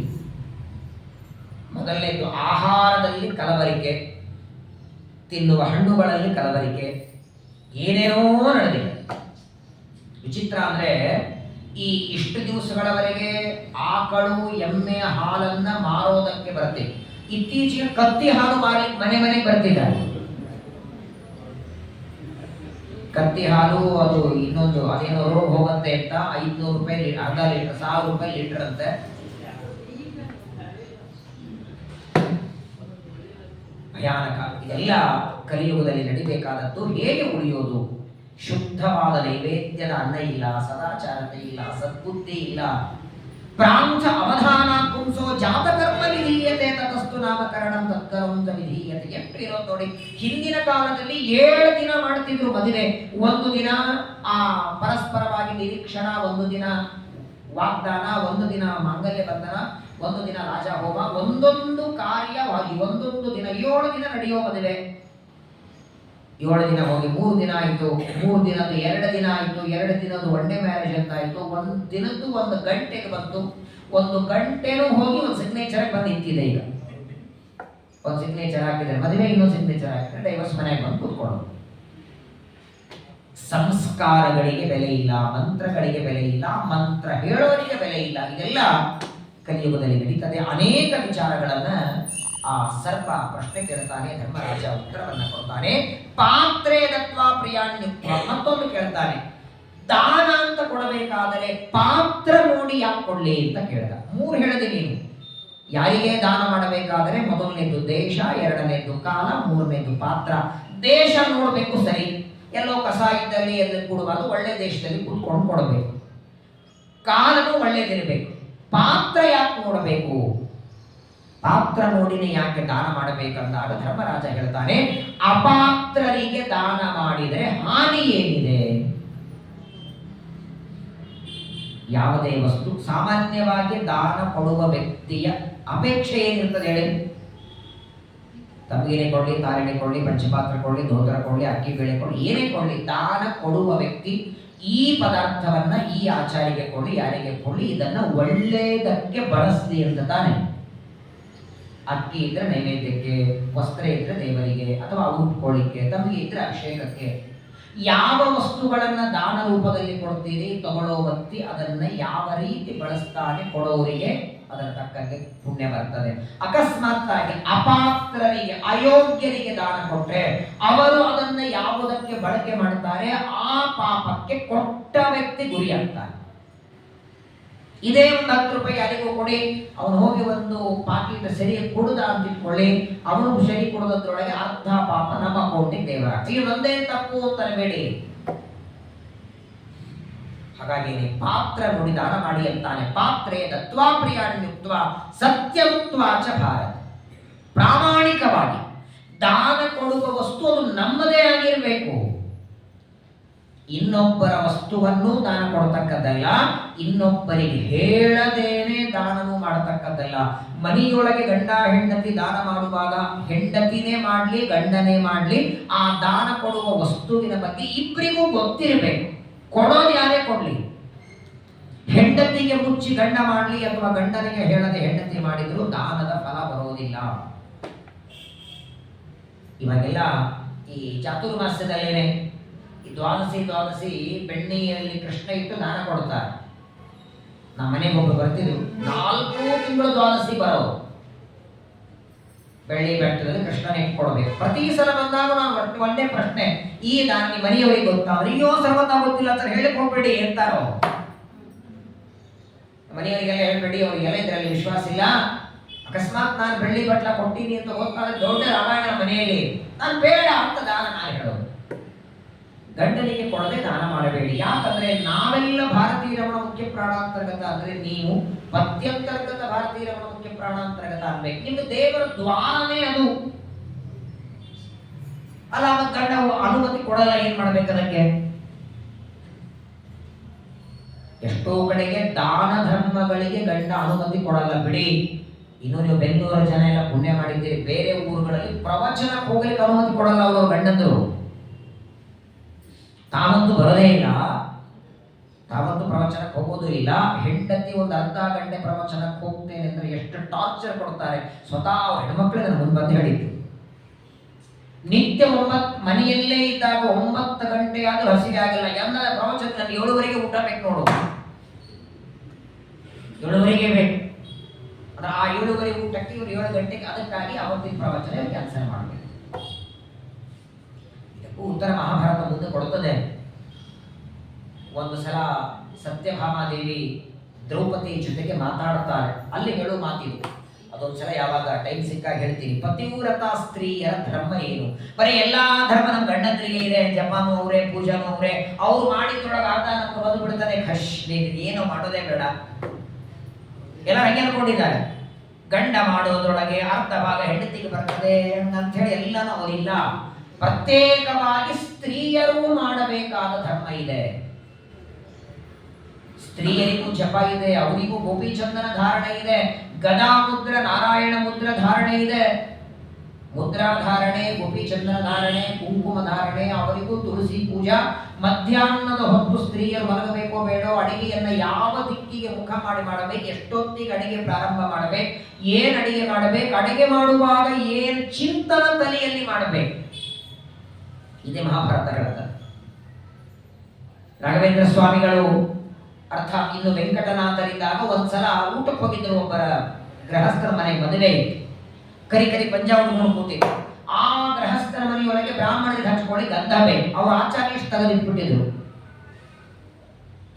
ಮೊದಲನೇದು ಆಹಾರದಲ್ಲಿ ಕಲಬರಿಕೆ, ತಿನ್ನುವ ಹಣ್ಣುಗಳಲ್ಲಿ ಕಲಬರಿಕೆ, ಏನೇನೋ ನಡೆದಿದೆ. ವಿಚಿತ್ರ ಅಂದ್ರೆ ಈ ಇಷ್ಟು ದಿವಸಗಳವರೆಗೆ ಆಕಳು ಎಮ್ಮೆಯ ಹಾಲನ್ನ ಮಾರೋದಕ್ಕೆ ಬರುತ್ತೆ, ಇತ್ತೀಚೆಗೆ ಕತ್ತಿ ಹಾಲು ಮಾರಿ ಮನೆ ಮನೆಗೆ ಬರ್ತಿದ್ದಾರೆ. ಕತ್ತಿ ಹಾಲು ಅದು ಇನ್ನೊಂದು ಅದೇನೋ ರೋಗ ಹೋಗುತ್ತೆ ಅಂತ 500 ರೂಪಾಯಿ ಅರ್ಧ ಲೀಟರ್, 1000 ರೂಪಾಯಿ ಲೀಟರ್ ಅಂತೆ. ಭಯಾನಕ. ಇದೆಲ್ಲ ಕಲಿಯುಗದಲ್ಲಿ ನಡಿಬೇಕಾದದ್ದು. ಹೇಗೆ ಉಳಿಯೋದು? ಶುದ್ಧವಾದ ನೈವೇದ್ಯದ ಅನ್ನ ಇಲ್ಲ, ಸದಾಚಾರತೆ ಇಲ್ಲ, ಸದ್ಬುದ್ಧಿ ಇಲ್ಲ. ಪ್ರಾಂಶ ಅವಧಾನ ಪುಂಸೋ ಜಾತಕರ್ಮ ವಿಧೀಯತೆ ತತಸ್ತು ನಾಮಕರಣಂ ತತ್ಕರಂತ ವಿಧೀಯತೆ. ಎಷ್ಟು ಇರೋದು ನೋಡಿ. ಹಿಂದಿನ ಕಾಲದಲ್ಲಿ 7 ದಿನ ಮಾಡ್ತಿದ್ರು ಮದುವೆ. ಒಂದು ದಿನ ಆ ಪರಸ್ಪರವಾಗಿ ನಿರೀಕ್ಷಣ, ಒಂದು ದಿನ ವಾಗ್ದಾನ, ಒಂದು ದಿನ ಮಾಂಗಲ್ಯ ಬಂಧನ, ಒಂದು ದಿನ ರಾಜ ಹೋಮ, ಒಂದೊಂದು ಕಾರ್ಯವಾಗಿ ಒಂದೊಂದು ದಿನ 7 ದಿನ ನಡೆಯೋ ಮದುವೆ. 7 ದಿನ ಹೋಗಿ 3 ದಿನ ಆಯಿತು, 3 ದಿನದ್ದು 2 ದಿನ ಆಯಿತು, 2 ದಿನದ್ದು ಒನ್ ಡೇ ಮ್ಯಾರೇಜ್ ಅಂತ ಆಯಿತು, 1 ದಿನದ್ದು 1 ಗಂಟೆಗೆ ಬಂತು, 1 ಗಂಟೆನೂ ಹೋಗಿ 1 ಸಿಗ್ನೇಚರ್ ಬಂದು ನಿಂತಿದೆ. ಈಗ 1 ಸಿಗ್ನೇಚರ್ ಹಾಕಿದರೆ ಮದುವೆ, ಇನ್ನೊಂದು ಸಿಗ್ನೇಚರ್ ಹಾಕಿದ್ರೆ ಡೈವರ್ಸ್ ಮನೆಗೆ ಬಂದು ಕೂತ್ಕೊಳ್ಳೋದು. ಸಂಸ್ಕಾರಗಳಿಗೆ ಬೆಲೆ ಇಲ್ಲ, ಮಂತ್ರಗಳಿಗೆ ಬೆಲೆ ಇಲ್ಲ, ಮಂತ್ರ ಹೇಳೋರಿಗೆ ಬೆಲೆ ಇಲ್ಲ. ಇದೆಲ್ಲ ಕಲಿಯುಗದಲ್ಲಿ ನಡೀತದೆ. ಅನೇಕ ವಿಚಾರಗಳನ್ನ ಆ ಸರ್ಪ ಪ್ರಶ್ನೆ ಕೇಳ್ತಾನೆ, ಧರ್ಮರಾಜ ಉತ್ತರವನ್ನ ಕೊಡ್ತಾನೆ. ಪಾತ್ರೆ ದತ್ವಾ ಪ್ರಿಯಾಣ್ಯುಕ್ತ. ಮತ್ತೊಂದು ಕೇಳ್ತಾನೆ, ದಾನ ಅಂತ ಕೊಡಬೇಕಾದರೆ ಪಾತ್ರ ನೋಡಿ ಯಾಕೆ ಕೊಡ್ಲಿ ಅಂತ ಕೇಳ್ದ. 3 ಹೇಳಿದೆ ನೀನು. ಯಾರಿಗೆ ದಾನ ಮಾಡಬೇಕಾದರೆ ಮೊದಲನೇದು ದೇಶ, 2ನೇದು ಕಾಲ, 3ನೇದು ಪಾತ್ರ. ದೇಶ ನೋಡ್ಬೇಕು, ಸರಿ, ಎಲ್ಲೋ ಕಸ ಇದ್ದಲ್ಲಿ ಎಲ್ಲಿ ಕೊಡಬಾರ್ದು, ಒಳ್ಳೆ ದೇಶದಲ್ಲಿ ಕೂತ್ಕೊಂಡು ಕೊಡಬೇಕು. ಕಾಲನು ಒಳ್ಳೇದಿರಬೇಕು. ಪಾತ್ರ ಯಾಕೆ ನೋಡಬೇಕು? ಪಾತ್ರ ನೋಡಿನೇ ಯಾಕೆ ದಾನ ಮಾಡಬೇಕಂದಾಗ ಧರ್ಮರಾಜ ಹೇಳ್ತಾನೆ, ಅಪಾತ್ರರಿಗೆ ದಾನ ಮಾಡಿದರೆ ಹಾನಿ ಏನಿದೆ? ಯಾವುದೇ ವಸ್ತು ಸಾಮಾನ್ಯವಾಗಿ ದಾನ ಕೊಡುವ ವ್ಯಕ್ತಿಯ ಅಪೇಕ್ಷೆ ಏನಿರ್ತದೆ ಹೇಳಿ? ತಮಗೇನೆ ಕೊಡ್ಲಿ, ತಾರೆನೆ ಕೊಡ್ಲಿ, ಪಂಚಪಾತ್ರ ಕೊಡ್ಲಿ, ಧೋತರ ಕೊಡ್ಲಿ, ಅಕ್ಕಿ ಬೇಳೆ ಕೊಡ್ಲಿ, ಏನೇ ಕೊಡ್ಲಿ, ದಾನ ಕೊಡುವ ವ್ಯಕ್ತಿ ಈ ಪದಾರ್ಥವನ್ನ ಈ ಆಚಾರಿಗೆ ಕೊಡ್ಲಿ, ಯಾರಿಗೆ ಕೊಡ್ಲಿ, ಇದನ್ನ ಒಳ್ಳೆಯದಕ್ಕೆ ಬಳಸಲಿ ಅಂತ ತಾನೆ. ಅಕ್ಕಿ ಇದ್ರೆ ನೈವೇದ್ಯಕ್ಕೆ, ವಸ್ತ್ರ ಇದ್ರೆ ದೇವರಿಗೆ ಅಥವಾ ಉಟ್ಕೊಳ್ಳಿಕ್ಕೆ, ತಮಗೆ ಇದ್ರೆ ಅಭಿಷೇಕಕ್ಕೆ. ಯಾವ ವಸ್ತುಗಳನ್ನ ದಾನ ರೂಪದಲ್ಲಿ ಕೊಡ್ತೀರಿ, ತಗೊಳ್ಳೋ ವ್ಯಕ್ತಿ ಅದನ್ನ ಯಾವ ರೀತಿ ಬಳಸ್ತಾನೆ, ಕೊಡೋರಿಗೆ ಅದರ ತಕ್ಕಂಗೆ ಪುಣ್ಯ ಬರ್ತದೆ. ಅಕಸ್ಮಾತ್ ಆಗಿ ಅಪಾತ್ರರಿಗೆ, ಅಯೋಗ್ಯರಿಗೆ ದಾನ ಕೊಟ್ರೆ ಅವರು ಅದನ್ನ ಯಾವುದಕ್ಕೆ ಬಳಕೆ ಮಾಡ್ತಾರೆ, ಆ ಪಾಪಕ್ಕೆ ಕೊಟ್ಟ ವ್ಯಕ್ತಿ ಗುರಿಯಾಗ್ತಾನೆ. ಇದೇ ಒಂದು 10 ರೂಪಾಯಿ ಯಾರಿಗೂ ಕೊಡಿ, ಅವನು ಹೋಗಿ ಒಂದು ಪಾಕಿಟ್ ಸರಿ ಕೊಡುದ ಅಂತ ಇಟ್ಕೊಳ್ಳಿ, ಅವನು ಸರಿ ಕೊಡೋದ್ರೊಳಗೆ ಅರ್ಧ ಪಾಪ ನಮ್ಮ ಅಕೌಂಟಿಗೆ ದೇವರ. ಇದು ಒಂದೇ ತಪ್ಪು ಅಂತಾನೆ ಬೇಡಿ. ಹಾಗಾಗಿ ಪಾತ್ರ ನೋಡಿ ದಾನ ಮಾಡಿ ಅಂತಾನೆ. ಪಾತ್ರೆ ದತ್ವಾ ಪ್ರಿಯಾಣ್ಯುಕ್ತ ಸತ್ಯಮುಕ್ವಾಚ ಭಾರತ. ಪ್ರಾಮಾಣಿಕವಾಗಿ ದಾನ ಕೊಡುವ ವಸ್ತು ಅದು ನಮ್ಮದೇ ಆಗಿರಬೇಕು. ಇನ್ನೊಬ್ಬರ ವಸ್ತುವನ್ನು ದಾನ ಕೊಡತಕ್ಕದ್ದಲ್ಲ, ಇನ್ನೊಬ್ಬರಿಗೆ ಹೇಳದೇನೆ ದಾನವೂ ಮಾಡತಕ್ಕದ್ದಲ್ಲ. ಮನೆಯೊಳಗೆ ಗಂಡ ಹೆಂಡತಿ ದಾನ ಮಾಡುವಾಗ ಹೆಂಡತಿನೇ ಮಾಡ್ಲಿ, ಗಂಡನೇ ಮಾಡ್ಲಿ, ಆ ದಾನ ಕೊಡುವ ವಸ್ತುವಿನ ಬಗ್ಗೆ ಇಬ್ಬರಿಗೂ ಗೊತ್ತಿರಬೇಕು. ಕೊಡೋದು ಯಾರೇ ಕೊಡ್ಲಿ, ಹೆಂಡತಿಗೆ ಮುಚ್ಚಿ ಗಂಡ ಮಾಡ್ಲಿ ಅಥವಾ ಗಂಡನಿಗೆ ಹೇಳದೆ ಹೆಂಡತಿ ಮಾಡಿದ್ರು ದಾನದ ಫಲ ಬರೋದಿಲ್ಲ. ಇವಾಗೆಲ್ಲ ಈ ಚಾತುರ್ಮಾಸ್ಯದಲ್ಲೇನೆ ಈ ದ್ವಾದಶಿ ಬೆಣ್ಣೆಯಲ್ಲಿ ಕೃಷ್ಣ ಇಟ್ಟು ದಾನ ಕೊಡ್ತಾರೆ. ನಮ್ಮ ಮನೆಗೆ ಒಬ್ಬರು ಬರ್ತಿದ್ರು, 4 ತಿಂಗಳು ದ್ವಾದಶಿ ಬರೋ ಬೆಳ್ಳಿ ಬೆಟ್ಟದಲ್ಲಿ ಕೃಷ್ಣನ ಇಟ್ಕೊಡ್ಬೇಕು. ಪ್ರತಿ ಸಲ ಬಂದಾಗ ನಾವು ಒಂದೇ ಪ್ರಶ್ನೆ, ಈ ದಾನ ನಿಮ್ಮ ಮನೆಯವರಿಗೆ ಗೊತ್ತಾ? ಅಯ್ಯೋ ಸರ್ವತಾ ಗೊತ್ತಿಲ್ಲ ಅಂತ ಹೇಳಕ್ ಹೋಗ್ಬೇಡಿ ಅಂತಾರೋ. ಮನೆಯವರಿಗೆಲ್ಲ ಹೇಳ್ಬೇಡಿ, ಅವರಿಗೆಲ್ಲ ಇದರಲ್ಲಿ ವಿಶ್ವಾಸ ಇಲ್ಲ. ಅಕಸ್ಮಾತ್ ನಾನು ಬೆಳ್ಳಿ ಬಟ್ಲ ಕೊಟ್ಟಿನಿ ಅಂತ ಗೊತ್ತಾದ್ರೆ ದೊಡ್ಡ ರಾಮಾಯಣ ಮನೆಯಲ್ಲಿ, ನಾನು ಬೇಡ ಅಂತ ದಾನ ನಾನು ಹೇಳೋದು. ಗಂಡನಿಗೆ ಕೊಡದೆ ದಾನ ಮಾಡಬೇಡಿ. ಯಾಕಂದ್ರೆ ನಾವೆಲ್ಲ ಭಾರತೀಯ ರಮಣ ಮುಖ್ಯ ಪ್ರಾಣಾಂತರ್ಗತ ಅಂದ್ರೆ ನೀವು ಪತ್ಯಂತರ್ಗತ ಭಾರತೀಯ ರಮಣ ಮುಖ್ಯ ಪ್ರಾಣಾಂತರ್ಗತ ಅನ್ಬೇಕು. ನಿಮ್ಗೆ ದೇವರ ದ್ವಾರನೇ ಅದು. ಅಲ್ಲ ಮತ್ತೆ ಗಂಡ ಅನುಮತಿ ಕೊಡಲ್ಲ, ಏನ್ ಮಾಡ್ಬೇಕು ಅದಕ್ಕೆ? ಎಷ್ಟೋ ಕಡೆಗೆ ದಾನ ಧರ್ಮಗಳಿಗೆ ಗಂಡ ಅನುಮತಿ ಕೊಡಲ್ಲ ಬಿಡಿ. ಇನ್ನು ನೀವು ಬೆಂಗಳೂರ ಜನ ಎಲ್ಲ ಪುಣ್ಯ ಮಾಡಿದ್ದೀರಿ, ಬೇರೆ ಊರುಗಳಲ್ಲಿ ಪ್ರವಚನಕ್ಕೆ ಹೋಗ್ಲಿಕ್ಕೆ ಅನುಮತಿ ಕೊಡಲ್ಲ ಅವರು ಗಂಡಂದರು. ತಾವಂತೂ ಬರೋದೇ ಇಲ್ಲ, ತಾವಂತೂ ಪ್ರವಚನಕ್ಕೆ ಹೋಗೋದು ಇಲ್ಲ. ಹೆಂಡತಿ ಒಂದು ಅರ್ಧ ಗಂಟೆ ಪ್ರವಚನಕ್ಕೆ ಹೋಗ್ತೇನೆ ಅಂದ್ರೆ ಎಷ್ಟು ಟಾರ್ಚರ್ ಕೊಡ್ತಾರೆ. ಸ್ವತಃ ಹೆಣ್ಮಕ್ಳೇ ನನ್ನ ಮುಂದೆ ಬಂದು ಹೇಳಿದ್ದು, ನಿತ್ಯ ಮನೆಯಲ್ಲೇ ಇದ್ದಾಗ 9 ಗಂಟೆ ಆದ್ರೂ ಹಸಿವೆ ಆಗಿಲ್ಲ. ಎಲ್ಲ ಪ್ರವಚನ ನಾನು 7ವರೆಗೆ ಊಟ ಬೇಕು ನೋಡು, 7ವರೆಗೆ ಬೇಕು. ಅಂದ್ರೆ ಆ 7ವರೆ ಊಟಕ್ಕೆ ಇವರು 7 ಗಂಟೆಗೆ, ಅದಕ್ಕಾಗಿ ಅವತ್ತಿನ ಪ್ರವಚನ ಕ್ಯಾನ್ಸಲ್ ಮಾಡಬೇಕು. ಇದಕ್ಕೂ ಉತ್ತರ ಮಹಾಭಾರತ ಮುಂದೆ ಕೊಡುತ್ತದೆ. ಒಂದು ಸಲ ಸತ್ಯಭಾಮಾದೇವಿ ದ್ರೌಪದಿ ಜೊತೆಗೆ ಮಾತಾಡ್ತಾರೆ. ಅಲ್ಲಿ ಹೇಳೋ ಮಾತಿದು, ಅದೊಂದ್ಸಲ ಯಾವಾಗ ಟೈಮ್ ಸಿಕ್ಕಾಗ ಹೇಳ್ತೀನಿ. ಪತಿವ್ರತ ಸ್ತ್ರೀಯರ ಧರ್ಮ ಏನು? ಬರೀ ಎಲ್ಲಾ ಧರ್ಮ ನಮ್ಮ ಗಂಡಂದ್ರಿಗೆ ಇದೆ, ಜಪಾನು ಅವ್ರೆ, ಪೂಜಾನು ಅವ್ರೆ, ಅವ್ರು ಮಾಡಿದ್ರೊಳಗೆ ಅರ್ಧ ನಮ್ಗೆ ಬಂದು ಬಿಡ್ತಾರೆ. ಖಶ್ ಏನು ಮಾಡೋದೇ ಬೇಡ, ಎಲ್ಲ ಹಂಗೆ ಅನ್ಕೊಂಡಿದ್ದಾರೆ. ಗಂಡ ಮಾಡೋದ್ರೊಳಗೆ ಅರ್ಧ ಭಾಗ ಹೆಂಡತಿಗೆ ಬರ್ತದೆ ಅಂತ ಹೇಳಿ ಎಲ್ಲಾನು ಅವರಿಲ್ಲ. ಪ್ರತ್ಯೇಕವಾಗಿ ಸ್ತ್ರೀಯರು ಮಾಡಬೇಕಾದ ಧರ್ಮ ಇದೆ. ಸ್ತ್ರೀಯರಿಗೂ ಜಪ ಇದೆ, ಅವರಿಗೂ ಗೋಪಿಚಂದನ ಧಾರಣೆ ಇದೆ, ಗದಾ ಮುದ್ರ, ನಾರಾಯಣ ಮುದ್ರ ಧಾರಣೆ ಇದೆ, ಮುದ್ರಾಧಾರಣೆ, ಗೋಪಿಚಂದನ ಧಾರಣೆ, ಕುಂಕುಮ ಧಾರಣೆ, ಅವರಿಗೂ ತುಳಸಿ ಪೂಜಾ. ಮಧ್ಯಾಹ್ನದ ಹೊತ್ತು ಸ್ತ್ರೀಯರು ಮಲಗಬೇಕೋ ಬೇಡೋ, ಅಡಿಗೆಯನ್ನ ಯಾವ ದಿಕ್ಕಿಗೆ ಮುಖ ಮಾಡಿ ಮಾಡಬೇಕು, ಎಷ್ಟೊತ್ತಿಗೆ ಅಡಿಗೆ ಪ್ರಾರಂಭ ಮಾಡಬೇಕು, ಏನ್ ಅಡಿಗೆ ಮಾಡಬೇಕು, ಅಡಿಗೆ ಮಾಡುವಾಗ ಏನ್ ಚಿಂತನ ತಲೆಯಲ್ಲಿ ಮಾಡಬೇಕು, ಇದೇ ಮಹಾಭಾರತ ಹೇಳುತ್ತದೆ. ರಾಘವೇಂದ್ರ ಸ್ವಾಮಿಗಳು ಅರ್ಥ ಇನ್ನು ವೆಂಕಟನಾಥರಿದ್ದಾಗ ಒಂದ್ಸಲ ಊಟಕ್ಕೆ ಹೋಗಿದ್ರು. ಒಬ್ಬರ ಗೃಹಸ್ಥರ ಮನೆ ಮದುವೆ, ಕರಿ ಪಂಜಾಬ್ ಕೂತಿದ್ರು. ಆ ಗೃಹಸ್ಥರ ಮನೆಯೊಳಗೆ ಬ್ರಾಹ್ಮಣರಿಗೆ ಹಚ್ಕೊಳ್ಳಿ ಗಂಧ ಬೇಕು, ಅವ್ರ ಆಚಾರ್ಯ ಇಷ್ಟು ತೆಗೆದಿಟ್ಬಿಟ್ಟಿದ್ರು.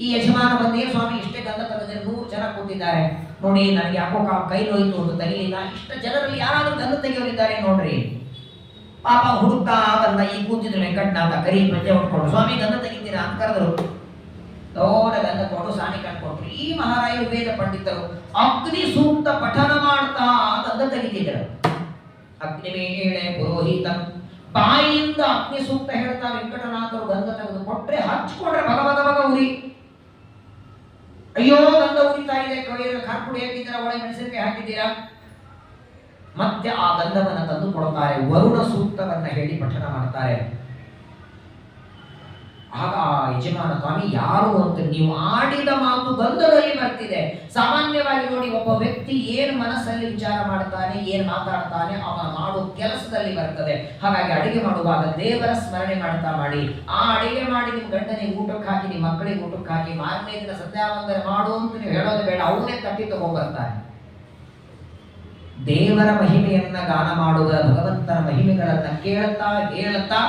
ಈ ಯಜಮಾನ ಬಂದೇ ಸ್ವಾಮಿ ಇಷ್ಟೇ ಗಂಧ ತೆಗೆದ್ರೆ 100 ಜನ ಕೂತಿದ್ದಾರೆ ನೋಡಿ, ನನಗೆ ಯಾಕೋ ಕೈ ನೋಯ್ತು ಅಂತ ತೆಗಿಲಿಲ್ಲ. ಇಷ್ಟ ಜನರಲ್ಲಿ ಯಾರಾದ್ರೂ ಗಂಧ ತೆಗೆಯೋರಿದ್ದಾರೆ ನೋಡ್ರಿ. ಪಾಪ ಹುಡುಕ್ತಾ ಬಂದ, ಈ ಕೂತಿದ್ರು ವೆಂಕಟನಾಥ ಕರಿ ಪಂಜೆ ಹೊಡ್ಕೊಂಡು, ಸ್ವಾಮಿ ಗಂಧ ತೆಗಿತೀರಾ ಅಂತ ಕರೆದ್ರು. ದೊಡ್ಡ ಗಂಧ ಕೊಡು, ಸಾಣಿ ಕಂಡುಕೊಟ್ರು. ಈ ಮಹಾರಾಯರು ವೇದ ಪಂಡಿತರು ಅಗ್ನಿ ಸೂಕ್ತ ಪಠನ ಮಾಡ್ತಾ ಗಂಧ ತೆಗಿತಿದ್ರು. ಅಗ್ನಿಮೇಳೆ ಪುರೋಹಿತ ಬಾಯಿಯಿಂದ ಅಗ್ನಿ ಸೂಕ್ತ ಹೇಳ್ತಾ ವೆಂಕಟನಾಥರು ಗಂಧ ತೆಗೆದು ಕೊಟ್ರೆ ಹಚ್ಕೊಂಡ್ರೆ ಭಗ ಉರಿ. ಅಯ್ಯೋ ಗಂಧ ಉರಿತಾ ಇದೆ, ಕೈಯಲ್ಲಿ ಕಾರ್ಪುಡಿ ಹಾಕಿದ್ದೀರಾ, ಒಳ್ಳೆ ಮೆಣಸಿನಕಾಯಿ ಹಾಕಿದ್ದೀರಾ. ಮತ್ತೆ ಆ ಗಂಧವನ್ನ ತಂದು ಕೊಡ್ತಾರೆ, ವರುಣ ಸೂಕ್ತವನ್ನ ಹೇಳಿ ಪಠನ ಮಾಡ್ತಾರೆ. ಆಗ ಆ ಯಜಮಾನ ಸ್ವಾಮಿ ಯಾರು ಅಂತ, ನೀವು ಆಡಿದ ಮಾತು ಗಂಧದಲ್ಲಿ ಬರ್ತಿದೆ. ಸಾಮಾನ್ಯವಾಗಿ ನೋಡಿ, ಒಬ್ಬ ವ್ಯಕ್ತಿ ಏನ್ ಮನಸ್ಸಲ್ಲಿ ವಿಚಾರ ಮಾಡ್ತಾನೆ, ಏನ್ ಮಾತಾಡ್ತಾನೆ, ಅವನ ಮಾಡೋ ಕೆಲಸದಲ್ಲಿ ಬರ್ತದೆ. ಹಾಗಾಗಿ ಅಡಿಗೆ ಮಾಡುವಾಗ ದೇವರ ಸ್ಮರಣೆ ಮಾಡ್ತಾ ಮಾಡಿ. ಆ ಅಡಿಗೆ ಮಾಡಿ ನಿಮ್ ಗಂಡನಿಗೆ ಊಟಕ್ಕೆ ಹಾಕಿ, ನಿಮ್ಮ ಮಕ್ಕಳಿಗೆ ಊಟಕ್ಕೆ ಹಾಕಿ, ಮಾರನೇ ದಿನ ಸಂಧ್ಯಾವಂದನೆ ಮಾಡು ಅಂತ ನೀವು ಹೇಳೋದು ಬೇಡ, ಅವನೇ ತಟ್ಟಿ ತಗೊಂಡ್ಬರ್ತಾನೆ. ದೇವರ ಮಹಿಮೆಯನ್ನ ಗಾನ ಮಾಡುವ, ಭಗವಂತನ ಮಹಿಮೆಗಳನ್ನ ಕೇಳುತ್ತಾ ಹೇಳುತ್ತಾ,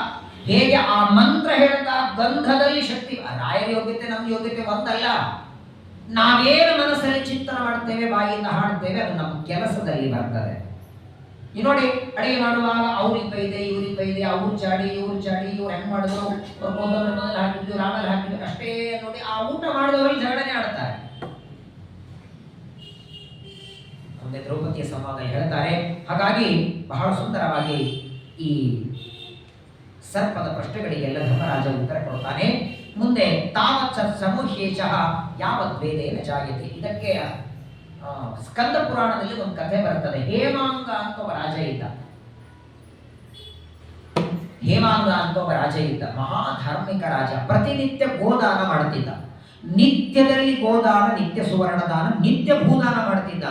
ಹೇಗೆ ಆ ಮಂತ್ರ ಹೇಳ್ತಾ ಗಂಧದಲ್ಲಿ ಶಕ್ತಿ. ರಾಯರ ಯೋಗ್ಯತೆ ನಮ್ಮ ಯೋಗ್ಯತೆ ಒಂದಲ್ಲ. ನಾವೇನು ಮನಸ್ಸಲ್ಲಿ ಚಿಂತನೆ ಮಾಡ್ತೇವೆ, ಬಾಯಿಯಿಂದ ಹಾಡ್ತೇವೆ, ಅದು ನಮ್ಮ ಕೆಲಸದಲ್ಲಿ ಬರ್ತದೆ. ಈ ನೋಡಿ, ಅಡಿಗೆ ಮಾಡುವಾಗ ಅವ್ರಿಗೆ ಬೈದೆ, ಇವ್ರಿಗೆ ಬೈದೆ, ಅವ್ರು ಚಾಡಿ ಇವ್ರು ಹೆಂಗ್ ಮಾಡಿದ್ರು, ಮೊದಲು ಹಾಕಿದ್ರು, ಆಮೇಲೆ ಹಾಕಿದ್ರು, ಅಷ್ಟೇ ನೋಡಿ. ಆ ಊಟ ಮಾಡಿದವರಲ್ಲಿ ಜಗಳನೆ ಆಡ್ತಾರೆ. ಮುಂದೆ ದ್ರೌಪದಿಯ ಸಂವಾದ ಹೇಳ್ತಾರೆ. ಹಾಗಾಗಿ ಬಹಳ ಸುಂದರವಾಗಿ ಈ ಸರ್ಪದ ಪ್ರಶ್ನೆಗಳಿಗೆಲ್ಲ ಧರ್ಮರಾಜ ಉತ್ತರ ಕೊಡ್ತಾನೆ. ಮುಂದೆ ತಾವತ್ ಸಮೂಹೇಶ ಯಾವತ್ ವೇದೇನ ಜಾಯತೆ. ಇದಕ್ಕೆ ಸ್ಕಂದ ಪುರಾಣದಲ್ಲಿ ಒಂದು ಕಥೆ ಬರ್ತದೆ. ಹೇಮಾಂಗ ಅಂತ ಒಬ್ಬ ರಾಜ ಇದ್ದ. ಹೇಮಾಂಗ ಅಂತ ಒಬ್ಬ ರಾಜ ಇದ್ದ, ಮಹಾಧಾರ್ಮಿಕ ರಾಜ. ಪ್ರತಿನಿತ್ಯ ಗೋದಾನ ಮಾಡ್ತಿದ್ದ. ನಿತ್ಯದಲ್ಲಿ ಗೋದಾನ, ನಿತ್ಯ ಸುವರ್ಣದಾನ, ನಿತ್ಯ ಭೂದಾನ ಮಾಡ್ತಿದ್ದ.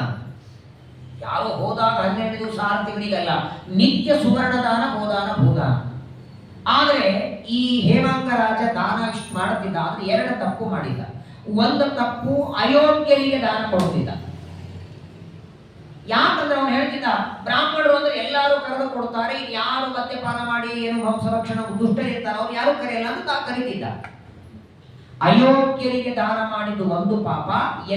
ಯಾರೋ ಹೋದಾಗ 12 ದಿವಸ 6 ತಿಂಗಳಿಗಲ್ಲ, ನಿತ್ಯ ಸುವರ್ಣದಾನ, ಗೋದಾನ, ಭೂದಾನ. ಆದರೆ ಈ ಹೇಮಾಂಗ ರಾಜ ದಾನ ಇಷ್ಟು ಮಾಡುತ್ತಿದ್ದ, ಆದ್ರೆ 2 ತಪ್ಪು ಮಾಡಿದ್ದ. ಒಂದು ತಪ್ಪು, ಅಯೋಗ್ಯರಿಗೆ ದಾನ ಕೊಡ್ತಿದ್ದ. ಯಾಕಂದ್ರೆ ಅವನು ಹೇಳ್ತಿದ್ದ, ಬ್ರಾಹ್ಮಣರು ಅಂದ್ರೆ ಎಲ್ಲರೂ ಕರೆದು ಕೊಡ್ತಾರೆ, ಯಾರು ಮದ್ಯಪಾನ ಮಾಡಿ ಏನು ವಂಶರಕ್ಷಣ ದುಷ್ಟರಿರ್ತಾರೆ ಅವ್ರು ಯಾರು ಕರೆಯಲ್ಲ ಅಂತ ಕರೀತಿದ್ದ. ಅಯೋಗ್ಯರಿಗೆ ದಾನ ಮಾಡಿದ್ದು ಒಂದು ಪಾಪ.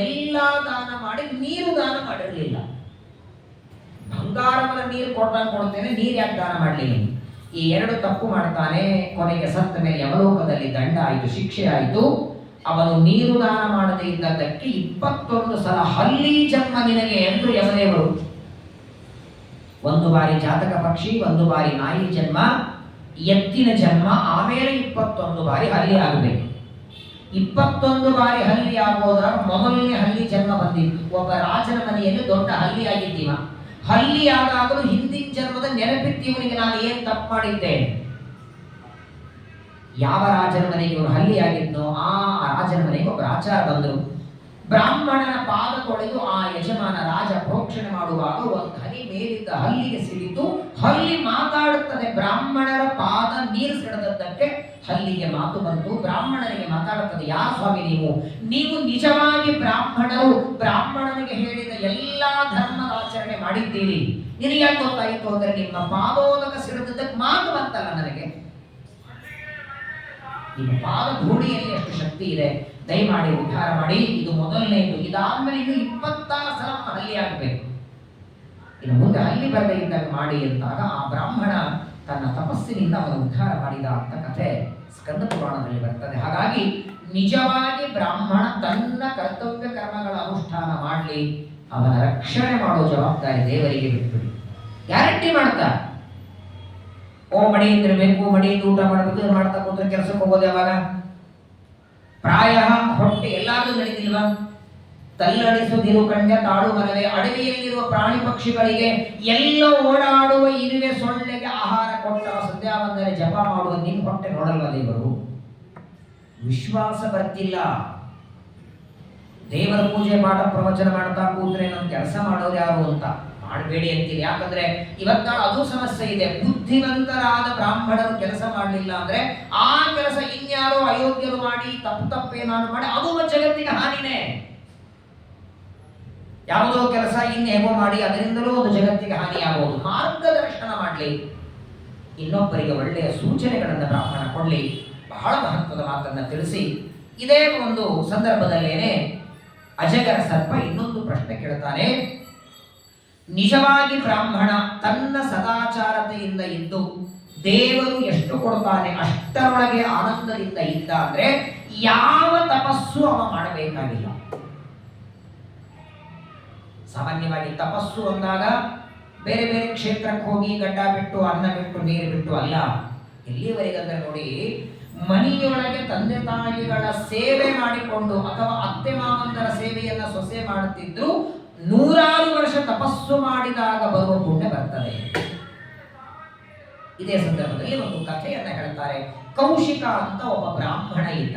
ಎಲ್ಲಾ ದಾನ ಮಾಡಿ ನೀರು ದಾನ ಮಾಡಿರಲಿಲ್ಲ. ಬಂಗಾರವನ್ನ ನೀರು ಕೊಡ್ತೇನೆ, ನೀರು ಯಾಕೆ ದಾನ ಮಾಡಲಿಲ್ಲ? ಈ 2 ತಪ್ಪು ಮಾಡ್ತಾನೆ. ಕೊನೆಗೆ ಸತ್ತ ಮೇಲೆ ಯಮಲೋಕದಲ್ಲಿ ದಂಡ ಆಯಿತು, ಶಿಕ್ಷೆ ಆಯಿತು. ಅವನು ನೀರು ದಾನ ಮಾಡದೇ ಇದ್ದದ್ದಕ್ಕೆ 21 ಸಲ ಹಲ್ಲಿ ಜನ್ಮ ನಿನಗೆ ಎಂದು ಯಮದೇವರು. 1 ಬಾರಿ ಜಾತಕ ಪಕ್ಷಿ, 1 ಬಾರಿ ನಾಯಿ ಜನ್ಮ. ಎತ್ತಿನ ಜನ್ಮ, ಆಮೇಲೆ 21 ಬಾರಿ ಹಲ್ಲಿ ಆಗಬೇಕು. 21 ಬಾರಿ ಹಲ್ಲಿ ಆಗೋದ್ರ ಮೊದಲನೇ ಹಲ್ಲಿ ಜನ್ಮ ಬಂದಿತ್ತು. ಒಬ್ಬ ರಾಜನ ಮನೆಯಲ್ಲಿ ದೊಡ್ಡ ಹಲ್ಲಿ ಆಗಿದ್ದೀವ. ಹಲ್ಲಿ ಆದಾಗಲೂ ಹಿಂದಿನ ಜನ್ಮದ ನೆನಪಿತ್ತು ಇವನಿಗೆ, ನಾನು ಏನ್ ತಪ್ಪು ಮಾಡಿದ್ದೆ. ಯಾವ ರಾಜನ ಮನೆಗೆ ಇವನು ಹಲ್ಲಿ ಆಗಿದ್ನೋ ಆ ರಾಜನ ಮನೆಗೆ ಒಬ್ಬ ಆಚಾರ ಬಂದರು. ಬ್ರಾಹ್ಮಣನ ಪಾದ ತೊಳೆದು ಆ ಯಜಮಾನ ರಾಜ ಪ್ರೋಕ್ಷಣೆ ಮಾಡುವಾಗ ಒಂದು ಹನಿ ಮೇಲಿದ್ದ ಹಲ್ಲಿಗೆ ಸಿಡಿತು. ಹಲ್ಲಿ ಮಾತಾಡುತ್ತದೆ. ಬ್ರಾಹ್ಮಣರ ಪಾದ ನೀರು ಸಿಡದದ್ದಕ್ಕೆ ಹಲ್ಲಿಗೆ ಮಾತು ಬಂತು. ಬ್ರಾಹ್ಮಣನಿಗೆ ಮಾತಾಡುತ್ತದೆ, ಯಾರು ಸ್ವಾಮಿ ನೀವು ನಿಜವಾಗಿ ಬ್ರಾಹ್ಮಣರು, ಬ್ರಾಹ್ಮಣನಿಗೆ ಹೇಳಿದ ಎಲ್ಲಾ ಧರ್ಮದ ಆಚರಣೆ ಮಾಡಿದ್ದೀರಿ, ನಿನಗೆ ಯಾಕೆ ಗೊತ್ತಾಯಿತು ಅಂದ್ರೆ ನಿಮ್ಮ ಪಾದೋದಕ ಸಿಡಿದದ್ದಕ್ಕೆ ಮಾತು ಬಂತಲ್ಲ ನನಗೆ. ನಿಮ್ಮ ಪಾದ ಧೂಳಿಯಲ್ಲಿ ಎಷ್ಟು ಶಕ್ತಿ ಇದೆ, ದಯಮಾಡಿ ಉದ್ಧಾರ ಮಾಡಿ. ಇದು ಮೊದಲನೇದು. ಇದಾದ್ಮೇಲೆ ಇನ್ನು 26 ಸಲ ಹಲ್ಲಿ ಆಗಬೇಕು. ಇನ್ನು ಮುಂದೆ ಹಲ್ಲಿ ಬರದೇ ಇದ್ದಾಗ ಮಾಡಿ ಅಂತಾಗ ಆ ಬ್ರಾಹ್ಮಣ ತನ್ನ ತಪಸ್ಸಿನಿಂದ ಅವನು ಉದ್ಧಾರ ಮಾಡಿದ ಅಂತ ಕಥೆ ಸ್ಕಂದ ಪುರಾಣದಲ್ಲಿ ಬರ್ತದೆ. ಹಾಗಾಗಿ ನಿಜವಾಗಿ ಬ್ರಾಹ್ಮಣ ತನ್ನ ಕರ್ತವ್ಯ ಕರ್ಮಗಳ ಅನುಷ್ಠಾನ ಮಾಡಲಿ, ಅವನ ರಕ್ಷಣೆ ಮಾಡೋ ಜವಾಬ್ದಾರಿ ದೇವರಿಗೆ ಬಿಟ್ಬಿಡಿ. ಗ್ಯಾರಂಟಿ ಮಾಡ್ತಾ ಮಡಿಯಿಂದ ಬೇಕು, ಮಡಿಯಿಂದ ಊಟ ಮಾಡಬೇಕು, ಮಾಡ್ತಾ ಕೂತ್ರೆ ಕೆಲಸಕ್ಕೆ ಹೋಗೋದು ಯಾವಾಗ? ಪ್ರಾಯ ಹೊಟ್ಟೆ ಎಲ್ಲಾದ್ರೂ ನಡೀತಿಲ್ವಾ? ತಲ್ಲಡಿಸುವುದಿರು ಕಂಡ ತಾಡು ಮನವೇ. ಅಡವಿಯಲ್ಲಿರುವ ಪ್ರಾಣಿ ಪಕ್ಷಿಗಳಿಗೆ ಎಲ್ಲ ಓಡಾಡುವ ಇರುವೆ ಸೊಳ್ಳೆಗೆ ಆಹಾರ ಕೊಟ್ಟ ಸಂಧ್ಯಾ ಬಂದರೆ ಜಪ ಮಾಡುವ ನಿನ್ ಹೊಟ್ಟೆ ನೋಡಲ್ವ ದೇವರು? ವಿಶ್ವಾಸ ಬರ್ತಿಲ್ಲ. ದೇವರ ಪೂಜೆ ಪಾಠ ಪ್ರವಚನ ಮಾಡ್ತಾ ಕೂತ್ರೆ ನಮ್ಮ ಕೆಲಸ ಮಾಡೋರು ಯಾರು ಅಂತ ಮಾಡಬೇಡಿ ಅಂತೀವಿ. ಯಾಕಂದ್ರೆ ಇವತ್ತ ಅದು ಸಮಸ್ಯೆ ಇದೆ. ಬುದ್ಧಿವಂತರಾದ ಬ್ರಾಹ್ಮಣರು ಕೆಲಸ ಮಾಡಲಿಲ್ಲ ಅಂದ್ರೆ ಆ ಕೆಲಸ ಇನ್ಯಾರೋ ಅಯೋಗ್ಯರು ಮಾಡಿ ತಪ್ಪೇನಾದ್ರು ಮಾಡಿ ಅದು ಜಗತ್ತಿಗೆ ಹಾನಿನೇ. ಯಾವುದೋ ಕೆಲಸ ಹೇಗೋ ಮಾಡಿ ಅದರಿಂದಲೂ ಒಂದು ಜಗತ್ತಿಗೆ ಹಾನಿಯಾಗಬಹುದು. ಮಾರ್ಗದರ್ಶನ ಮಾಡಲಿ, ಇನ್ನೊಬ್ಬರಿಗೆ ಒಳ್ಳೆಯ ಸೂಚನೆಗಳನ್ನು ಬ್ರಾಹ್ಮಣ ಕೊಡಲಿ, ಬಹಳ ಮಹತ್ವದ ಮಾತನ್ನ ತಿಳಿಸಿ. ಇದೇ ಒಂದು ಸಂದರ್ಭದಲ್ಲೇನೆ ಅಜಗರ ಸರ್ಪ ಇನ್ನೊಂದು ಪ್ರಶ್ನೆ ಕೇಳ್ತಾನೆ. ನಿಜವಾಗಿ ಬ್ರಾಹ್ಮಣ ತನ್ನ ಸದಾಚಾರತೆಯಿಂದ ಇದ್ದು ದೇವರು ಎಷ್ಟು ಕೊಡ್ತಾನೆ ಅಷ್ಟರೊಳಗೆ ಆನಂದದಿಂದ ಇದ್ದ ಅಂದ್ರೆ ಯಾವ ತಪಸ್ಸು ಅವ ಮಾಡಬೇಕಾಗಿಲ್ಲ. ಸಾಮಾನ್ಯವಾಗಿ ತಪಸ್ಸು ಅಂದಾಗ ಬೇರೆ ಬೇರೆ ಕ್ಷೇತ್ರಕ್ಕೆ ಹೋಗಿ ಗಡ್ಡ ಬಿಟ್ಟು ಅನ್ನ ಬಿಟ್ಟು ನೀರು ಬಿಟ್ಟು ಅಲ್ಲ. ಎಲ್ಲಿವರೆಗಂದ್ರೆ ನೋಡಿ, ಮನೆಯೊಳಗೆ ತಂದೆ ತಾಯಿಗಳ ಸೇವೆ ಮಾಡಿಕೊಂಡು ಅಥವಾ ಅತ್ತೆ ಮಾವಂದರ ಸೇವೆಯನ್ನ ಸೊಸೆ ಮಾಡುತ್ತಿದ್ರು 100 ವರ್ಷ ತಪಸ್ಸು ಮಾಡಿದಾಗ ಬರುವ ಪುಣ್ಯ ಬರ್ತದೆ. ಇದೇ ಸಂದರ್ಭದಲ್ಲಿ ಒಂದು ಕಥೆಯನ್ನ ಹೇಳ್ತಾರೆ. ಕೌಶಿಕ ಅಂತ ಒಬ್ಬ ಬ್ರಾಹ್ಮಣ ಇದ್ದ.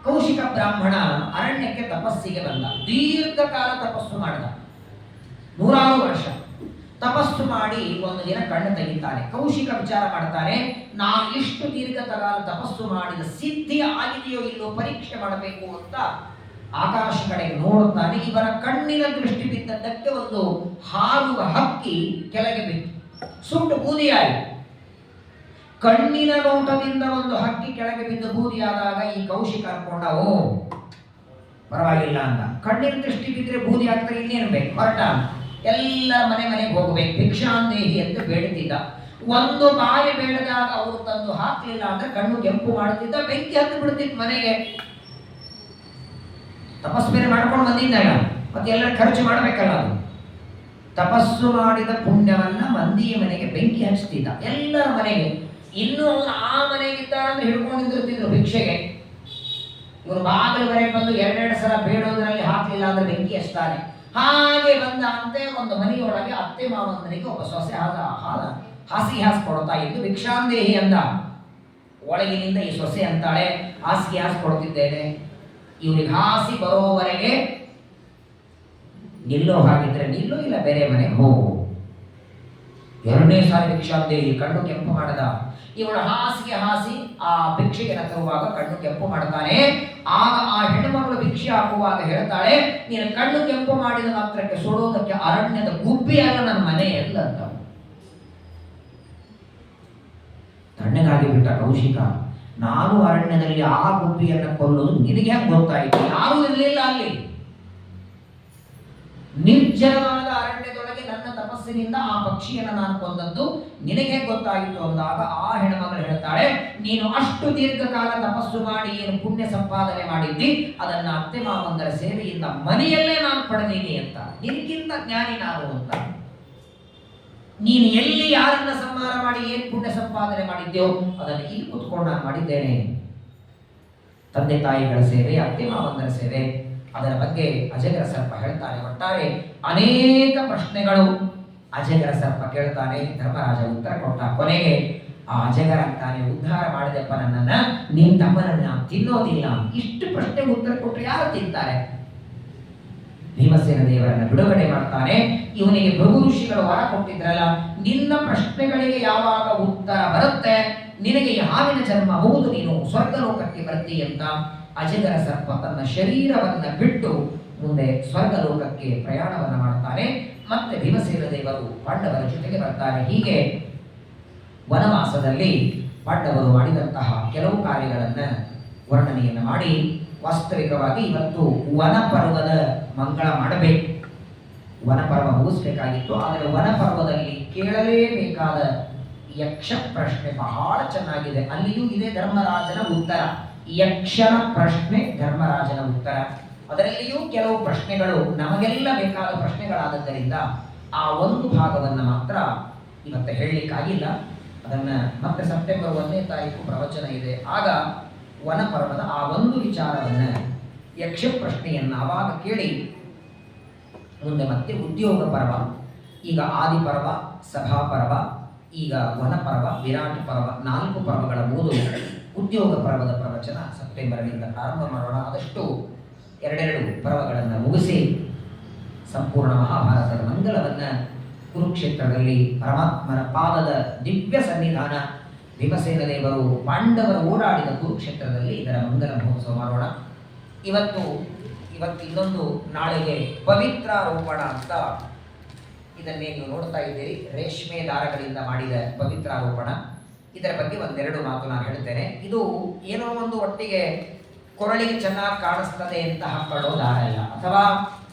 ಕೌಶಿಕ ಬ್ರಾಹ್ಮಣ ಅರಣ್ಯಕ್ಕೆ ತಪಸ್ಸಿಗೆ ಬಂದ. ದೀರ್ಘಕಾಲ ತಪಸ್ಸು ಮಾಡಿದ, 100 ವರ್ಷ ತಪಸ್ಸು ಮಾಡಿ ಒಂದು ದಿನ ಕಣ್ಣು ತೆಗಿತಾನೆ. ಕೌಶಿಕ ವಿಚಾರ ಮಾಡ್ತಾನೆ, ನಾನು ಇಷ್ಟು ದೀರ್ಘಕಾಲ ತಪಸ್ಸು ಮಾಡಿದ ಸಿದ್ಧಿ ಆಗಿದೆಯೋ ಇಲ್ಲೋ ಪರೀಕ್ಷೆ ಮಾಡಬೇಕು ಅಂತ ಆಕಾಶ ಕಡೆಗೆ ನೋಡುತ್ತಾನೆ. ಇವರ ಕಣ್ಣಿನ ದೃಷ್ಟಿ ಬಿದ್ದದ್ದಕ್ಕೆ ಒಂದು ಹಾರುವ ಹಕ್ಕಿ ಕೆಳಗೆ ಬಿತ್ತು, ಸುಟ್ಟು ಬೂದಿಯಾಯಿತು. ಕಣ್ಣಿನ ನೋಟದಿಂದ ಒಂದು ಹಕ್ಕಿ ಕೆಳಗೆ ಬಿದ್ದು ಬೂದಿಯಾದಾಗ ಈ ಕೌಶಿಕ ಅನ್ಕೊಂಡ, ಓ ಪರವಾಗಿಲ್ಲ ಅಂತ. ಕಣ್ಣಿನ ದೃಷ್ಟಿ ಬಿದ್ದರೆ ಬೂದಿ ಆಗ್ತದೆ, ಇನ್ನೇನು ಬೇಕು, ಹೊರಟ ಎಲ್ಲ ಮನೆಗೆ ಹೋಗಬೇಕು, ಭಿಕ್ಷಾಂದೇಹಿ ಅಂತ ಬೇಡುತ್ತಿದ್ದ. ಒಂದು ಬಾರಿ ಬೇಡದಾಗ ಅವರು ತಂದು ಹಾಕ್ಲಿಲ್ಲ ಅಂದ್ರೆ ಕಣ್ಣು ಕೆಂಪು ಮಾಡುತ್ತಿದ್ದ, ಬೆಂಕಿ ಹತ್ತು ಬಿಡುತ್ತಿತ್ತು ಮನೆಗೆ. ತಪಸ್ಸು ಬೇರೆ ಮಾಡ್ಕೊಂಡು ಬಂದಿದ್ದಾಗ ಮತ್ತೆ ಎಲ್ಲರ ಖರ್ಚು ಮಾಡಬೇಕಲ್ಲ. ಅದು ತಪಸ್ಸು ಮಾಡಿದ ಪುಣ್ಯವನ್ನ ಮಂದಿಯ ಮನೆಗೆ ಬೆಂಕಿ ಹಚ್ತಿದ್ದ, ಎಲ್ಲರ ಮನೆಗೆ. ಇನ್ನು ಆ ಮನೆಗಿದ್ದಾರಂದ್ರೆ ಹಿಡ್ಕೊಂಡಿರ್ತಿದ್ರು ಭಿಕ್ಷೆಗೆ. ಇವರು ಬಾಗಿಲುವರೆಗೆ ಬಂದು 2 ಸಲ ಬೇಡೋದ್ರಲ್ಲಿ ಹಾಕ್ಲಿಲ್ಲ ಅಂದ್ರೆ ಬೆಂಕಿ ಹಚ್ತಾನೆ. ಹಾಗೆ ಬಂದ ಅಂತೆ ಒಂದು ಮನೆಯೊಳಗೆ ಅತ್ತೆ ಮಾವಂದನಿಗೆ ಒಬ್ಬ ಸೊಸೆ ಹಾಸಿಗೆ ಕೊಡ್ತಾ ಇದ್ದು ಭಿಕ್ಷಾಂದೇಹಿ ಅಂದ. ಒಳಗಿನಿಂದ ಈ ಸೊಸೆ ಅಂತಾಳೆ, ಹಾಸಿಗೆ ಕೊಡ್ತಿದ್ದೇನೆ, ಇವ್ರಿಗೆ ಹಾಸಿ ಬರೋವರೆಗೆ ನಿಲ್ಲೋ ಹಾಗಿದ್ರೆ ನಿಲ್ಲೋ, ಇಲ್ಲ ಬೇರೆ ಮನೆಗೆ ಹೋಗು. 2ನೇ ಸಾರಿ ಭಿಕ್ಷಾಂದೇಹಿ ಕಣ್ಣು ಕೆಂಪು ಮಾಡದ. ಇವಳು ಹಾಸಿಗೆ ಹಾಸಿ ಆ ಭಿಕ್ಷೆಗೆ ತರುವಾಗ ಕಣ್ಣು ಕೆಂಪು ಮಾಡ್ತಾನೆ. ಆಗ ಆ ಹೆಣ್ಣುಮಗಳು ಭಿಕ್ಷೆ ಹಾಕುವಾಗ ಹೇಳ್ತಾಳೆ, ನೀನು ಕಣ್ಣು ಕೆಂಪು ಮಾಡಿದ ಮಾತ್ರಕ್ಕೆ ಸುಡೋದಕ್ಕೆ ಅರಣ್ಯದ ಗುಬ್ಬಿಯಲ್ಲ ನನ್ನ ಮನೆ ಎಲ್ಲ ಅಂತ. ತಣ್ಣಗಾಗಿ ಬಿಟ್ಟ ಕೌಶಿಕ, ನಾನು ಅರಣ್ಯದಲ್ಲಿ ಆ ಗುಬ್ಬಿಯನ್ನು ಕೊಲ್ಲೋದು ನಿನಗೆ ಹೆಂಗೆ ಗೊತ್ತಾಯಿತು? ಯಾರೂ ಇರಲಿಲ್ಲ ಅಲ್ಲಿ. ನಿರ್ಜನವಾದ ಅರಣ್ಯದೊಳಗೆ ನನ್ನ ತಪಸ್ಸಿನಿಂದ ಆ ಪಕ್ಷಿಯನ್ನು ನಾನು ಕೊಂದದ್ದು ನಿನಗೆ ಗೊತ್ತಾಯಿತು ಅಂದಾಗ ಆ ಹೆಣ್ಮಗಳು ಹೇಳ್ತಾಳೆ, ನೀನು ಅಷ್ಟು ದೀರ್ಘಕಾಲ ತಪಸ್ಸು ಮಾಡಿ ಏನು ಪುಣ್ಯ ಸಂಪಾದನೆ ಮಾಡಿದ್ದಿ, ಅದನ್ನ ಅತ್ತೆ ಮಾವಂದರ ಸೇವೆಯಿಂದ ಮನೆಯಲ್ಲೇ ನಾನು ಪಡೆದೀನಿ ಅಂತ. ನಿನಗಿಂತ ಜ್ಞಾನಿ ನಾನು ಅಂತ. ನೀನು ಎಲ್ಲಿ ಯಾರನ್ನ ಸಂಹಾರ ಮಾಡಿ ಏನು ಪುಣ್ಯ ಸಂಪಾದನೆ ಮಾಡಿದ್ಯೋ ಅದನ್ನು ಇಲ್ಲಿ ಕೂತ್ಕೊಂಡು ನಾನು ಮಾಡಿದ್ದೇನೆ. ತಂದೆ ತಾಯಿಗಳ ಸೇವೆ, ಅತ್ತೆ ಮಾವಂದರ ಸೇವೆ, ಅದರ ಬಗ್ಗೆ ಅಜಗರ ಸರ್ಪ ಹೇಳ್ತಾನೆ. ಒಟ್ಟಾರೆ ಅನೇಕ ಪ್ರಶ್ನೆಗಳು ಅಜಗರ ಸರ್ಪ ಕೇಳ್ತಾನೆ. ಧರ್ಮರಾಜ ಉತ್ತರ ಕೊಟ್ಟ. ಕೊನೆಗೆ ಆ ಅಜಗರ ಅಂತಾನೆ, ಉದ್ಧಾರ ಮಾಡಿದೆಪ್ಪ ನನ್ನನ್ನ, ನಿನ್ ತಮ್ಮನನ್ನ ತಿನ್ನೋದಿಲ್ಲ. ಇಷ್ಟು ಪ್ರಶ್ನೆ ಉತ್ತರ ಕೊಟ್ಟರೆ ಯಾರು ತಿಂತಾರೆ? ಭೀಮಸೇನ ದೇವರನ್ನ ಬಿಡುಗಡೆ ಮಾಡ್ತಾನೆ. ಇವನಿಗೆ ಭೃಗು ಋಷಿಗಳು ವರ ಕೊಟ್ಟಿದ್ರಲ್ಲ, ನಿನ್ನ ಪ್ರಶ್ನೆಗಳಿಗೆ ಯಾವಾಗ ಉತ್ತರ ಬರುತ್ತೆ ನಿನಗೆ ಈ ಹಾವಿನ ಜನ್ಮ ಹೌದು, ನೀನು ಸ್ವರ್ಗಲೋಕಕ್ಕೆ ಬರ್ತಿ ಅಂತ ಅಜಗರ ಸರ್ಪ ತನ್ನ ಶರೀರವನ್ನ ಬಿಟ್ಟು ಮುಂದೆ ಸ್ವರ್ಗಲೋಕಕ್ಕೆ ಪ್ರಯಾಣವನ್ನ ಮಾಡ್ತಾನೆ. ಮತ್ತೆ ಭೀಮಸೇನ ದೇವರು ಪಾಂಡವರ ಜೊತೆಗೆ ಬರ್ತಾರೆ. ಹೀಗೆ ವನವಾಸದಲ್ಲಿ ಪಾಂಡವರು ಮಾಡಿದಂತಹ ಕೆಲವು ಕಾರ್ಯಗಳನ್ನ ವರ್ಣನೆಯನ್ನು ಮಾಡಿ, ವಾಸ್ತವಿಕವಾಗಿ ಇವತ್ತು ವನಪರ್ವದ ಮಂಗಳ ಮಾಡಬೇಕು, ವನಪರ್ವ ಮುಗಿಸ್ಬೇಕಾಗಿತ್ತು. ಆದರೆ ವನಪರ್ವದಲ್ಲಿ ಕೇಳಲೇಬೇಕಾದ ಯಕ್ಷ ಪ್ರಶ್ನೆ ಬಹಳ ಚೆನ್ನಾಗಿದೆ. ಅಲ್ಲಿಯೂ ಇದೆ ಧರ್ಮರಾಜನ ಉತ್ತರ. ಯಕ್ಷನ ಪ್ರಶ್ನೆ ಧರ್ಮರಾಜನ ಉತ್ತರ. ಅದರಲ್ಲಿಯೂ ಕೆಲವು ಪ್ರಶ್ನೆಗಳು ನಮಗೆಲ್ಲ ಬೇಕಾದ ಪ್ರಶ್ನೆಗಳಾದದ್ದರಿಂದ ಆ ಒಂದು ಭಾಗವನ್ನು ಮಾತ್ರ ಇವತ್ತು ಹೇಳಲಿಕ್ಕಾಗಿಲ್ಲ. ಅದನ್ನ ಮತ್ತೆ ಸೆಪ್ಟೆಂಬರ್ 1ನೇ ತಾರೀಕು ಪ್ರವಚನ ಇದೆ. ಆಗ ವನಪರ್ವದ ಆ ಒಂದು ವಿಚಾರವನ್ನ, ಯಕ್ಷ ಪ್ರಶ್ನೆಯನ್ನ ಆವಾಗ ಕೇಳಿ ಮುಂದೆ ಮತ್ತೆ ಉದ್ಯೋಗ ಪರ್ವ, ಈಗ ಆದಿಪರ್ವ, ಸಭಾಪರ್ವ, ಈಗ ವನಪರ್ವ, ವಿರಾಟ್ ಪರ್ವ, 4 ಪರ್ವಗಳ ಮೂಲ ಉದ್ಯೋಗ ಪರ್ವದ ಪ್ರವಚನ ಸೆಪ್ಟೆಂಬರ್ನಿಂದ ಪ್ರಾರಂಭ ಮಾಡೋಣ. ಆದಷ್ಟು 2 ಪರ್ವಗಳನ್ನು ಮುಗಿಸಿ ಸಂಪೂರ್ಣ ಮಹಾಭಾರತದ ಮಂಗಲವನ್ನ ಕುರುಕ್ಷೇತ್ರದಲ್ಲಿ ಪರಮಾತ್ಮನ ಪಾದದ ದಿವ್ಯ ಸನ್ನಿಧಾನ, ಭೀಮಸೇನ ದೇವರು ಪಾಂಡವರು ಓಡಾಡಿದ ಕುರುಕ್ಷೇತ್ರದಲ್ಲಿ ಇದರ ಮಂಗಲ ಮಹೋತ್ಸವ ಮಾಡೋಣ. ಇವತ್ತು ಇನ್ನೊಂದು ನಾಳೆಗೆ ಪವಿತ್ರಾರೋಪಣ ಅಂತ ಇದನ್ನೇ ನೀವು ನೋಡ್ತಾ ಇದ್ದೀರಿ. ರೇಷ್ಮೆ ದಾರಗಳಿಂದ ಮಾಡಿದ ಪವಿತ್ರಾರೋಪಣ. ಇದರ ಬಗ್ಗೆ 1-2 ಮಾತು ನಾನು ಹೇಳ್ತೇನೆ. ಇದು ಏನೋ ಒಂದು ಒಟ್ಟಿಗೆ ಕೊರಳಿಗೆ ಚೆನ್ನಾಗಿ ಕಾಣಿಸ್ತದೆ ಅಂತ ಹಾಕೊಳ್ಳೋ ದಾರ ಇಲ್ಲ, ಅಥವಾ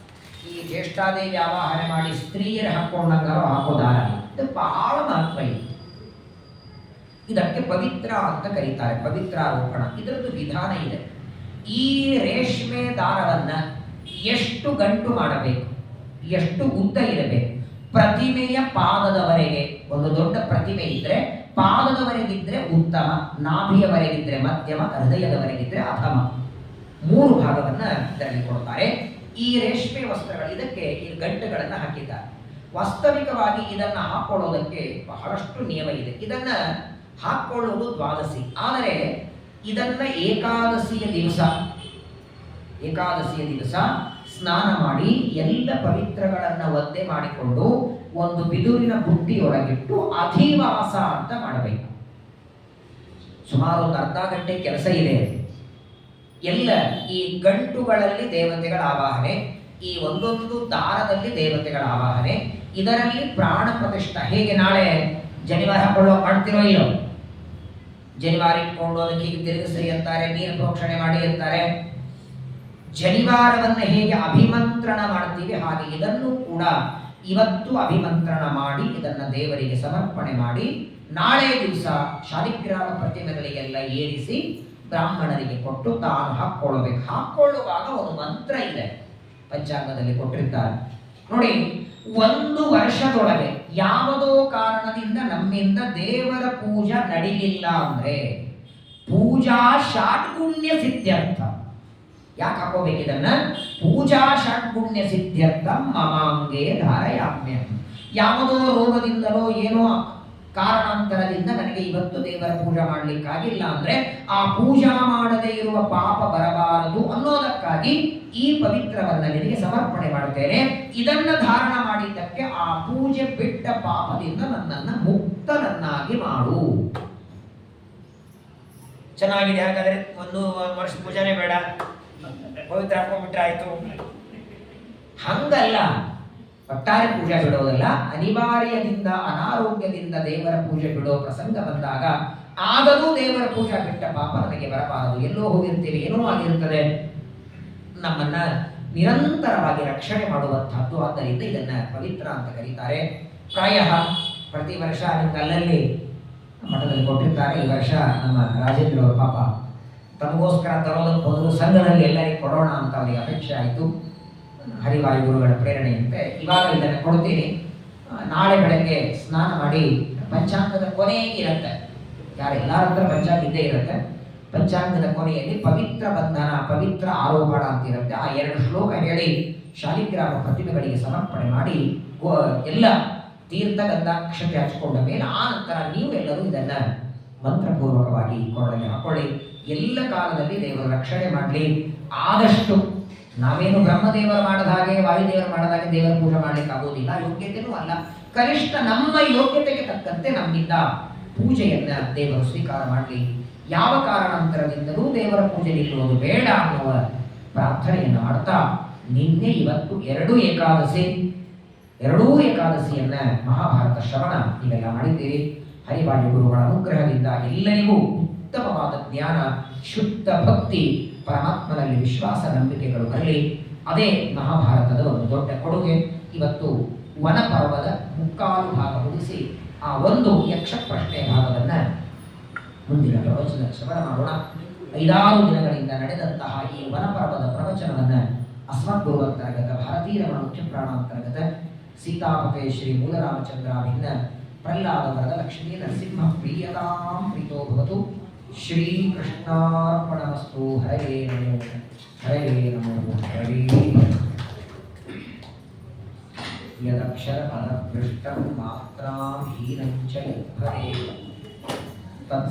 ಈ ಜ್ಯೇಷ್ಠಾದೇವಿ ಆವಾಹನೆ ಮಾಡಿ ಸ್ತ್ರೀಯರು ಹಾಕೊಂಡಂಗಾರೋ ಹಾಕೋ ದಾರ ಇಲ್ಲ. ಇದು ಬಹಳ ಮಹತ್ವ ಇದೆ. ಇದಕ್ಕೆ ಪವಿತ್ರ ಅಂತ ಕರೀತಾರೆ, ಪವಿತ್ರಾರೋಪಣ. ಇದರದ್ದು ವಿಧಾನ ಇದೆ. ಈ ರೇಷ್ಮೆ ದಾರವನ್ನ ಎಷ್ಟು ಗಂಟು ಮಾಡಬೇಕು, ಎಷ್ಟು ಉದ್ದ ಇರಬೇಕು, ಪ್ರತಿಮೆಯ ಪಾದದವರೆಗೆ, ಒಂದು ದೊಡ್ಡ ಪ್ರತಿಮೆ ಇದ್ರೆ ಪಾದದವರೆಗಿದ್ರೆ ಉತ್ತಮ, ನಾಭಿಯವರೆಗಿದ್ರೆ ಮಧ್ಯಮ, ಹೃದಯದವರೆಗಿದ್ರೆ ಅಧಮ, 3 ಭಾಗವನ್ನ ಇದರಲ್ಲಿ ಕೊಡ್ತಾರೆ. ಈ ರೇಷ್ಮೆ ವಸ್ತ್ರಗಳು, ಇದಕ್ಕೆ ಈ ಗಂಟುಗಳನ್ನು ಹಾಕಿದ್ದಾರೆ. ವಾಸ್ತವಿಕವಾಗಿ ಇದನ್ನ ಹಾಕೊಳ್ಳೋದಕ್ಕೆ ಬಹಳಷ್ಟು ನಿಯಮ ಇದೆ. ಇದನ್ನ ಹಾಕೊಳ್ಳುವುದು ದ್ವಾದಶಿ, ಆದರೆ ಇದನ್ನ ಏಕಾದಶಿಯ ದಿವಸ ಸ್ನಾನ ಮಾಡಿ ಎಲ್ಲ ಪವಿತ್ರಗಳನ್ನ ಒದ್ದೆ ಮಾಡಿಕೊಂಡು ಒಂದು ಬಿದುರಿನ ಬುಟ್ಟಿಯೊಳಗಿಟ್ಟು ಅಧಿವಾಸ ಅಂತ ಮಾಡಬೇಕು. ಸುಮಾರು ಒಂದು ಅರ್ಧ ಗಂಟೆ ಕೆಲಸ ಇದೆ. ಎಲ್ಲ ಈ ಗಂಟುಗಳಲ್ಲಿ ದೇವತೆಗಳ ಆವಾಹನೆ, ಈ ಒಂದೊಂದು ದಾರದಲ್ಲಿ ದೇವತೆಗಳ ಆವಾಹನೆ, ಇದರಲ್ಲಿ ಪ್ರಾಣ ಪ್ರತಿಷ್ಠ. ಹೇಗೆ ನಾಳೆ ಜನಿವಾರ ಹಾಕೊಳ್ಳೋ ಮಾಡ್ತಿರೋ ಇಲ್ಲೋ, ಜನಿವಾರ ಇಟ್ಕೊಂಡು ಅದಕ್ಕೆ ಹೀಗೆ ತಿರುಗಿಸ್ರಿ ಅಂತಾರೆ, ನೀರು ಪ್ರೋಕ್ಷಣೆ ಮಾಡಿ ಅಂತಾರೆ. ಜನಿವಾರವನ್ನು ಹೇಗೆ ಅಭಿಮಂತ್ರಣ ಮಾಡ್ತೀವಿ ಹಾಗೆ ಇದನ್ನು ಕೂಡ ಇವತ್ತು ಅಭಿಮಂತ್ರಣ ಮಾಡಿ ಇದನ್ನ ದೇವರಿಗೆ ಸಮರ್ಪಣೆ ಮಾಡಿ ನಾಳೆ ದಿವಸ ಶಾಲಿಗ್ರಾಮ ಪ್ರತಿಮೆಗಳಿಗೆಲ್ಲ ಏರಿಸಿ ಬ್ರಾಹ್ಮಣರಿಗೆ ಕೊಟ್ಟು ತಾನು ಹಾಕ್ಕೊಳ್ಳಬೇಕು. ಹಾಕ್ಕೊಳ್ಳುವಾಗ ಒಂದು ಮಂತ್ರ ಇದೆ, ಪಂಚಾಂಗದಲ್ಲಿ ಕೊಟ್ಟಿರ್ತಾರೆ ನೋಡಿ. 1 ವರ್ಷದೊಳಗೆ ಯಾವುದೋ ಕಾರಣದಿಂದ ನಮ್ಮಿಂದ ದೇವರ ಪೂಜಾ ನಡೀಲಿಲ್ಲ ಅಂದ್ರೆ ಪೂಜಾ ಷಾಡ್ಗುಣ್ಯ ಸಿದ್ಧ್ಯರ್ಥ. ಯಾಕೆ ಹಾಕೋಬೇಕು ಇದನ್ನ? ಪೂಜಾ ಷಾಡ್ಗುಣ್ಯ ಸಿದ್ಧ್ಯರ್ಥ ಮಮಾಂಗೆ ಧಾರಯಾಮ್ಯಂ. ಯಾವುದೋ ರೋಗದಿಂದಲೋ ಏನೋ ಕಾರಣಾಂತರದಿಂದ ನನಗೆ ಇವತ್ತು ದೇವರ ಪೂಜಾ ಮಾಡಲಿಕ್ಕಾಗಿಲ್ಲ ಅಂದ್ರೆ ಆ ಪೂಜಾ ಮಾಡದೇ ಇರುವ ಪಾಪ ಬರಬಾರದು ಅನ್ನೋದಕ್ಕಾಗಿ ಈ ಪವಿತ್ರವನ್ನ ನಿನಗೆ ಸಮರ್ಪಣೆ ಮಾಡುತ್ತೇನೆ. ಇದನ್ನ ಧಾರಣ ಮಾಡಿದ್ದಕ್ಕೆ ಆ ಪೂಜೆ ಬಿಟ್ಟ ಪಾಪದಿಂದ ನನ್ನನ್ನ ಮುಕ್ತನನ್ನಾಗಿ ಮಾಡು. ಚೆನ್ನಾಗಿದೆ. ಹಾಗಾದ್ರೆ 1 ವರ್ಷ ಪೂಜಾನೇ ಬೇಡ, ಪವಿತ್ರ ಹಾಕೊಂಡ್ಬಿಟ್ರೆ ಆಯ್ತು. ಹಂಗಲ್ಲ, ಒಟ್ಟಾರೆ ಪೂಜೆ ಬಿಡೋದಲ್ಲ. ಅನಿವಾರ್ಯದಿಂದ ಅನಾರೋಗ್ಯದಿಂದ ದೇವರ ಪೂಜೆ ಬಿಡೋ ಪ್ರಸಂಗ ಬಂದಾಗ ಆಗಲೂ ದೇವರ ಪೂಜಾ ಬಿಟ್ಟ ಪಾಪ ನಮಗೆ ಬರಬಾರದು. ಎಲ್ಲೋ ಹೋಗಿರ್ತೀವಿ, ಏನೋ ಆಗಿರುತ್ತದೆ, ನಮ್ಮನ್ನ ನಿರಂತರವಾಗಿ ರಕ್ಷಣೆ ಮಾಡುವಂತಹದ್ದು. ಆದ್ದರಿಂದ ಇದನ್ನ ಪವಿತ್ರ ಅಂತ ಕರೀತಾರೆ. ಪ್ರಾಯ ಪ್ರತಿ ವರ್ಷ ನಿಮ್ಗೆ ಅಲ್ಲಲ್ಲಿ ಮಠದಲ್ಲಿ ಕೊಟ್ಟಿರ್ತಾರೆ. ಈ ವರ್ಷ ನಮ್ಮ ರಾಜೇಂದ್ರ ಅವರು ಪಾಪ ತಮಗೋಸ್ಕರ ತರೋದಕ್ಕೆ ಹೋದ್ರು, ಸಂಘದಲ್ಲಿ ಎಲ್ಲರಿಗೂ ಕೊಡೋಣ ಅಂತ ಅವರಿಗೆ ಅಪೇಕ್ಷೆ ಆಯಿತು. ಹರಿವಾಯು ಗುರುಗಳ ಪ್ರೇರಣೆಯಂತೆ ಇವಾಗ ಇದನ್ನು ಕೊಡ್ತೀನಿ. ನಾಳೆ ಬೆಳಗ್ಗೆ ಸ್ನಾನ ಮಾಡಿ ಪಂಚಾಂಗದ ಕೊನೆಗೆ ಇರುತ್ತೆ, ಎಲ್ಲರ ಹತ್ರ ಪಂಚಾಂಗ ಇದ್ದೇ ಇರುತ್ತೆ. ಪಂಚಾಂಗದ ಕೊನೆಯಲ್ಲಿ ಪವಿತ್ರ ಬಂಧನ, ಪವಿತ್ರ ಆರೋಪಣ ಅಂತ ಇರುತ್ತೆ. ಆ 2 ಶ್ಲೋಕ ಹೇಳಿ ಶಾಲಿಗ್ರಾಮ ಪ್ರತಿಮೆಗಳಿಗೆ ಸಮರ್ಪಣೆ ಮಾಡಿ ಎಲ್ಲ ತೀರ್ಥ ಗಂಧಾಕ್ಷತೆ ಹಚ್ಕೊಂಡ ಮೇಲೆ ಆ ನಂತರ ನೀವೆಲ್ಲರೂ ಇದನ್ನ ಮಂತ್ರಪೂರ್ವಕವಾಗಿ ಕೊರಳಿಗೆ ಹಾಕೊಳ್ಳಿ. ಎಲ್ಲ ಕಾಲದಲ್ಲಿ ದೇವರ ರಕ್ಷಣೆ ಮಾಡಲಿ. ಆದಷ್ಟು ನಾವೇನು ಬ್ರಹ್ಮದೇವರು ಮಾಡಿದ ಹಾಗೆ ವಾಯುದೇವರು ಮಾಡಿದ ಹಾಗೆ ದೇವರ ಪೂಜೆ ಮಾಡ್ಲಿಕ್ಕೆ ಆಗೋದಿಲ್ಲ, ಯೋಗ್ಯತೆನೂ ಅಲ್ಲ. ಕನಿಷ್ಠ ನಮ್ಮ ಯೋಗ್ಯತೆಗೆ ತಕ್ಕಂತೆ ನಮ್ಮಿಂದ ಪೂಜೆಯನ್ನ ದೇವರು ಸ್ವೀಕಾರ ಮಾಡಲಿ. ಯಾವ ಕಾರಣಾಂತರದಿಂದಲೂ ದೇವರ ಪೂಜೆ ನಿಲ್ಲುವುದು ಬೇಡ ಅನ್ನುವ ಪ್ರಾರ್ಥನೆಯನ್ನು ಮಾಡ್ತಾ, ನಿನ್ನೆ ಇವತ್ತು ಎರಡೂ ಏಕಾದಶಿಯನ್ನ ಮಹಾಭಾರತ ಶ್ರವಣ ಇವೆಲ್ಲ ಮಾಡಿದ್ದೀರಿ. ಹರಿವಾಯು ಗುರುಗಳ ಅನುಗ್ರಹದಿಂದ ಎಲ್ಲರಿಗೂ ಉತ್ತಮವಾದ ಜ್ಞಾನ, ಶುದ್ಧ ಭಕ್ತಿ, ಪರಮಾತ್ಮನಲ್ಲಿ ವಿಶ್ವಾಸ, ನಂಬಿಕೆಗಳು ಬರಲಿ. ಅದೇ ಮಹಾಭಾರತದ ಒಂದು ದೊಡ್ಡ ಕೊಡುಗೆ. ಇವತ್ತು ವನಪರ್ವದ 3/4 ಭಾಗ ಮುಗಿಸಿ ಆ ಒಂದು ಯಕ್ಷ ಪ್ರಶ್ನೆ ಭಾಗವನ್ನು ಮುಂದಿನ ಪ್ರವಚನ ಶ್ರವಣ ಮಾಡೋಣ. 5-6 ದಿನಗಳಿಂದ ನಡೆದಂತಹ ಈ ವನಪರ್ವದ ಪ್ರವಚನವನ್ನು ಅಸ್ಮತ್ ಗುರುವಂತರ್ಗತ ಭಾರತೀಯ ರಮಣ ಮುಖ್ಯ ಪ್ರಾಣಾಂತರ್ಗತ ಸೀತಾಪತೆ ಶ್ರೀ ಮೂಲರಾಮಚಂದ್ರಾಭಿನ್ನ ಪ್ರಹ್ಲಾದ ವರದ ಲಕ್ಷ್ಮೀ ನರಸಿಂಹ ಪ್ರಿಯತಾಂ ಪ್ರೀತೋ ಭವತು. ಶ್ರೀಕೃಷ್ಣಾರ್ಪಣಮಸ್ತು. ಹರೇ ನಮೋ ಹರೇ ನಮೋ ಹರೇ. ಯದಕ್ಷರ ಪದಪೃಷ್ಟಂ ಮಾತ್ರಾಂ ಹೀನಂ ಚ ಯದ್ಭವೇತ್ ತತ್